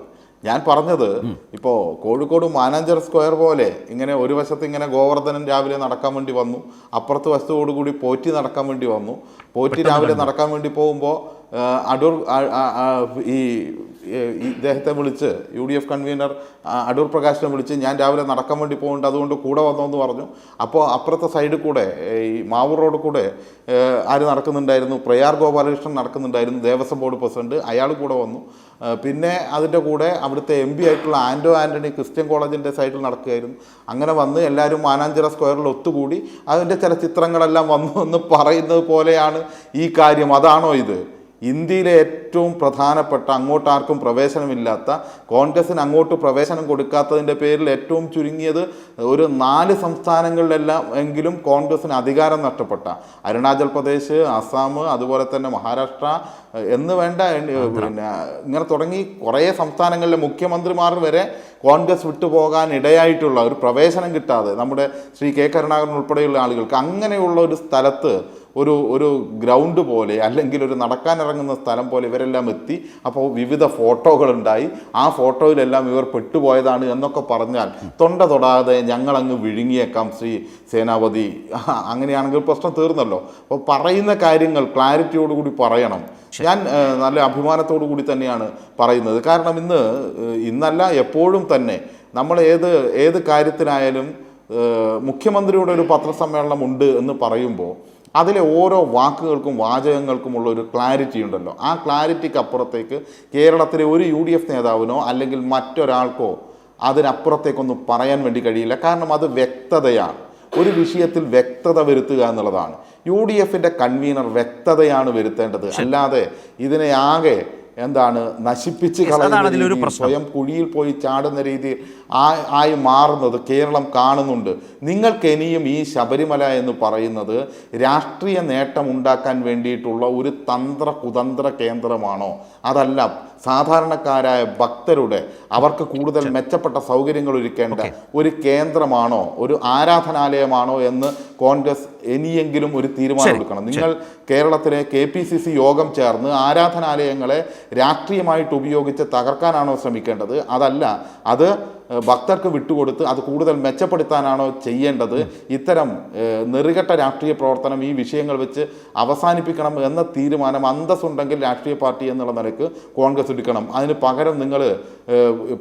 ഞാൻ പറഞ്ഞത് ഇപ്പോൾ കോഴിക്കോട് മാനാഞ്ചിറ സ്ക്വയർ പോലെ ഇങ്ങനെ ഒരു വശത്ത് ഇങ്ങനെ ഗോവർദ്ധനൻ രാവിലെ നടക്കാൻ വേണ്ടി വന്നു, അപ്പുറത്ത് വശത്തോടുകൂടി പോറ്റി നടക്കാൻ വേണ്ടി വന്നു. പോറ്റി രാവിലെ നടക്കാൻ വേണ്ടി പോകുമ്പോൾ അടൂർ ഈ ഇദ്ദേഹത്തെ വിളിച്ച് UDF കൺവീനർ അടൂർ പ്രകാശിനെ വിളിച്ച് ഞാൻ രാവിലെ നടക്കാൻ വേണ്ടി പോകുന്നുണ്ട്, അതുകൊണ്ട് കൂടെ വന്നോന്ന് പറഞ്ഞു. അപ്പോൾ അപ്പുറത്തെ സൈഡിൽ കൂടെ ഈ മാവൂർ റോഡ് കൂടെ ആര് നടക്കുന്നുണ്ടായിരുന്നു? പ്രയാർ ഗോപാലകൃഷ്ണൻ നടക്കുന്നുണ്ടായിരുന്നു, ദേവസ്വം ബോർഡ് പ്രസിഡന്റ്, അയാൾ കൂടെ വന്നു. പിന്നെ അതിൻ്റെ കൂടെ അവിടുത്തെ MP ആയിട്ടുള്ള ആൻ്റോ ആൻ്റണി ക്രിസ്ത്യൻ കോളേജിൻ്റെ സൈഡിൽ നടക്കുകയായിരുന്നു. അങ്ങനെ വന്ന് എല്ലാവരും മാനാഞ്ചിറ സ്ക്വയറിൽ ഒത്തുകൂടി അതിൻ്റെ ചില ചിത്രങ്ങളെല്ലാം വന്നു എന്ന് പറയുന്നത് പോലെയാണ് ഈ കാര്യം. അതാണോ ഇത്? ഇന്ത്യയിലെ ഏറ്റവും പ്രധാനപ്പെട്ട അങ്ങോട്ടാർക്കും പ്രവേശനമില്ലാത്ത, കോൺഗ്രസിന് അങ്ങോട്ട് പ്രവേശനം കൊടുക്കാത്തതിൻ്റെ പേരിൽ ഏറ്റവും ചുരുങ്ങിയത് ഒരു 4 സംസ്ഥാനങ്ങളിലെല്ലാം എങ്കിലും കോൺഗ്രസിന് അധികാരം നഷ്ടപ്പെട്ട അരുണാചൽ പ്രദേശ്, അസം, അതുപോലെ തന്നെ മഹാരാഷ്ട്ര എന്ന് വേണ്ട പിന്നെ ഇങ്ങനെ തുടങ്ങി കുറേ സംസ്ഥാനങ്ങളിലെ മുഖ്യമന്ത്രിമാർ വരെ കോൺഗ്രസ് വിട്ടുപോകാൻ ഇടയായിട്ടുള്ള ഒരു പ്രവേശനം കിട്ടാതെ നമ്മുടെ ശ്രീ K. കരുണാകരൻ ഉൾപ്പെടെയുള്ള ആളുകൾക്ക് അങ്ങനെയുള്ള ഒരു സ്ഥലത്ത് ഒരു ഗ്രൗണ്ട് പോലെ അല്ലെങ്കിൽ ഒരു നടക്കാനിറങ്ങുന്ന സ്ഥലം പോലെ ഇവരെല്ലാം എത്തി. അപ്പോൾ വിവിധ ഫോട്ടോകളുണ്ടായി. ആ ഫോട്ടോയിലെല്ലാം ഇവർ പെട്ടുപോയതാണ് എന്നൊക്കെ പറഞ്ഞാൽ തൊണ്ട തൊടാതെ ഞങ്ങളങ്ങ് വിഴുങ്ങിയേക്കാം ശ്രീ സേനാപതി. അങ്ങനെയാണെങ്കിൽ പ്രശ്നം തീർന്നല്ലോ. അപ്പോൾ പറയുന്ന കാര്യങ്ങൾ ക്ലാരിറ്റിയോടുകൂടി പറയണം. ഞാൻ നല്ല അഭിമാനത്തോടു കൂടി തന്നെയാണ് പറയുന്നത്. കാരണം ഇന്നല്ല എപ്പോഴും തന്നെ നമ്മൾ ഏത് കാര്യത്തിനായാലും മുഖ്യമന്ത്രിയുടെ ഒരു പത്രസമ്മേളനം ഉണ്ട് എന്ന് പറയുമ്പോൾ അതിലെ ഓരോ വാക്കുകൾക്കും വാചകങ്ങൾക്കുമുള്ള ഒരു ക്ലാരിറ്റി ഉണ്ടല്ലോ. ആ ക്ലാരിറ്റിക്ക് അപ്പുറത്തേക്ക് കേരളത്തിലെ ഒരു UDF നേതാവിനോ അല്ലെങ്കിൽ മറ്റൊരാൾക്കോ അതിനപ്പുറത്തേക്കൊന്നും പറയാൻ വേണ്ടി കഴിയില്ല. കാരണം അത് വ്യക്തതയാണ്. ഒരു വിഷയത്തിൽ വ്യക്തത വരുത്തുക എന്നുള്ളതാണ്. UDF-ന്റെ കൺവീനർ വ്യക്തതയാണ് വരുത്തേണ്ടത്. അല്ലാതെ ഇതിനെ ആകെ നശിപ്പിച്ച് കളയുന്ന, സ്വയം കുഴിയിൽ പോയി ചാടുന്ന രീതിയിൽ ആയി മാറുന്നത് കേരളം കാണുന്നുണ്ട്. നിങ്ങൾക്ക് ഇനിയും ഈ ശബരിമല എന്ന് പറയുന്നത് രാഷ്ട്രീയ നേട്ടം ഉണ്ടാക്കാൻ വേണ്ടിയിട്ടുള്ള ഒരു കുതന്ത്ര കേന്ദ്രമാണോ? അതല്ല, സാധാരണക്കാരായ ഭക്തരുടെ അവർക്ക് കൂടുതൽ മെച്ചപ്പെട്ട സൗകര്യങ്ങൾ ഒരുക്കേണ്ട ഒരു കേന്ദ്രമാണോ, ഒരു ആരാധനാലയമാണോ എന്ന് കോൺഗ്രസ് ഇനിയെങ്കിലും ഒരു തീരുമാനം എടുക്കണം. നിങ്ങൾ കേരളത്തിലെ KPCC യോഗം ചേർന്ന് ആരാധനാലയങ്ങളെ രാഷ്ട്രീയമായിട്ട് ഉപയോഗിച്ച് തകർക്കാനാണോ ശ്രമിക്കേണ്ടത്? അതല്ല, അത് ഭക്തർക്ക് വിട്ടുകൊടുത്ത് അത് കൂടുതൽ മെച്ചപ്പെടുത്താനാണോ ചെയ്യേണ്ടത്? ഇത്തരം നെറുകെട്ട രാഷ്ട്രീയ പ്രവർത്തനം ഈ വിഷയങ്ങൾ വെച്ച് അവസാനിപ്പിക്കണം എന്ന തീരുമാനം അന്തസ്സുണ്ടെങ്കിൽ രാഷ്ട്രീയ പാർട്ടി എന്നുള്ള നിലയ്ക്ക് കോൺഗ്രസ് എടുക്കണം. അതിന് പകരം നിങ്ങൾ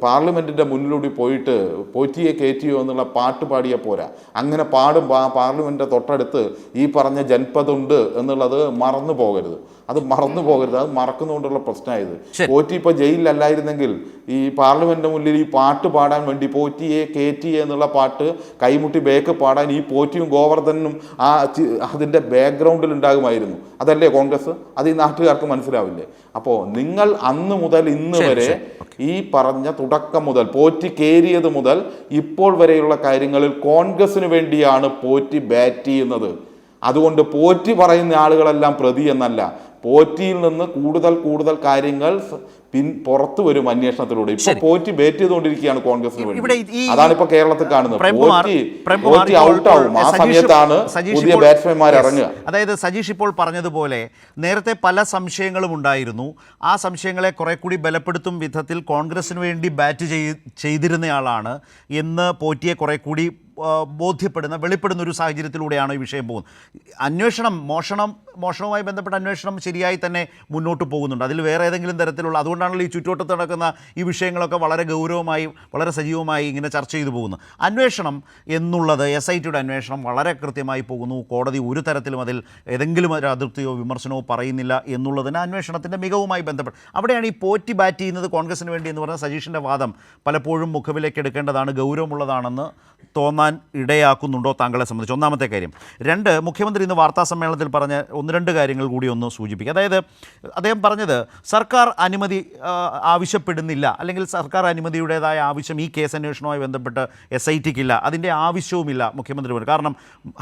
പാർലമെൻറ്റിൻ്റെ മുന്നിലൂടെ പോയിട്ട് പോറ്റിയെ കയറ്റിയോ എന്നുള്ള പാട്ട് പാടിയാൽ പോരാ. അങ്ങനെ പാടുമ്പോൾ ആ പാർലമെൻറ്റിൻ്റെ തൊട്ടടുത്ത് ഈ പറഞ്ഞ ജൻപദുണ്ട് എന്നുള്ളത് മറന്നു പോകരുത്. അത് മറക്കുന്നതുകൊണ്ടുള്ള പ്രശ്നമായത്. പോറ്റി ഇപ്പോൾ ജയിലിലല്ലായിരുന്നെങ്കിൽ ഈ പാർലമെൻറ്റിൻ്റെ മുന്നിൽ ഈ പാട്ട് പാടാൻ വേണ്ടി പോറ്റിയെ കയറ്റിയെ എന്നുള്ള പാട്ട് കൈമുട്ടി ബേക്ക് പാടാൻ ഈ പോറ്റിയും ഗോവർദ്ധനും അതിൻ്റെ ബാക്ക്ഗ്രൗണ്ടിൽ ഉണ്ടാകുമായിരുന്നു. അതല്ലേ കോൺഗ്രസ്? അത് ഈ നാട്ടുകാർക്ക് മനസ്സിലാവില്ലേ? അപ്പോൾ നിങ്ങൾ അന്ന് മുതൽ ഇന്ന് വരെ ഈ പറഞ്ഞ തുടക്കം മുതൽ പോറ്റി കയറിയത് മുതൽ ഇപ്പോൾ വരെയുള്ള കാര്യങ്ങളിൽ കോൺഗ്രസിന് വേണ്ടിയാണ് പോറ്റി ബാറ്റ് ചെയ്യുന്നത്. അതുകൊണ്ട് പോറ്റി പറയുന്ന ആളുകളെല്ലാം പ്രതി എന്നല്ല, പോറ്റിയിൽ നിന്ന് കൂടുതൽ കാര്യങ്ങൾ പുറത്തു വരും അന്വേഷണത്തിലൂടെ. ഇപ്പൊ ശരി. പോറ്റി ബേറ്റ് ചെയ്തുകൊണ്ടിരിക്കുകയാണ് കോൺഗ്രസിന് ഇവിടെ വേണ്ടി. ഈ- അതാണ് ഇപ്പൊ കേരളത്തിൽ കാണുന്നത്. പ്രേംകുമാർ പോറ്റി ഔട്ട് ആവും. ആ സമയത്താണ് പുതിയ ബാറ്റ്സ്മാൻമാർ ഇറങ്ങുക. അതായത് സജീഷ് ഇപ്പോൾ പറഞ്ഞതുപോലെ നേരത്തെ പല സംശയങ്ങളും ഉണ്ടായിരുന്നു. ആ സംശയങ്ങളെ കുറെ കൂടി ബലപ്പെടുത്തും വിധത്തിൽ കോൺഗ്രസിന് വേണ്ടി ബാറ്റ് ചെയ്തിരുന്നയാളാണ് എന്ന് പോറ്റിയെ കുറെ കൂടി വെളിപ്പെടുന്ന ഒരു സാഹചര്യത്തിലൂടെയാണ് ഈ വിഷയം പോകുന്നത്. അന്വേഷണം മോഷണവുമായി ബന്ധപ്പെട്ട അന്വേഷണം ശരിയായി തന്നെ മുന്നോട്ട് പോകുന്നുണ്ട്. അതിൽ വേറെ ഏതെങ്കിലും തരത്തിലുള്ള, അതുകൊണ്ടാണല്ലോ ഈ ചുറ്റുവട്ടത്ത് നടക്കുന്ന ഈ വിഷയങ്ങളൊക്കെ വളരെ ഗൗരവമായി വളരെ സജീവമായി ഇങ്ങനെ ചർച്ച ചെയ്തു പോകുന്നു. അന്വേഷണം എന്നുള്ളത് SITയുടെ അന്വേഷണം വളരെ കൃത്യമായി പോകുന്നു. കോടതി ഒരു തരത്തിലും അതിൽ ഏതെങ്കിലും ഒരു അതൃപ്തിയോ വിമർശനമോ പറയുന്നില്ല എന്നുള്ളതിന് അന്വേഷണത്തിൻ്റെ മികവുമായി ബന്ധപ്പെട്ട് അവിടെയാണ് ഈ പോറ്റി ബാറ്റ് ചെയ്യുന്നത് കോൺഗ്രസിന് വേണ്ടി എന്ന് പറഞ്ഞാൽ സജീഷിൻ്റെ വാദം പലപ്പോഴും മുഖവിലേക്ക് എടുക്കേണ്ടതാണ്, ഗൗരവമുള്ളതാണെന്ന് തോന്നാൻ ഇടയാക്കുന്നുണ്ടോ താങ്കളെ സംബന്ധിച്ച്? ഒന്നാമത്തെ കാര്യം. രണ്ട്, മുഖ്യമന്ത്രി ഇന്ന് വാർത്താ സമ്മേളനത്തിൽ പറഞ്ഞ ഒന്ന് രണ്ട് കാര്യങ്ങൾ കൂടി ഒന്ന് സൂചിപ്പിക്കുക. അതായത് അദ്ദേഹം പറഞ്ഞത് സർക്കാർ അനുമതി ആവശ്യപ്പെടുന്നില്ല, അല്ലെങ്കിൽ സർക്കാർ അനുമതിയുടേതായ ആവശ്യം ഈ കേസ് അന്വേഷണവുമായി ബന്ധപ്പെട്ട് SITക്കില്ല, അതിൻ്റെ ആവശ്യവുമില്ല മുഖ്യമന്ത്രി പറഞ്ഞു. കാരണം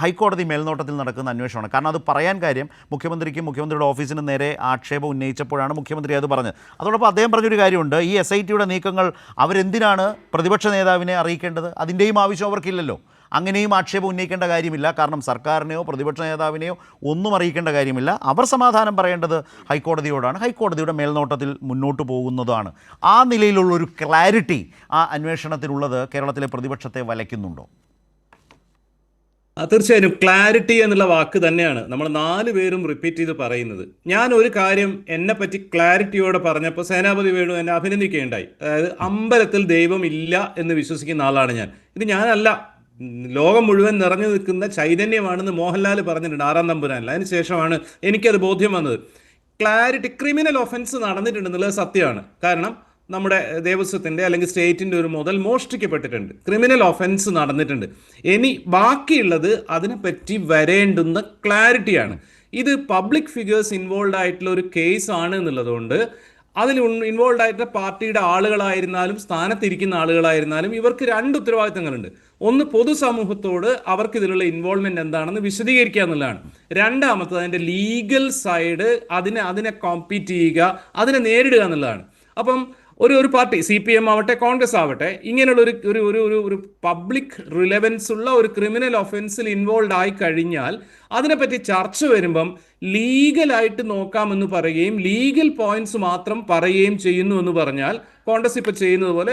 ഹൈക്കോടതി മേൽനോട്ടത്തിൽ നടക്കുന്ന അന്വേഷണമാണ്. കാരണം അത് പറയാൻ കാര്യം മുഖ്യമന്ത്രിക്കും മുഖ്യമന്ത്രിയുടെ ഓഫീസിനും നേരെ ആക്ഷേപം ഉന്നയിച്ചപ്പോഴാണ് മുഖ്യമന്ത്രി അത് പറഞ്ഞത്. അതോടൊപ്പം അദ്ദേഹം പറഞ്ഞൊരു കാര്യമുണ്ട്, ഈ SITയുടെ നീക്കങ്ങൾ അവരെന്തിനാണ് പ്രതിപക്ഷ നേതാവിനെ അറിയിക്കേണ്ടത്? അതിൻ്റെയും ആവശ്യം അവർക്കില്ലല്ലോ. അങ്ങനെയും ആക്ഷേപം ഉന്നയിക്കേണ്ട കാര്യമില്ല. കാരണം സർക്കാരിനെയോ പ്രതിപക്ഷ നേതാവിനെയോ ഒന്നും അറിയിക്കേണ്ട കാര്യമില്ല. അവർ സമാധാനം പറയേണ്ടത് ഹൈക്കോടതിയോടാണ്. ഹൈക്കോടതിയുടെ മേൽനോട്ടത്തിൽ മുന്നോട്ട് പോകുന്നതാണ്. ആ നിലയിലുള്ളൊരു ക്ലാരിറ്റി ആ അന്വേഷണത്തിലുള്ളത് കേരളത്തിലെ പ്രതിപക്ഷത്തെ വലയ്ക്കുന്നുണ്ടോ? തീർച്ചയായും ക്ലാരിറ്റി എന്നുള്ള വാക്ക് തന്നെയാണ് നമ്മൾ 4 പേരും റിപ്പീറ്റ് ചെയ്ത് പറയുന്നത്. ഞാൻ ഒരു കാര്യം എന്നെ പറ്റി ക്ലാരിറ്റിയോടെ പറഞ്ഞപ്പോൾ സേനാപതി വേണു എന്നെ അഭിനന്ദിക്കുകയുണ്ടായി. അതായത് അമ്പലത്തിൽ ദൈവം ഇല്ല എന്ന് വിശ്വസിക്കുന്ന ആളാണ് ഞാൻ. ഇത് ഞാനല്ല, ലോകം മുഴുവൻ നിറഞ്ഞു നിൽക്കുന്ന ചൈതന്യമാണെന്ന് മോഹൻലാൽ പറഞ്ഞിട്ടുണ്ട് 6-ാം തമ്പുരാനിൽ. അതിന് ശേഷമാണ് എനിക്കത് ബോധ്യം വന്നത്. ക്ലാരിറ്റി, ക്രിമിനൽ ഒഫൻസ് നടന്നിട്ടുണ്ടെന്നുള്ളത് സത്യമാണ്. കാരണം നമ്മുടെ ദേവസ്വത്തിൻ്റെ അല്ലെങ്കിൽ സ്റ്റേറ്റിൻ്റെ ഒരു മുതൽ മോഷ്ടിക്കപ്പെട്ടിട്ടുണ്ട്, ക്രിമിനൽ ഒഫൻസ് നടന്നിട്ടുണ്ട്. ഇനി ബാക്കിയുള്ളത് അതിനെപ്പറ്റി വരേണ്ടുന്ന ക്ലാരിറ്റിയാണ്. ഇത് പബ്ലിക് ഫിഗേഴ്സ് ഇൻവോൾവ് ആയിട്ടുള്ള ഒരു കേസാണ് എന്നുള്ളതുകൊണ്ട് അതിൽ ഇൻവോൾവ് ആയിട്ടുള്ള പാർട്ടിയുടെ ആളുകളായിരുന്നാലും സ്ഥാനത്തിരിക്കുന്ന ആളുകളായിരുന്നാലും ഇവർക്ക് 2 ഉത്തരവാദിത്തങ്ങളുണ്ട്. ഒന്ന്, പൊതുസമൂഹത്തോട് അവർക്ക് ഇതിലുള്ള ഇൻവോൾവ്മെന്റ് എന്താണെന്ന് വിശദീകരിക്കുക എന്നുള്ളതാണ്. രണ്ടാമത്തത് അതിൻ്റെ ലീഗൽ സൈഡ്, അതിനെ കോമ്പീറ്റ് ചെയ്യുക, അതിനെ നേരിടുക എന്നുള്ളതാണ്. അപ്പം ഒരു പാർട്ടി, CPM ആവട്ടെ കോൺഗ്രസ് ആവട്ടെ, ഇങ്ങനെയുള്ള ഒരു പബ്ലിക് റിലവൻസ് ഉള്ള ഒരു ക്രിമിനൽ ഒഫൻസിൽ ഇൻവോൾവ് ആയി കഴിഞ്ഞാൽ അതിനെപ്പറ്റി ചർച്ച വരുമ്പം ലീഗലായിട്ട് നോക്കാമെന്ന് പറയുകയും ലീഗൽ പോയിന്റ്സ് മാത്രം പറയുകയും ചെയ്യുന്നു എന്ന് പറഞ്ഞാൽ കോൺഗ്രസ് ഇപ്പോൾ ചെയ്യുന്നത് പോലെ,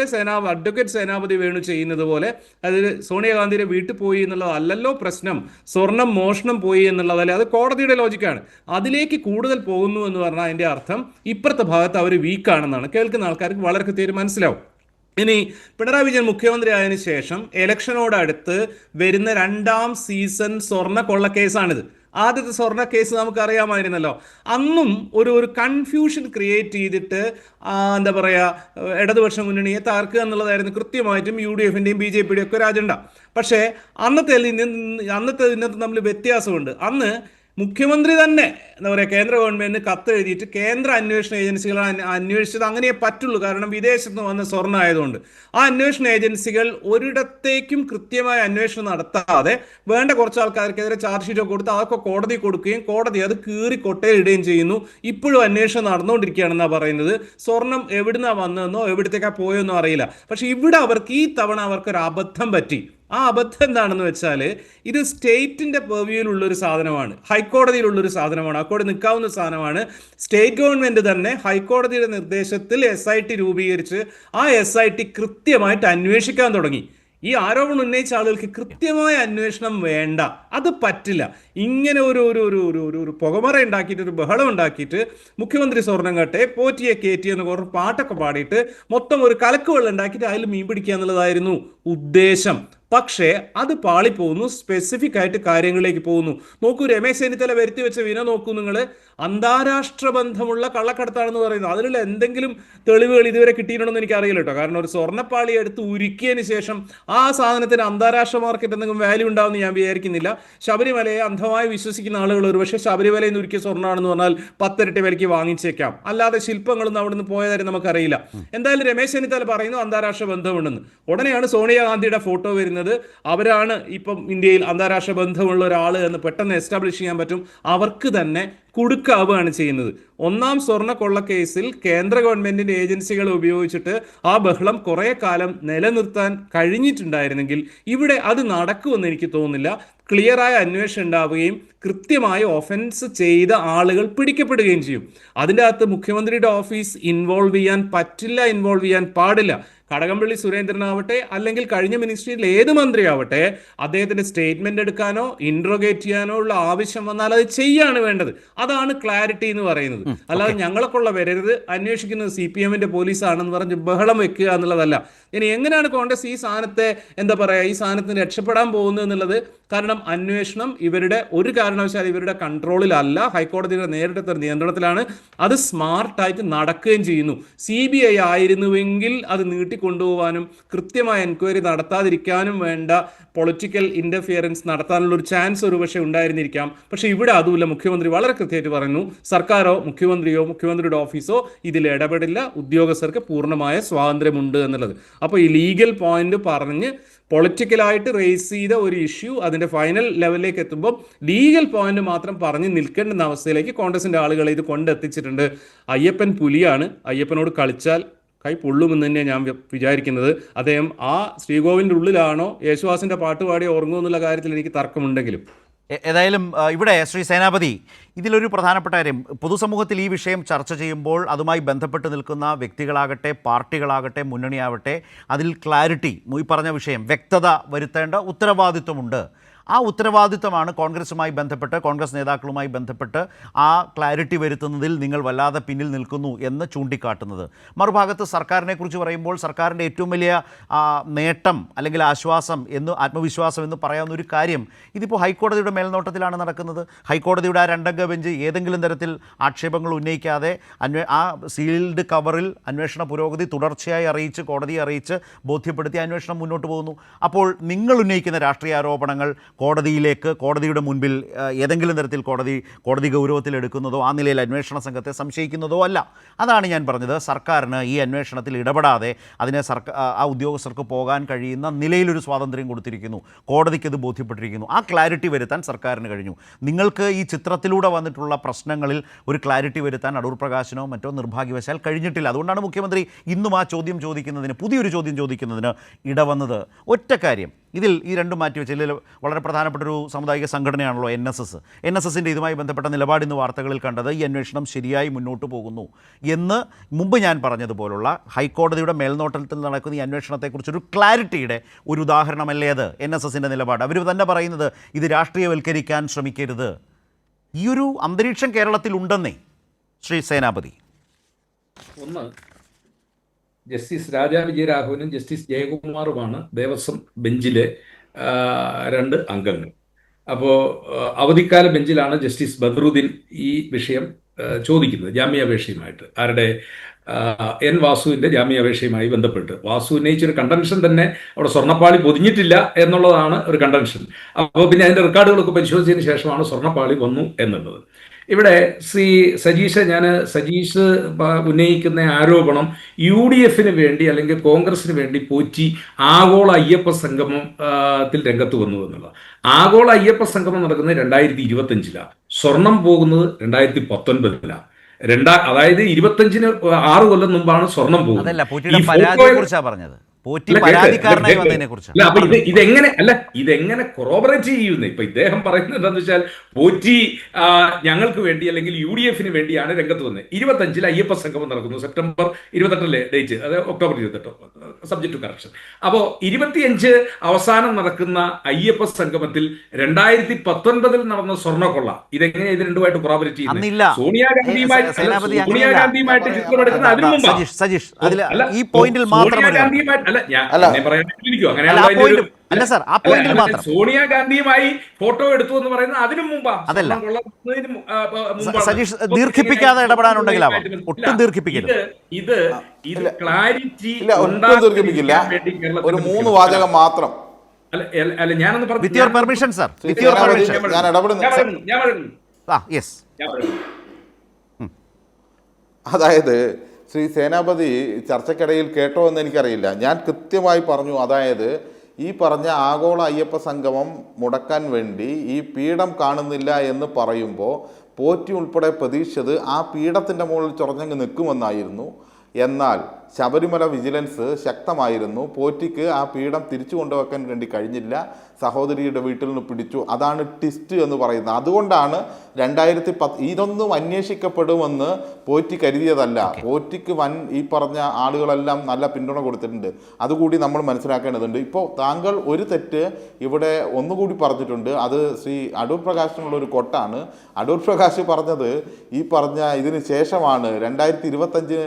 അഡ്വക്കേറ്റ് സേനാപതി വേണു ചെയ്യുന്നത് പോലെ, അതായത് സോണിയാഗാന്ധിയുടെ വീട്ടിൽ പോയി എന്നുള്ളതല്ലല്ലോ പ്രശ്നം, സ്വർണം മോഷണം പോയി എന്നുള്ളതല്ലേ, അത് കോടതിയുടെ ലോജിക്കാണ്. അതിലേക്ക് കൂടുതൽ പോകുന്നു എന്ന് പറഞ്ഞാൽ അതിൻ്റെ അർത്ഥം ഇപ്പുറത്തെ ഭാഗത്ത് അവർ വീക്കാണെന്നാണ് കേൾക്കുന്ന ആൾക്കാർക്ക് വളരെ കൃത്യമായിട്ട് മനസ്സിലാവും. ഇനി പിണറായി വിജയൻ മുഖ്യമന്ത്രി ആയതിനു ശേഷം ഇലക്ഷനോടടുത്ത് വരുന്ന 2ാം സീസൺ സ്വർണ്ണ കൊള്ളക്കേസാണിത്. ആദ്യത്തെ സ്വർണ്ണ കേസ് നമുക്കറിയാമായിരുന്നല്ലോ. അന്നും ഒരു കൺഫ്യൂഷൻ ക്രിയേറ്റ് ചെയ്തിട്ട് എന്താ പറയുക, ഇടതുപക്ഷ മുന്നണിയെ തകർക്കുക എന്നുള്ളതായിരുന്നു കൃത്യമായിട്ടും UDFൻ്റെയും BJPയുടെയും ഒക്കെ ഒരു അജണ്ട. പക്ഷേ ഇന്നത്തെ തമ്മിൽ വ്യത്യാസമുണ്ട്. അന്ന് മുഖ്യമന്ത്രി തന്നെ എന്താ പറയുക, കേന്ദ്ര ഗവൺമെന്റിന് കത്ത് എഴുതിയിട്ട് കേന്ദ്ര അന്വേഷണ ഏജൻസികൾ അന്വേഷിച്ചത് അങ്ങനെ പറ്റുള്ളൂ. കാരണം വിദേശത്ത് നിന്ന് വന്ന സ്വർണ്ണം ആയതുകൊണ്ട് ആ അന്വേഷണ ഏജൻസികൾ ഒരിടത്തേക്കും കൃത്യമായ അന്വേഷണം നടത്താതെ വേണ്ട കുറച്ച് ആൾക്കാർക്കെതിരെ ചാർജ് ഷീറ്റൊക്കെ കൊടുത്ത് അതൊക്കെ കോടതി കൊടുക്കുകയും കോടതി അത് കീറി കൊട്ടയിടുകയും ചെയ്യുന്നു. ഇപ്പോഴും അന്വേഷണം നടന്നുകൊണ്ടിരിക്കുകയാണെന്നാണ് പറയുന്നത്. സ്വർണം എവിടുന്നാണ് വന്നതെന്നോ എവിടത്തേക്കാണ് പോയെന്നോ അറിയില്ല. പക്ഷെ ഇവിടെ അവർക്ക് ഈ തവണ അവർക്കൊരു അബദ്ധം പറ്റി. ആ അബദ്ധം എന്താണെന്ന് വെച്ചാൽ ഇത് സ്റ്റേറ്റിൻ്റെ പെർവ്യൂവിലുള്ളൊരു സാധനമാണ്, ഹൈക്കോടതിയിലുള്ളൊരു സാധനമാണ്, ഹൈക്കോടതി നിൽക്കാവുന്ന സാധനമാണ്. സ്റ്റേറ്റ് ഗവൺമെൻറ് തന്നെ ഹൈക്കോടതിയുടെ നിർദ്ദേശത്തിൽ SIT രൂപീകരിച്ച് ആ SIT കൃത്യമായിട്ട് അന്വേഷിക്കാൻ തുടങ്ങി. ഈ ആരോപണം ഉന്നയിച്ച ആളുകൾക്ക് കൃത്യമായ അന്വേഷണം വേണ്ട, അത് പറ്റില്ല. ഇങ്ങനെ ഒരു പുകമറ ഉണ്ടാക്കിയിട്ട്, ഒരു ബഹളം ഉണ്ടാക്കിയിട്ട്, മുഖ്യമന്ത്രി സ്വർണ്ണം കട്ടെ പോറ്റിയെ കയറ്റി എന്ന് കുറച്ച് പാട്ടൊക്കെ പാടിയിട്ട് മൊത്തം ഒരു കലക്കുവെള്ളം ഉണ്ടാക്കിയിട്ട് അതിൽ മീൻ പിടിക്കുക എന്നുള്ളതായിരുന്നു ഉദ്ദേശം. പക്ഷേ അത് പാളിപ്പോകുന്നു, സ്പെസിഫിക് ആയിട്ട് കാര്യങ്ങളിലേക്ക് പോകുന്നു. നോക്കൂ, രമേശ് ചെന്നിത്തല വരുത്തി വെച്ച വിന നോക്കൂ നിങ്ങൾ. അന്താരാഷ്ട്ര ബന്ധമുള്ള കള്ളക്കടത്താണെന്ന് പറയുന്നത്, അതിലുള്ള എന്തെങ്കിലും തെളിവുകൾ ഇതുവരെ കിട്ടിയിട്ടുണ്ടെന്ന് എനിക്ക് അറിയില്ല കേട്ടോ. കാരണം ഒരു സ്വർണ്ണപ്പാളി എടുത്ത് ഉരുക്കിയതിന് ശേഷം ആ സാധനത്തിന് അന്താരാഷ്ട്ര മാർക്കറ്റ് എന്തെങ്കിലും വാല്യൂ ഉണ്ടാവുമെന്ന് ഞാൻ വിചാരിക്കുന്നില്ല. ശബരിമലയെ അന്ധമായി വിശ്വസിക്കുന്ന ആളുകൾ ഒരു പക്ഷേ ശബരിമലയിൽ നിന്ന് ഉരുക്കിയ സ്വർണ്ണമാണെന്ന് പറഞ്ഞാൽ 10 ഇരട്ടി വിലയ്ക്ക് വാങ്ങിച്ചേക്കാം. അല്ലാതെ ശില്പങ്ങളൊന്നും അവിടെ നിന്ന് പോയതായി നമുക്കറിയില്ല. എന്തായാലും രമേശ് ചെന്നിത്തല പറയുന്നു അന്താരാഷ്ട്ര ബന്ധമുണ്ടെന്ന്. ഉടനെയാണ് സോണിയാഗാന്ധിയുടെ ഫോട്ടോ വരുന്നത്, പറയുന്നത് അവരാണ് ഇപ്പം ഇന്ത്യയിൽ അന്താരാഷ്ട്ര ബന്ധമുള്ള ഒരാൾ എന്ന് പെട്ടെന്ന് എസ്റ്റാബ്ലിഷ് ചെയ്യാൻ പറ്റും, അവർക്ക് തന്നെ കുടുക്കാവുകയാണ് ചെയ്യുന്നത്. ഒന്നാം സ്വർണ്ണ കൊള്ളക്കേസിൽ കേന്ദ്ര ഗവൺമെന്റിന്റെ ഏജൻസികൾ ഉപയോഗിച്ചിട്ട് ആ ബഹളം കുറെ കാലം നിലനിർത്താൻ കഴിഞ്ഞിട്ടുണ്ടായിരുന്നെങ്കിൽ ഇവിടെ അത് നടക്കുമെന്ന് എനിക്ക് തോന്നുന്നില്ല. ക്ലിയറായ അന്വേഷണം ഉണ്ടാവുകയും കൃത്യമായി ഒഫൻസ് ചെയ്ത ആളുകൾ പിടിക്കപ്പെടുകയും ചെയ്യും. അതിൻ്റെ അകത്ത് മുഖ്യമന്ത്രിയുടെ ഓഫീസ് ഇൻവോൾവ് ചെയ്യാൻ പറ്റില്ല, ഇൻവോൾവ് ചെയ്യാൻ പാടില്ല. കടകംപള്ളി സുരേന്ദ്രനാവട്ടെ അല്ലെങ്കിൽ കഴിഞ്ഞ മിനിസ്ട്രിയിൽ ഏത് മന്ത്രിയാവട്ടെ, അദ്ദേഹത്തിന്റെ സ്റ്റേറ്റ്മെന്റ് എടുക്കാനോ ഇൻട്രോഗേറ്റ് ചെയ്യാനോ ഉള്ള ആവശ്യം വന്നാൽ അത് ചെയ്യാണ് വേണ്ടത്. അതാണ് ക്ലാരിറ്റി എന്ന് പറയുന്നത്. അല്ലാതെ ഞങ്ങളൊക്കെയുള്ള വരരുത്, അന്വേഷിക്കുന്നത് CPM-ന്റെ പോലീസാണെന്ന് പറഞ്ഞ് ബഹളം വെക്കുക എന്നുള്ളതല്ല. ഇനി എങ്ങനെയാണ് കോൺഗ്രസ് ഈ സാധനത്തെ എന്താ പറയുക, ഈ സാധനത്തിന് രക്ഷപ്പെടാൻ പോകുന്നത് എന്നുള്ളത്, കാരണം അന്വേഷണം ഇവരുടെ ഒരു കാരണവശാലും ഇവരുടെ കൺട്രോളിലല്ല, ഹൈക്കോടതിയുടെ നേരിട്ട നിയന്ത്രണത്തിലാണ്. അത് സ്മാർട്ടായിട്ട് നടക്കുകയും ചെയ്യുന്നു. CBI ആയിരുന്നുവെങ്കിൽ അത് നീട്ടിക്കൊണ്ടുപോകാനും കൃത്യമായ എൻക്വയറി നടത്താതിരിക്കാനും വേണ്ട പൊളിറ്റിക്കൽ ഇന്റർഫിയറൻസ് നടത്താനുള്ള ഒരു ചാൻസ് ഒരു പക്ഷേ ഉണ്ടായിരുന്നിരിക്കാം. പക്ഷേ ഇവിടെ അതുമില്ല. മുഖ്യമന്ത്രി വളരെ കൃത്യമായിട്ട് പറയുന്നു, സർക്കാരോ മുഖ്യമന്ത്രിയോ മുഖ്യമന്ത്രിയുടെ ഓഫീസോ ഇതിൽ ഇടപെടില്ല, ഉദ്യോഗസ്ഥർക്ക് പൂർണ്ണമായ സ്വാതന്ത്ര്യമുണ്ട് എന്നുള്ളത്. അപ്പോൾ ഈ ലീഗൽ പോയിന്റ് പറഞ്ഞ് പൊളിറ്റിക്കലായിട്ട് റേസ് ചെയ്ത ഒരു ഇഷ്യൂ അതിൻ്റെ ഫൈനൽ ലെവലിലേക്ക് എത്തുമ്പോൾ ലീഗൽ പോയിന്റ് മാത്രം പറഞ്ഞ് നിൽക്കേണ്ടുന്ന അവസ്ഥയിലേക്ക് കോൺഗ്രസിൻ്റെ ആളുകളെ ഇത് കൊണ്ടെത്തിച്ചിട്ടുണ്ട്. അയ്യപ്പൻ പുലിയാണ്, അയ്യപ്പനോട് കളിച്ചാൽ കൈ പൊള്ളുമെന്ന് തന്നെയാണ് ഞാൻ വിചാരിക്കുന്നത്. അദ്ദേഹം ആ ശ്രീകോവിലിൻ്റെ ഉള്ളിലാണോ യേശുദാസിൻ്റെ പാട്ട് പാടി ഉറങ്ങുമോ എന്നുള്ള കാര്യത്തിൽ എനിക്ക് തർക്കമുണ്ടെങ്കിലും ഏതായാലും ഇവിടെ ശ്രീ സേനാപതി, ഇതിലൊരു പ്രധാനപ്പെട്ട കാര്യം, പൊതുസമൂഹത്തിൽ ഈ വിഷയം ചർച്ച ചെയ്യുമ്പോൾ അതുമായി ബന്ധപ്പെട്ട് നിൽക്കുന്ന വ്യക്തികളാകട്ടെ പാർട്ടികളാകട്ടെ മുന്നണിയാവട്ടെ അതിൽ ക്ലാരിറ്റി, ഈ പറഞ്ഞ വിഷയം വ്യക്തത വരുത്തേണ്ട ഉത്തരവാദിത്വമുണ്ട്. ആ ഉത്തരവാദിത്വമാണ് കോൺഗ്രസുമായി ബന്ധപ്പെട്ട്, കോൺഗ്രസ് നേതാക്കളുമായി ബന്ധപ്പെട്ട് ആ ക്ലാരിറ്റി വരുത്തുന്നതിൽ നിങ്ങൾ വല്ലാതെ പിന്നിൽ നിൽക്കുന്നു എന്ന് ചൂണ്ടിക്കാട്ടുന്നത്. മറുഭാഗത്ത് സർക്കാരിനെക്കുറിച്ച് പറയുമ്പോൾ സർക്കാരിൻ്റെ ഏറ്റവും വലിയ നേട്ടം അല്ലെങ്കിൽ ആശ്വാസം എന്ന്, ആത്മവിശ്വാസം എന്ന് പറയാവുന്ന ഒരു കാര്യം, ഇതിപ്പോൾ ഹൈക്കോടതിയുടെ മേൽനോട്ടത്തിലാണ് നടക്കുന്നത്. ഹൈക്കോടതിയുടെ ആ രണ്ടംഗ ബെഞ്ച് ഏതെങ്കിലും തരത്തിൽ ആക്ഷേപങ്ങൾ ഉന്നയിക്കാതെ ആ സീൽഡ് കവറിൽ അന്വേഷണ പുരോഗതി തുടർച്ചയായി അറിയിച്ച്, കോടതിയെ അറിയിച്ച് ബോധ്യപ്പെടുത്തി അന്വേഷണം മുന്നോട്ട് പോകുന്നു. അപ്പോൾ നിങ്ങൾ ഉന്നയിക്കുന്ന രാഷ്ട്രീയ ആരോപണങ്ങൾ കോടതിയുടെ മുൻപിൽ ഏതെങ്കിലും തരത്തിൽ കോടതി ഗൗരവത്തിൽ എടുക്കുന്നതോ ആ നിലയിൽ അന്വേഷണ സംഘത്തെ സംശയിക്കുന്നതോ അല്ല. അതാണ് ഞാൻ പറഞ്ഞത്. സർക്കാരിന് ഈ അന്വേഷണത്തിൽ ഇടപെടാതെ അതിനെ ആ ഉദ്യോഗസ്ഥർക്ക് പോകാൻ കഴിയുന്ന നിലയിലൊരു സ്വാതന്ത്ര്യം കൊടുത്തിരിക്കുന്നു. കോടതിക്ക് അത് ബോധ്യപ്പെട്ടിരിക്കുന്നു. ആ ക്ലാരിറ്റി വരുത്താൻ സർക്കാരിന് കഴിഞ്ഞു. നിങ്ങൾക്ക് ഈ ചിത്രത്തിലൂടെ വന്നിട്ടുള്ള പ്രശ്നങ്ങളിൽ ഒരു ക്ലാരിറ്റി വരുത്താൻ അടൂർ പ്രകാശിനോ മറ്റോ നിർഭാഗ്യവശാൽ കഴിഞ്ഞിട്ടില്ല. അതുകൊണ്ടാണ് മുഖ്യമന്ത്രി ഇന്നും ആ ചോദ്യം ചോദിക്കുന്നതിന്, പുതിയൊരു ചോദ്യം ചോദിക്കുന്നതിന് ഇടവന്നത്. ഒറ്റ കാര്യം, ഇതിൽ ഈ രണ്ടും മാറ്റിവെച്ച്, ഇതിൽ വളരെ പ്രധാനപ്പെട്ടൊരു സാമുദായിക സംഘടനയാണല്ലോ NSS. NSSൻ്റെ ഇതുമായി ബന്ധപ്പെട്ട നിലപാട് ഇന്ന് വാർത്തകളിൽ കണ്ടത് ഈ അന്വേഷണം ശരിയായി മുന്നോട്ട് പോകുന്നു എന്ന്. മുമ്പ് ഞാൻ പറഞ്ഞതുപോലുള്ള ഹൈക്കോടതിയുടെ മേൽനോട്ടത്തിൽ നടക്കുന്ന ഈ അന്വേഷണത്തെക്കുറിച്ചൊരു ക്ലാരിറ്റിയുടെ ഒരു ഉദാഹരണമല്ലേ അത് NSSൻ്റെ നിലപാട്. അവർ തന്നെ പറയുന്നത് ഇത് രാഷ്ട്രീയവൽക്കരിക്കാൻ ശ്രമിക്കരുത്. ഈ ഒരു അന്തരീക്ഷം കേരളത്തിലുണ്ടെന്നേ ശ്രീ സേനാപതി. ഒന്ന്, ജസ്റ്റിസ് രാജാ വിജയരാഘവനും ജസ്റ്റിസ് ജയകുമാറുമാണ് ദേവസ്വം ബെഞ്ചിലെ രണ്ട് അംഗങ്ങൾ. അപ്പോൾ അവധിക്കാല ബെഞ്ചിലാണ് ജസ്റ്റിസ് ബദറുദ്ദീൻ ഈ വിഷയം ചോദിക്കുന്നത്, ജാമ്യാപേക്ഷയുമായിട്ട്. ആരുടെ? N. വാസുവിൻ്റെ ജാമ്യാപേക്ഷയുമായി ബന്ധപ്പെട്ട് വാസു ഉന്നയിച്ചൊരു കണ്ടൻഷൻ തന്നെ അവിടെ സ്വർണ്ണപ്പാളി പൊതിഞ്ഞിട്ടില്ല എന്നുള്ളതാണ് ഒരു കണ്ടൻഷൻ. അപ്പോൾ പിന്നെ അതിൻ്റെ റെക്കോർഡുകളൊക്കെ പരിശോധിച്ചതിന് ശേഷമാണ് സ്വർണ്ണപ്പാളി വന്നു എന്നുള്ളത്. ഇവിടെ ശ്രീ സജീഷ് ഉന്നയിക്കുന്ന ആരോപണം UDF-ന് വേണ്ടി അല്ലെങ്കിൽ കോൺഗ്രസിന് വേണ്ടി പോറ്റി ആഗോള അയ്യപ്പ സംഗമത്തിൽ രംഗത്ത് വന്നു എന്നുള്ളത്. ആഗോള അയ്യപ്പ സംഗമം നടക്കുന്നത് 2025-ലാണ്. സ്വർണം പോകുന്നത് 2019-ലാണ്. അതായത് 25-ന് 6 കൊല്ലം മുമ്പാണ് സ്വർണം പോകുന്നത്. അപ്പൊ ഇതെങ്ങനെ കൊറോബറേറ്റ് ചെയ്യുന്നത്? ഇപ്പൊ ഇദ്ദേഹം പറയുന്നത് എന്താണെന്ന് വെച്ചാൽ, പോറ്റി ഞങ്ങൾക്ക് വേണ്ടി അല്ലെങ്കിൽ UDF-ന് വേണ്ടിയാണ് രംഗത്ത് വന്നത്. 25-ൽ അയ്യപ്പ സംഗമം നടക്കുന്നു. സെപ്റ്റംബർ 28 ഡേറ്റ്, അത് ഒക്ടോബർ 28, സബ്ജക്ട് ടു കറക്ഷൻ. അപ്പോ 25 അവസാനം നടക്കുന്ന അയ്യപ്പ സംഗമത്തിൽ 2019-ൽ നടന്ന സ്വർണ്ണക്കൊള്ള ഇതെങ്ങനെ ഇത് രണ്ടുമായിട്ട് കൊറോബറേറ്റ് ചെയ്യുന്നത്? സോണിയാഗാന്ധിയുമായിട്ട് ചിത്രമെടുക്കുന്ന അതിനു മുമ്പാണ്. സോണിയാഗാന്ധിയുമായി ഫോട്ടോ എടുത്തു എന്ന് പറയുന്നത് അതിനു മുമ്പാണ്. സജീഷ്, ദീർഘിപ്പിക്കാതെ ഇടപെടാനുണ്ടെങ്കിൽ ഒട്ടും ദീർഘിപ്പിക്കരുത്. ഇത് ക്ലാരിറ്റി ഒരു 3 വാചകം മാത്രം. അല്ല ഞാനൊന്ന് പറഞ്ഞു. With your permission sir, with your permission ഞാൻ ഇടപെടുന്നു. അതായത് ശ്രീ സേനാപതി ചർച്ചയ്ക്കിടയിൽ കേട്ടോ എന്ന് എനിക്കറിയില്ല. ഞാൻ കൃത്യമായി പറഞ്ഞു, അതായത് ഈ പറഞ്ഞ ആഗോള അയ്യപ്പ സംഗമം മുടക്കാൻ വേണ്ടി ഈ പീഠം കാണുന്നില്ല എന്ന് പറയുമ്പോൾ പോറ്റി ഉൾപ്പെടെ പ്രതീക്ഷിച്ചത് ആ പീഠത്തിൻ്റെ മുകളിൽ ചൊറഞ്ഞങ്ങ് നിൽക്കുമെന്നായിരുന്നു. എന്നാൽ ശബരിമല വിജിലൻസ് ശക്തമായിരുന്നു. പോറ്റിക്ക് ആ പീഠം തിരിച്ചു കൊണ്ടുവെക്കാൻ വേണ്ടി കഴിഞ്ഞില്ല. സഹോദരിയുടെ വീട്ടിൽ നിന്ന് പിടിച്ചു. അതാണ് ട്വിസ്റ്റ് എന്ന് പറയുന്നത്. അതുകൊണ്ടാണ് 2010 ഇതൊന്നും അന്വേഷിക്കപ്പെടുമെന്ന് പോറ്റി കരുതിയതല്ല. പോറ്റിക്ക് ഈ പറഞ്ഞ ആളുകളെല്ലാം നല്ല പിന്തുണ കൊടുത്തിട്ടുണ്ട്. അതുകൂടി നമ്മൾ മനസ്സിലാക്കേണ്ടതുണ്ട്. ഇപ്പോൾ താങ്കൾ ഒരു തെറ്റ് ഇവിടെ ഒന്നുകൂടി പറഞ്ഞിട്ടുണ്ട്. അത് ശ്രീ അടൂർ പ്രകാശിനുള്ള ഒരു കൊട്ടാണ്. അടൂർ പ്രകാശ് പറഞ്ഞത് ഈ പറഞ്ഞ ഇതിന് ശേഷമാണ് 2025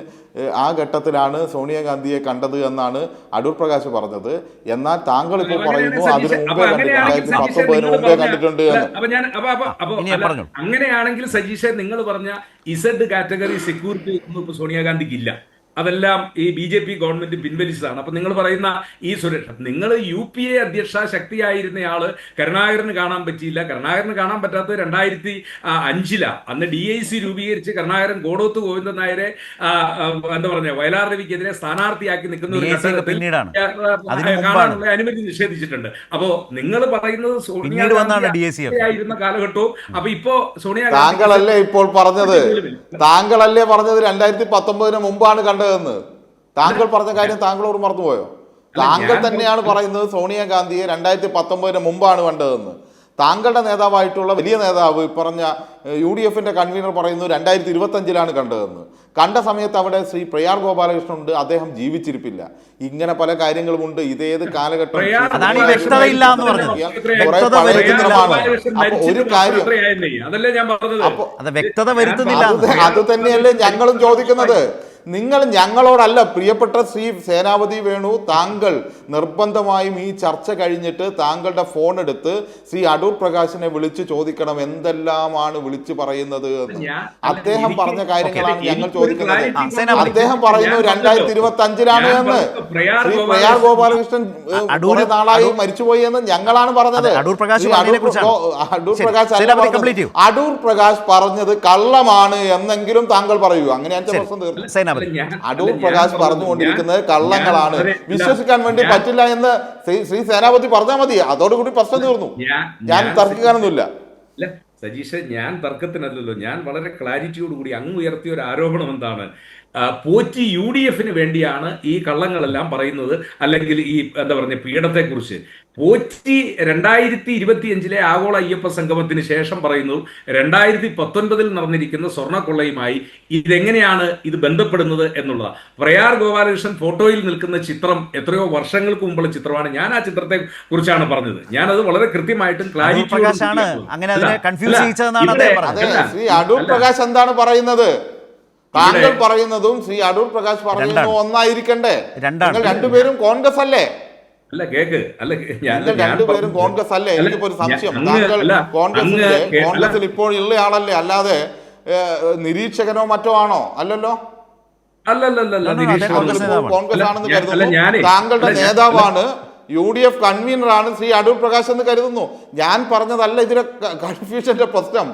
ആ ഘട്ടത്തിലാണ് സോണിയാഗാന്ധിയെ കണ്ടത് എന്നാണ് അടൂർ പ്രകാശ് പറഞ്ഞത്. എന്നാൽ താങ്കൾ ഇപ്പോൾ പറയുന്നു അതിന് മുമ്പേ കണ്ടു, 2019 മുമ്പേ കണ്ടിട്ടുണ്ട് എന്ന്. അങ്ങനെയാണെങ്കിൽ സജീഷെ, നിങ്ങൾ പറഞ്ഞ ഇസഡ് കാറ്റഗറി സെക്യൂരിറ്റി ഒന്നും ഇപ്പൊ സോണിയാഗാന്ധിക്ക് ഇല്ല. അതെല്ലാം ഈ BJP ഗവൺമെന്റ് പിൻവലിച്ചതാണ്. അപ്പൊ നിങ്ങൾ പറയുന്ന ഈ സുരക്ഷ, നിങ്ങൾ UPA അധ്യക്ഷ ശക്തിയായിരുന്നയാള് കരുണാകരന് കാണാൻ പറ്റിയില്ല. കരുണാകരന് കാണാൻ പറ്റാത്തത് 2005 അന്ന് DIC രൂപീകരിച്ച് കരുണാകരൻ ഗോഡോത്ത് ഗോവിന്ദൻ നായരെ എന്താ പറഞ്ഞ വയലാർ രവിക്കെതിരെ സ്ഥാനാർത്ഥിയാക്കി നിൽക്കുന്ന ഒരു ഘട്ടത്തിൽ കാണാനുള്ള അനുമതി നിഷേധിച്ചിട്ടുണ്ട്. അപ്പോ നിങ്ങൾ പറയുന്നത് സോണിയായിരുന്ന കാലഘട്ടവും അപ്പൊ ഇപ്പോ സോണിയാഗാന്ധി താങ്കളല്ലേ ഇപ്പോൾ പറഞ്ഞത് 2019 മുമ്പാണ് കണ്ടതെന്ന്. താങ്കൾ പറഞ്ഞ കാര്യം താങ്കളോട് മറന്നുപോയോ? താങ്കൾ തന്നെയാണ് പറയുന്നത് സോണിയാഗാന്ധിയെ 2019 മുമ്പാണ് കണ്ടതെന്ന്. താങ്കളുടെ നേതാവായിട്ടുള്ള വലിയ നേതാവ് പറഞ്ഞ UDF കൺവീനർ പറയുന്നു 2025 കണ്ടതെന്ന്. കണ്ട സമയത്ത് അവിടെ ശ്രീ പ്രയാർ ഗോപാലകൃഷ്ണൻ ഉണ്ട്, അദ്ദേഹം ജീവിച്ചിരിപ്പില്ല. ഇങ്ങനെ പല കാര്യങ്ങളുമുണ്ട്. ഇതേത് കാലഘട്ടം ഒരു കാര്യം അത് തന്നെയല്ലേ ഞങ്ങളും ചോദിക്കുന്നത്. നിങ്ങൾ ഞങ്ങളോടല്ല, പ്രിയപ്പെട്ട ശ്രീ സേനാപതി വേണു, താങ്കൾ നിർബന്ധമായും ഈ ചർച്ച കഴിഞ്ഞിട്ട് താങ്കളുടെ ഫോൺ എടുത്ത് ശ്രീ അടൂർ പ്രകാശിനെ വിളിച്ച് ചോദിക്കണം എന്തെല്ലാമാണ് വിളിച്ചു പറയുന്നത് എന്ന്. അദ്ദേഹം പറഞ്ഞ കാര്യങ്ങളാണ് ഞങ്ങൾ ചോദിക്കുന്നത്. അദ്ദേഹം പറയുന്നു 2025 എന്ന്. ശ്രീ പ്രയാർ ഗോപാലകൃഷ്ണൻ കുറെ നാളായി മരിച്ചുപോയി എന്ന് ഞങ്ങളാണ് പറഞ്ഞത്. അടൂർ പ്രകാശ് അടൂർ പ്രകാശ് പറഞ്ഞത് കള്ളമാണ് എന്നെങ്കിലും താങ്കൾ പറയൂ. അങ്ങനെയാണ് പ്രശ്നം തീർന്നു. അടൂർ പ്രകാശ് പറഞ്ഞുകൊണ്ടിരിക്കുന്നത് കള്ളങ്ങളാണ്, വിശ്വസിക്കാൻ വേണ്ടി പറ്റില്ല എന്ന് ശ്രീ സേനാപതി പറഞ്ഞാൽ മതി. അതോടുകൂടി പ്രശ്നം തീർന്നു. ഞാൻ തർക്കിക്കാനൊന്നുമില്ല. സജീഷ്, ഞാൻ തർക്കത്തിനല്ലല്ലോ. ഞാൻ വളരെ ക്ലാരിറ്റിയോടുകൂടി അങ്ങ് ഉയർത്തിയ ഒരു ആരോപണം എന്താണ്, പോറ്റി UDF വേണ്ടിയാണ് ഈ കള്ളങ്ങളെല്ലാം പറയുന്നത്, അല്ലെങ്കിൽ ഈ എന്താ പറയുക പീഠത്തെക്കുറിച്ച്. പോറ്റി 2025 ആഗോള അയ്യപ്പ സംഗമത്തിന് ശേഷം പറയുന്നു 2019 നടന്നിരിക്കുന്ന സ്വർണ്ണക്കൊള്ളയുമായി ഇതെങ്ങനെയാണ് ഇത് ബന്ധപ്പെടുന്നത് എന്നുള്ളത്. പ്രയാർ ഗോപാലകൃഷ്ണൻ ഫോട്ടോയിൽ നിൽക്കുന്ന ചിത്രം എത്രയോ വർഷങ്ങൾക്ക് മുമ്പുള്ള ചിത്രമാണ്. ഞാൻ ആ ചിത്രത്തെ കുറിച്ചാണ് പറഞ്ഞത്. ഞാനത് വളരെ കൃത്യമായിട്ടും അടൂർ പ്രകാശ് എന്താണ് പറയുന്നത്, താങ്കൾ പറയുന്നതും ശ്രീ അടൂർ പ്രകാശ് പറയുന്നതും ഒന്നായിരിക്കണ്ടേ? നിങ്ങൾ രണ്ടുപേരും കോൺഗ്രസ് അല്ലേ? അല്ല കേക്ക് അല്ല, രണ്ടുപേരും കോൺഗ്രസ് അല്ലേ? എനിക്കിപ്പോ ഒരു സംശയം. താങ്കൾ കോൺഗ്രസിൽ ഇപ്പോൾ ഉള്ള ആളല്ലേ, അല്ലാതെ നിരീക്ഷകനോ മറ്റോ ആണോ? അല്ലല്ലോ. കോൺഗ്രസ് ആണെന്ന് കരുതുന്നു. താങ്കളുടെ നേതാവാണ്, UDF കൺവീനറാണ് ശ്രീ അടൂർ പ്രകാശ് എന്ന് കരുതുന്നു. ഞാൻ പറഞ്ഞതല്ല ഇതിലെ കൺഫ്യൂഷന്റെ പ്രശ്നം.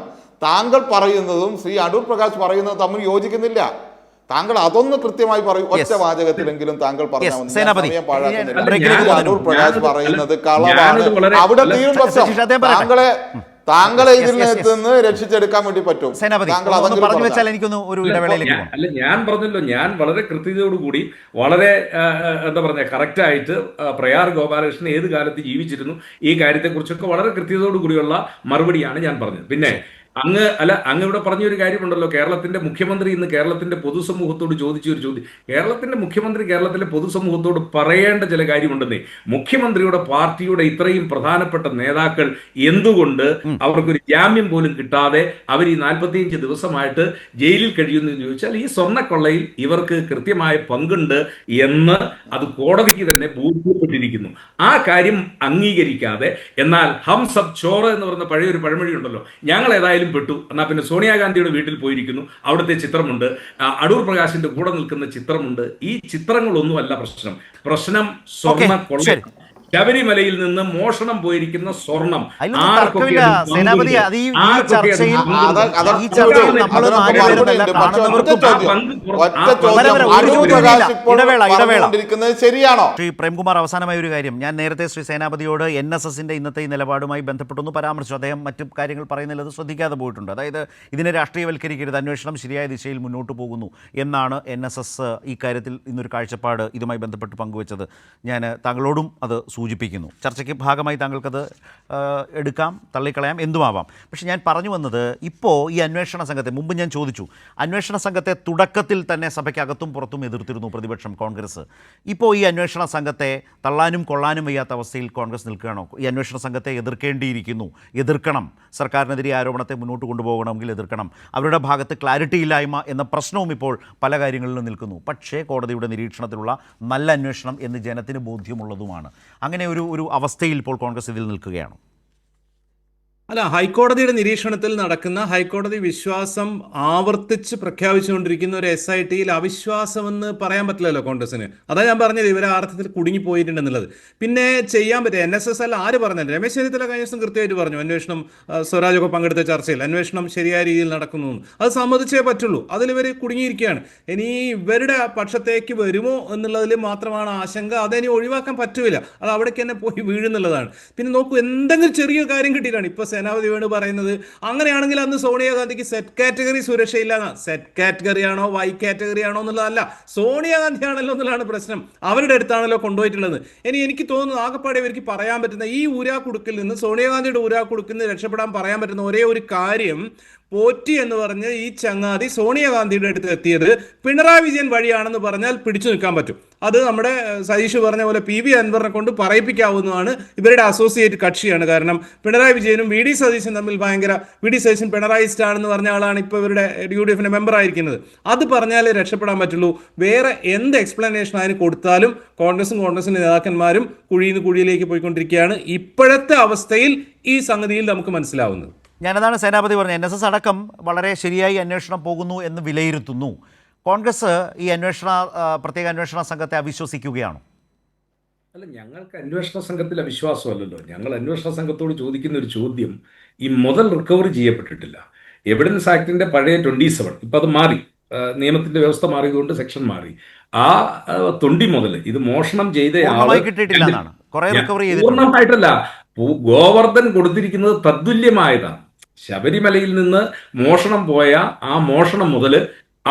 താങ്കൾ പറയുന്നതും ശ്രീ അടൂർ പ്രകാശ് പറയുന്നതും തമ്മിൽ യോജിക്കുന്നില്ല. താങ്കൾ അതൊന്ന് കൃത്യമായി പറയൂ. ഒറ്റ വാചകത്തിലെങ്കിലും താങ്കൾ പറഞ്ഞാൽ അടൂർ പ്രകാശ് പറയുന്നത് കളവാണ്, അവിടെ തീരും പ്രശ്നം. താങ്കളെ ഇതിൽ നിന്ന് രക്ഷിച്ചെടുക്കാൻ വേണ്ടി പറ്റും. അല്ല, ഞാൻ പറഞ്ഞല്ലോ, ഞാൻ വളരെ കൃത്യതയോടുകൂടി വളരെ എന്താ പറഞ്ഞ കറക്റ്റായിട്ട് പ്രയാർ ഗോപാലകൃഷ്ണൻ ഏത് കാലത്ത് ജീവിച്ചിരുന്നു ഈ കാര്യത്തെക്കുറിച്ചൊക്കെ വളരെ കൃത്യതയോടുകൂടിയുള്ള മറുപടിയാണ് ഞാൻ പറഞ്ഞത്. പിന്നെ അങ്ങ് ഇവിടെ പറഞ്ഞൊരു കാര്യമുണ്ടല്ലോ, കേരളത്തിന്റെ മുഖ്യമന്ത്രി ഇന്ന് കേരളത്തിന്റെ പൊതുസമൂഹത്തോട് ചോദിച്ചൊരു ചോദ്യം. കേരളത്തിന്റെ മുഖ്യമന്ത്രി കേരളത്തിലെ പൊതുസമൂഹത്തോട് പറയേണ്ട ചില കാര്യമുണ്ടെന്നേ. മുഖ്യമന്ത്രിയുടെ പാർട്ടിയുടെ ഇത്രയും പ്രധാനപ്പെട്ട നേതാക്കൾ എന്തുകൊണ്ട് അവർക്കൊരു ജാമ്യം പോലും കിട്ടാതെ അവർ ഈ 45 ദിവസമായിട്ട് ജയിലിൽ കഴിയുന്നു എന്ന് ചോദിച്ചാൽ, ഈ സ്വർണ്ണക്കൊള്ളയിൽ ഇവർക്ക് കൃത്യമായ പങ്കുണ്ട് എന്ന് അത് കോടതിക്ക് തന്നെ ബോധ്യപ്പെട്ടിരിക്കുന്നു. ആ കാര്യം അംഗീകരിക്കാതെ, എന്നാൽ ഹം സബ് ചോറ് എന്ന് പറയുന്ന പഴയൊരു പഴമൊഴി ഉണ്ടല്ലോ, ഞങ്ങൾ ഏതായാലും പെട്ടു, എന്നാൽ പിന്നെ സോണിയാഗാന്ധിയുടെ വീട്ടിൽ പോയിരിക്കുന്നു, അവിടുത്തെ ചിത്രമുണ്ട്, അടൂർ പ്രകാശിന്റെ കൂടെ നിൽക്കുന്ന ചിത്രമുണ്ട്. ഈ ചിത്രങ്ങളൊന്നുമല്ല പ്രശ്നം. സ്വർണ്ണ കൊള്ള. ശബരിമലയിൽ നിന്ന് മോഷണം പോയിരിക്കുന്ന സ്വർണം അതിലൊന്നും തർക്കമില്ല സേനാപതി. അത് ഈ ചർച്ചയിൽ ഈ ചർച്ചയിൽ നമ്മൾ നാലുപേരല്ല കാണുന്നവർക്കും ശരിയാണോ? ശ്രീ പ്രേംകുമാർ, അവസാനമായ ഒരു കാര്യം, ഞാൻ നേരത്തെ ശ്രീ സേനാപതിയോട് NSSന്റെ ഇന്നത്തെ ഈ നിലപാടുമായി ബന്ധപ്പെട്ടൊന്ന് പരാമർശിച്ചു. അദ്ദേഹം മറ്റു കാര്യങ്ങൾ പറയുന്നതിൽ അത് ശ്രദ്ധിക്കാതെ പോയിട്ടുണ്ട്. അതായത് ഇതിനെ രാഷ്ട്രീയവൽക്കരിക്കരുത്, അന്വേഷണം ശരിയായ ദിശയിൽ മുന്നോട്ട് പോകുന്നു എന്നാണ് NSS ഈ കാര്യത്തിൽ ഇന്നൊരു കാഴ്ചപ്പാട് ഇതുമായി ബന്ധപ്പെട്ട് പങ്കുവച്ചത്. ഞാൻ താങ്കളോടും അത് സൂചിപ്പിക്കുന്നു. ചർച്ചയ്ക്ക് ഭാഗമായി താങ്കൾക്കത് എടുക്കാം, തള്ളിക്കളയാം, എന്തുമാവാം. പക്ഷേ ഞാൻ പറഞ്ഞു വന്നത്, ഇപ്പോൾ ഈ അന്വേഷണ സംഘത്തെ, മുമ്പ് ഞാൻ ചോദിച്ചു, അന്വേഷണ സംഘത്തെ തുടക്കത്തിൽ തന്നെ സഭയ്ക്കകത്തും പുറത്തും എതിർത്തിരുന്നു പ്രതിപക്ഷം, കോൺഗ്രസ്. ഇപ്പോൾ ഈ അന്വേഷണ സംഘത്തെ തള്ളാനും കൊള്ളാനും വയ്യാത്ത അവസ്ഥയിൽ കോൺഗ്രസ് നിൽക്കുകയാണോ? ഈ അന്വേഷണ സംഘത്തെ എതിർക്കേണ്ടിയിരിക്കുന്നു, എതിർക്കണം. സർക്കാരിനെതിരെ ആരോപണത്തെ മുന്നോട്ട് കൊണ്ടുപോകണമെങ്കിൽ എതിർക്കണം. അവരുടെ ഭാഗത്ത് ക്ലാരിറ്റി ഇല്ലായ്മ എന്ന പ്രശ്നവും ഇപ്പോൾ പല കാര്യങ്ങളിലും നിൽക്കുന്നു. പക്ഷേ കോടതിയുടെ നിരീക്ഷണത്തിലുള്ള നല്ല അന്വേഷണം എന്ന് ജനത്തിന് ബോധ്യമുള്ളതുമാണ്. അങ്ങനെ ഒരു അവസ്ഥയിൽ ഇപ്പോൾ കോൺഗ്രസ് ഇതിൽ നിൽക്കുകയാണ്. അല്ല, ഹൈക്കോടതിയുടെ നിരീക്ഷണത്തിൽ നടക്കുന്ന ഹൈക്കോടതി വിശ്വാസം ആവർത്തിച്ച് പ്രഖ്യാപിച്ചുകൊണ്ടിരിക്കുന്ന ഒരു SITയിൽ അവിശ്വാസമെന്ന് പറയാൻ പറ്റില്ലല്ലോ കോൺഗ്രസിന്. അതാ ഞാൻ പറഞ്ഞത്, ഇവരെ ആ അർത്ഥത്തിൽ കുടുങ്ങിപ്പോയിട്ടുണ്ടെന്നുള്ളത്. പിന്നെ ചെയ്യാൻ പറ്റും, NSS അല്ല ആര് പറഞ്ഞത്, രമേശ് ചെന്നിത്തല കഴിഞ്ഞ ദിവസം കൃത്യമായിട്ട് പറഞ്ഞു, അന്വേഷണം, സ്വരാജൊക്കെ പങ്കെടുത്ത ചർച്ചയിൽ അന്വേഷണം ശരിയായ രീതിയിൽ നടക്കുന്നു. അത് സമ്മതിച്ചേ പറ്റുള്ളൂ. അതിലിവർ കുടുങ്ങിയിരിക്കുകയാണ്. ഇനി ഇവരുടെ പക്ഷത്തേക്ക് വരുമോ എന്നുള്ളതിൽ മാത്രമാണ് ആശങ്ക. അതിനി ഒഴിവാക്കാൻ പറ്റില്ല, അത് അവിടേക്ക് തന്നെ പോയി വീഴുന്നുള്ളതാണ്. പിന്നെ നോക്കൂ, എന്തെങ്കിലും ചെറിയ കാര്യം കിട്ടിയിട്ടാണ് ഇപ്പോൾ സേനാപതി വേണു പറയുന്നത്. അങ്ങനെയാണെങ്കിൽ അന്ന് സോണിയാഗാന്ധിക്ക് സെറ്റ് കാറ്റഗറി സുരക്ഷയില്ല. സെറ്റ് കാറ്റഗറി ആണോ വൈ കാറ്റഗറി ആണോ എന്നുള്ളതല്ല, സോണിയാഗാന്ധി ആണല്ലോ എന്നുള്ളതാണ് പ്രശ്നം. അവരുടെ അടുത്താണല്ലോ കൊണ്ടുപോയിട്ടുള്ളത്. എനിക്ക് തോന്നുന്നു ആകപ്പാടെ ഇവർക്ക് പറയാൻ പറ്റുന്ന ഈ ഊരാക്കുടുക്കിൽ നിന്ന്, സോണിയാഗാന്ധിയുടെ ഊരാക്കുടുക്കിൽ നിന്ന് രക്ഷപ്പെടാൻ പറയാൻ പറ്റുന്ന ഒരേ ഒരു കാര്യം, പോറ്റി എന്ന് പറഞ്ഞ് ഈ ചങ്ങാതി സോണിയാഗാന്ധിയുടെ അടുത്ത് എത്തിയത് പിണറായി വിജയൻ വഴിയാണെന്ന് പറഞ്ഞാൽ പിടിച്ചു നിൽക്കാൻ പറ്റും. അത് നമ്മുടെ സതീഷ് പറഞ്ഞ പോലെ PV അൻവറിനെ കൊണ്ട് പറയിപ്പിക്കാവുന്നതാണ്. ഇവരുടെ അസോസിയേറ്റ് കക്ഷിയാണ്. കാരണം പിണറായി വിജയനും VD സതീശൻ തമ്മിൽ ഭയങ്കര, VD സതീശൻ പിണറായിസ്റ്റ് ആണെന്ന് പറഞ്ഞ ആളാണ് ഇപ്പോൾ ഇവരുടെ UDF മെമ്പർ ആയിരിക്കുന്നത്. അത് പറഞ്ഞാലേ രക്ഷപ്പെടാൻ പറ്റുള്ളൂ. വേറെ എന്ത് എക്സ്പ്ലനേഷൻ അതിന് കൊടുത്താലും കോൺഗ്രസിന്റെ നേതാക്കന്മാരും കുഴിയിൽ നിന്ന് കുഴിയിലേക്ക് പോയിക്കൊണ്ടിരിക്കുകയാണ്. ഇപ്പോഴത്തെ അവസ്ഥയിൽ ഈ സംഗതിയിൽ നമുക്ക് മനസ്സിലാവുന്നത്. ഞാനതാണ് സേനാപതി പറഞ്ഞത്. NSS അടക്കം വളരെ ശരിയായി അന്വേഷണം പോകുന്നു എന്ന് വിലയിരുത്തുന്നു. കോൺഗ്രസ് ഈ പ്രത്യേക അന്വേഷണ സംഘത്തെ അവിശ്വസിക്കുകയാണോ? അല്ല, ഞങ്ങൾക്ക് അന്വേഷണ സംഘത്തിൽ അവിശ്വാസമല്ലല്ലോ. ഞങ്ങൾ അന്വേഷണ സംഘത്തോട് ചോദിക്കുന്ന ഒരു ചോദ്യം, ഈ മുതൽ റിക്കവറി ചെയ്യപ്പെട്ടിട്ടില്ല. എവിഡൻസ് ആക്ടിന്റെ പഴയ 27, ഇപ്പം അത് മാറി, നിയമത്തിന്റെ വ്യവസ്ഥ മാറിയതുകൊണ്ട് സെക്ഷൻ മാറി. ആ 20 മുതൽ ഇത് മോഷണം ചെയ്ത പൂർണ്ണമായിട്ടല്ല, ഗോവർദ്ധൻ കൊടുത്തിരിക്കുന്നത് തത്തുല്യമായതാണ്. ശബരിമലയിൽ നിന്ന് മോഷണം പോയ ആ മോഷണം മുതൽ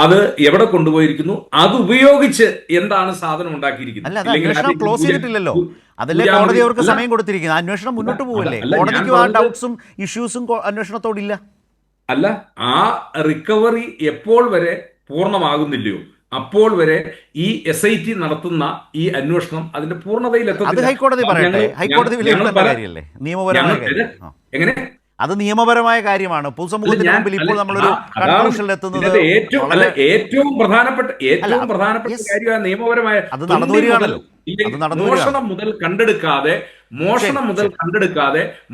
അത് എവിടെ കൊണ്ടുപോയിരിക്കുന്നു, അത് ഉപയോഗിച്ച് എന്താണ് സാധനം ഉണ്ടാക്കിയിരിക്കുന്നത്. ക്ലോസ് ചെയ്തിട്ടില്ലല്ലോ, അതല്ലേ കോടതി അവർക്ക് സമയം കൊടുത്തിരിക്കുന്നത്. അന്വേഷണം മുന്നോട്ട് പോകല്ലേ, കോടതിക്ക് ആ ഡൗട്ട്സും ഇഷ്യൂസും അന്വേഷണത്തോടില്ല. അല്ല, ആ റിക്കവറി എപ്പോൾ വരെ പൂർണ്ണമാകുന്നില്ലയോ അപ്പോൾ വരെ ഈ SIT നടത്തുന്ന ഈ അന്വേഷണം അതിന്റെ പൂർണ്ണതയിലെത്തുന്നില്ല. ഹൈക്കോടതി പറയട്ടെ, ഹൈക്കോടതി കാര്യമല്ലേ, നിയമപരമായ കാര്യം. എങ്ങനെ? അത് നിയമപരമായ കാര്യമാണ്. പൊതുസമൂഹത്തിന് മുമ്പിൽ ഇപ്പോൾ നമ്മളൊരു കൺക്ലൂഷനിൽ എത്തുന്നത് ഏറ്റവും പ്രധാനപ്പെട്ട കാര്യമാണ് നിയമപരമായ. അത് നടന്നു വരികയാണല്ലോ. മോഷണം മുതൽ കണ്ടെടുക്കാതെ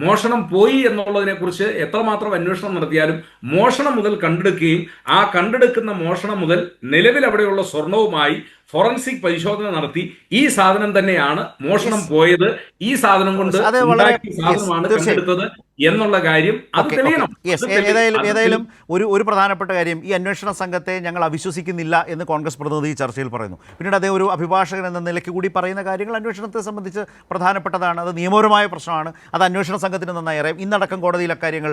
മോഷണം പോയി എന്നുള്ളതിനെ കുറിച്ച് എത്രമാത്രം അന്വേഷണം നടത്തിയാലും മോഷണം മുതൽ കണ്ടെടുക്കുകയും ആ കണ്ടെടുക്കുന്ന മോഷണം മുതൽ നിലവിൽ അവിടെയുള്ള സ്വർണവുമായി ഫോറൻസിക് പരിശോധന നടത്തി ഈ സാധനം തന്നെയാണ് മോഷണം പോയത്, ഈ സാധനം കൊണ്ട് സാധനമാണ് കണ്ടെടുത്തത് എന്നുള്ള കാര്യം അത് തെളിയണം. ഏതായാലും ഒരു പ്രധാനപ്പെട്ട കാര്യം, ഈ അന്വേഷണ സംഘത്തെ ഞങ്ങൾ അവിശ്വസിക്കുന്നില്ല എന്ന് കോൺഗ്രസ് പ്രതിനിധി ചർച്ചയിൽ പറയുന്നു. പിന്നീട് അദ്ദേഹം ഒരു അഭിഭാഷകൻ എന്ന നിലയ്ക്ക് കൂടി പറയുന്ന കാര്യങ്ങൾ അന്വേഷണത്തെ സംബന്ധിച്ച് പ്രധാനപ്പെട്ടതാണ്. അത് നിയമപരമായ പ്രശ്നമാണ്. അത് അന്വേഷണ സംഘത്തിന് നന്നായി അറിയാം. ഇന്നടക്കം കോടതിയിൽ അക്കാര്യങ്ങൾ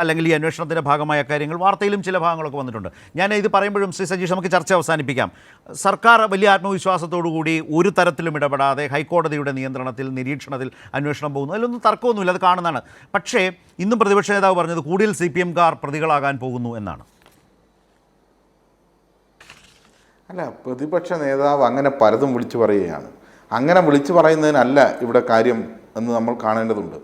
അല്ലെങ്കിൽ ഈ അന്വേഷണത്തിൻ്റെ ഭാഗമായ കാര്യങ്ങൾ വാർത്തയിലും ചില ഭാഗങ്ങളൊക്കെ വന്നിട്ടുണ്ട്. ഞാൻ ഇത് പറയുമ്പോഴും ശ്രീ സജീഷ്, നമുക്ക് ചർച്ച അവസാനിപ്പിക്കാം. സർക്കാർ വലിയ ആത്മവിശ്വാസത്തോടുകൂടി ഒരു തരത്തിലും ഇടപെടാതെ ഹൈക്കോടതിയുടെ നിയന്ത്രണത്തിൽ, നിരീക്ഷണത്തിൽ അന്വേഷണം പോകുന്നു. അതിലൊന്നും തർക്കമൊന്നുമില്ല, അത് കാണുന്നതാണ്. പക്ഷേ ഇന്നും പ്രതിപക്ഷ നേതാവ് പറഞ്ഞത് കൂടുതൽ CPM-കാർ പ്രതികളാകാൻ പോകുന്നു എന്നാണ്. അല്ല, പ്രതിപക്ഷ നേതാവ് അങ്ങനെ പലതും വിളിച്ചു പറയുകയാണ്. അങ്ങനെ വിളിച്ചു പറയുന്നതിനല്ല ഇവിടെ കാര്യം എന്ന് നമ്മൾ കാണേണ്ടതുണ്ട്.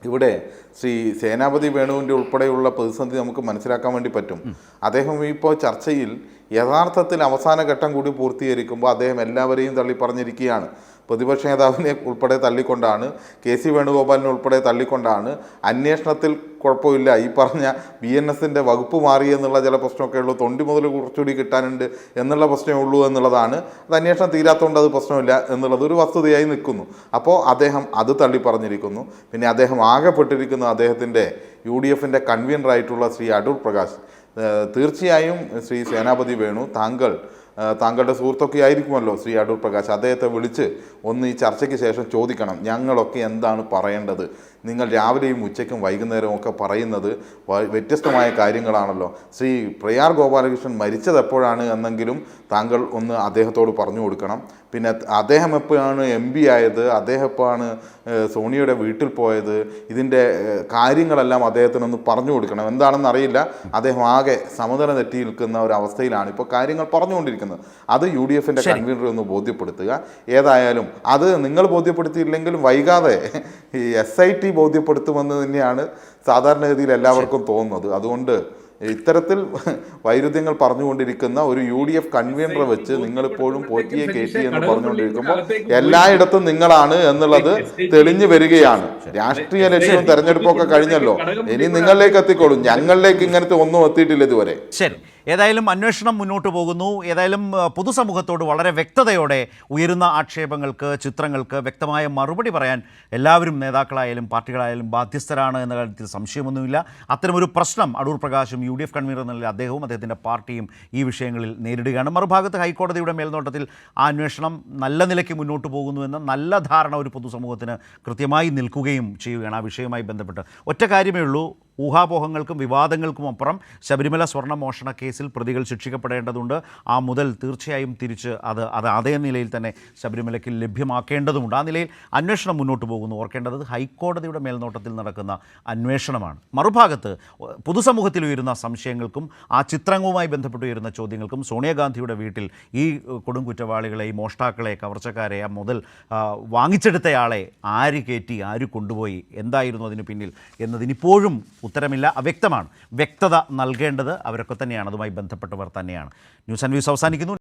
ഇവിടെ ശ്രീ സേനാപതി വേണുവിൻ്റെ ഉൾപ്പെടെയുള്ള പ്രതിസന്ധി നമുക്ക് മനസ്സിലാക്കാൻ വേണ്ടി പറ്റും. അദ്ദേഹം ഇപ്പോൾ ചർച്ചയിൽ യഥാർത്ഥത്തിൽ അവസാന ഘട്ടം കൂടി പൂർത്തീകരിക്കുമ്പോൾ അദ്ദേഹം എല്ലാവരെയും തള്ളി പറഞ്ഞിരിക്കുകയാണ്. പ്രതിപക്ഷ നേതാവിനെ ഉൾപ്പെടെ തള്ളിക്കൊണ്ടാണ്, കെ സി വേണുഗോപാലിനെ ഉൾപ്പെടെ തള്ളിക്കൊണ്ടാണ്, അന്വേഷണത്തിൽ കുഴപ്പമില്ല, ഈ പറഞ്ഞ BNS-ന്റെ വകുപ്പ് മാറി എന്നുള്ള ചില പ്രശ്നമൊക്കെ ഉള്ളൂ, തൊണ്ടി മുതൽ കുറച്ചുകൂടി കിട്ടാനുണ്ട് എന്നുള്ള പ്രശ്നമേ ഉള്ളൂ എന്നുള്ളതാണ്. അത് അന്വേഷണം തീരാത്തതുകൊണ്ട് അത് പ്രശ്നമില്ല എന്നുള്ളത് ഒരു വസ്തുതയായി നിൽക്കുന്നു. അപ്പോൾ അദ്ദേഹം അത് തള്ളി പറഞ്ഞിരിക്കുന്നു. പിന്നെ അദ്ദേഹം ആകെപ്പെട്ടിരിക്കുന്നു അദ്ദേഹത്തിൻ്റെ UDF-ന്റെ കൺവീനറായിട്ടുള്ള ശ്രീ അടൂർ പ്രകാശ്. തീർച്ചയായും ശ്രീ സേനാപതി വേണു, താങ്കളുടെ സുഹൃത്തൊക്കെ ആയിരിക്കുമല്ലോ ശ്രീ അടൂർ പ്രകാശ്, അദ്ദേഹത്തെ വിളിച്ച് ഒന്ന് ഈ ചർച്ചയ്ക്ക് ശേഷം ചോദിക്കണം, ഞങ്ങളൊക്കെ എന്താണ് പറയേണ്ടത്? നിങ്ങൾ രാവിലെയും ഉച്ചയ്ക്കും വൈകുന്നേരവും ഒക്കെ പറയുന്നത് വ്യത്യസ്തമായ കാര്യങ്ങളാണല്ലോ. ശ്രീ പ്രയാർ ഗോപാലകൃഷ്ണൻ മരിച്ചത് എപ്പോഴാണ് എന്നെങ്കിലും താങ്കൾ ഒന്ന് അദ്ദേഹത്തോട് പറഞ്ഞു കൊടുക്കണം. പിന്നെ അദ്ദേഹം എപ്പോഴാണ് MP ആയത്, അദ്ദേഹം എപ്പോഴാണ് സോണിയയുടെ വീട്ടിൽ പോയത്, ഇതിൻ്റെ കാര്യങ്ങളെല്ലാം അദ്ദേഹത്തിനൊന്ന് പറഞ്ഞു കൊടുക്കണം. എന്താണെന്ന് അറിയില്ല, അദ്ദേഹം ആകെ സമനില തെറ്റി നിൽക്കുന്ന ഒരു അവസ്ഥയിലാണ് ഇപ്പോൾ കാര്യങ്ങൾ പറഞ്ഞുകൊണ്ടിരിക്കുന്നത്. അത് UDF-ന്റെ കൺവീനറെ ഒന്ന് ബോധ്യപ്പെടുത്തുക. ഏതായാലും അത് നിങ്ങൾ ബോധ്യപ്പെടുത്തിയില്ലെങ്കിലും വൈകാതെ ഈ SIT ബോധ്യപ്പെടുത്തുമെന്ന് തന്നെയാണ് സാധാരണഗതിയിൽ എല്ലാവർക്കും തോന്നുന്നത്. അതുകൊണ്ട് ഇത്തരത്തിൽ വൈരുദ്ധ്യങ്ങൾ പറഞ്ഞുകൊണ്ടിരിക്കുന്ന ഒരു UDF കൺവീനറെ വെച്ച് നിങ്ങളിപ്പോഴും പോറ്റിയെ കയറ്റി എന്ന് പറഞ്ഞുകൊണ്ടിരിക്കുമ്പോൾ എല്ലായിടത്തും നിങ്ങളാണ് എന്നുള്ളത് തെളിഞ്ഞു വരികയാണ്. രാഷ്ട്രീയ ലക്ഷ്യവും തെരഞ്ഞെടുപ്പൊക്കെ കഴിഞ്ഞല്ലോ, ഇനി നിങ്ങളിലേക്ക് എത്തിക്കോളും, ഞങ്ങളിലേക്ക് ഇങ്ങനത്തെ ഒന്നും എത്തിയിട്ടില്ല ഇതുവരെ. ശരി, ഏതായാലും അന്വേഷണം മുന്നോട്ട് പോകുന്നു. ഏതായാലും പൊതുസമൂഹത്തോട് വളരെ വ്യക്തതയോടെ ഉയരുന്ന ആക്ഷേപങ്ങൾക്ക്, ചിത്രങ്ങൾക്ക് വ്യക്തമായ മറുപടി പറയാൻ എല്ലാവരും, നേതാക്കളായാലും പാർട്ടികളായാലും ബാധ്യസ്ഥരാണ് എന്ന കാര്യത്തിൽ സംശയമൊന്നുമില്ല. അത്തരമൊരു പ്രശ്നം അടൂർ പ്രകാശും UDF കൺവീനർ എന്നുള്ള അദ്ദേഹവും അദ്ദേഹത്തിൻ്റെ പാർട്ടിയും ഈ വിഷയങ്ങളിൽ നേരിടുകയാണ്. മറുഭാഗത്ത് ഹൈക്കോടതിയുടെ മേൽനോട്ടത്തിൽ ആ അന്വേഷണം നല്ല നിലയ്ക്ക് മുന്നോട്ട് പോകുന്നുവെന്ന നല്ല ധാരണ ഒരു പൊതുസമൂഹത്തിന് കൃത്യമായി നിൽക്കുകയും ചെയ്യുകയാണ്. ആ വിഷയവുമായി ബന്ധപ്പെട്ട് ഒറ്റ കാര്യമേ ഉള്ളൂ, ഊഹാപോഹങ്ങൾക്കും വിവാദങ്ങൾക്കും അപ്പുറം ശബരിമല സ്വർണ്ണ മോഷണ കേസിൽ പ്രതികൾ ശിക്ഷിക്കപ്പെടേണ്ടതുണ്ട്. ആ മുതൽ തീർച്ചയായും തിരിച്ച് അത് അതേ നിലയിൽ തന്നെ ശബരിമലയ്ക്ക് ലഭ്യമാക്കേണ്ടതുമുണ്ട്. ആ നിലയിൽ അന്വേഷണം മുന്നോട്ട് പോകുന്നു. ഓർക്കേണ്ടത് ഹൈക്കോടതിയുടെ മേൽനോട്ടത്തിൽ നടക്കുന്ന അന്വേഷണമാണ്. മറുഭാഗത്ത് പൊതുസമൂഹത്തിൽ ഉയരുന്ന സംശയങ്ങൾക്കും ആ ചിത്രങ്ങളുമായി ബന്ധപ്പെട്ട് ഉയരുന്ന ചോദ്യങ്ങൾക്കും സോണിയാഗാന്ധിയുടെ വീട്ടിൽ ഈ കൊടും കുറ്റവാളികളെ, ഈ മോഷ്ടാക്കളെ, കവർച്ചക്കാരെ, ആ മുതൽ വാങ്ങിച്ചെടുത്തയാളെ ആര് കയറ്റി, ആര് കൊണ്ടുപോയി, എന്തായിരുന്നു അതിന് പിന്നിൽ എന്നതിനിപ്പോഴും ഉത്തരമില്ല, അവ്യക്തമാണ്. വ്യക്തത നൽകേണ്ടത് അവരൊക്കെ തന്നെയാണ്, അതുമായി ബന്ധപ്പെട്ടവർ തന്നെയാണ്. ന്യൂസ് ആൻഡ് വ്യൂസ് അവസാനിക്കുന്നു.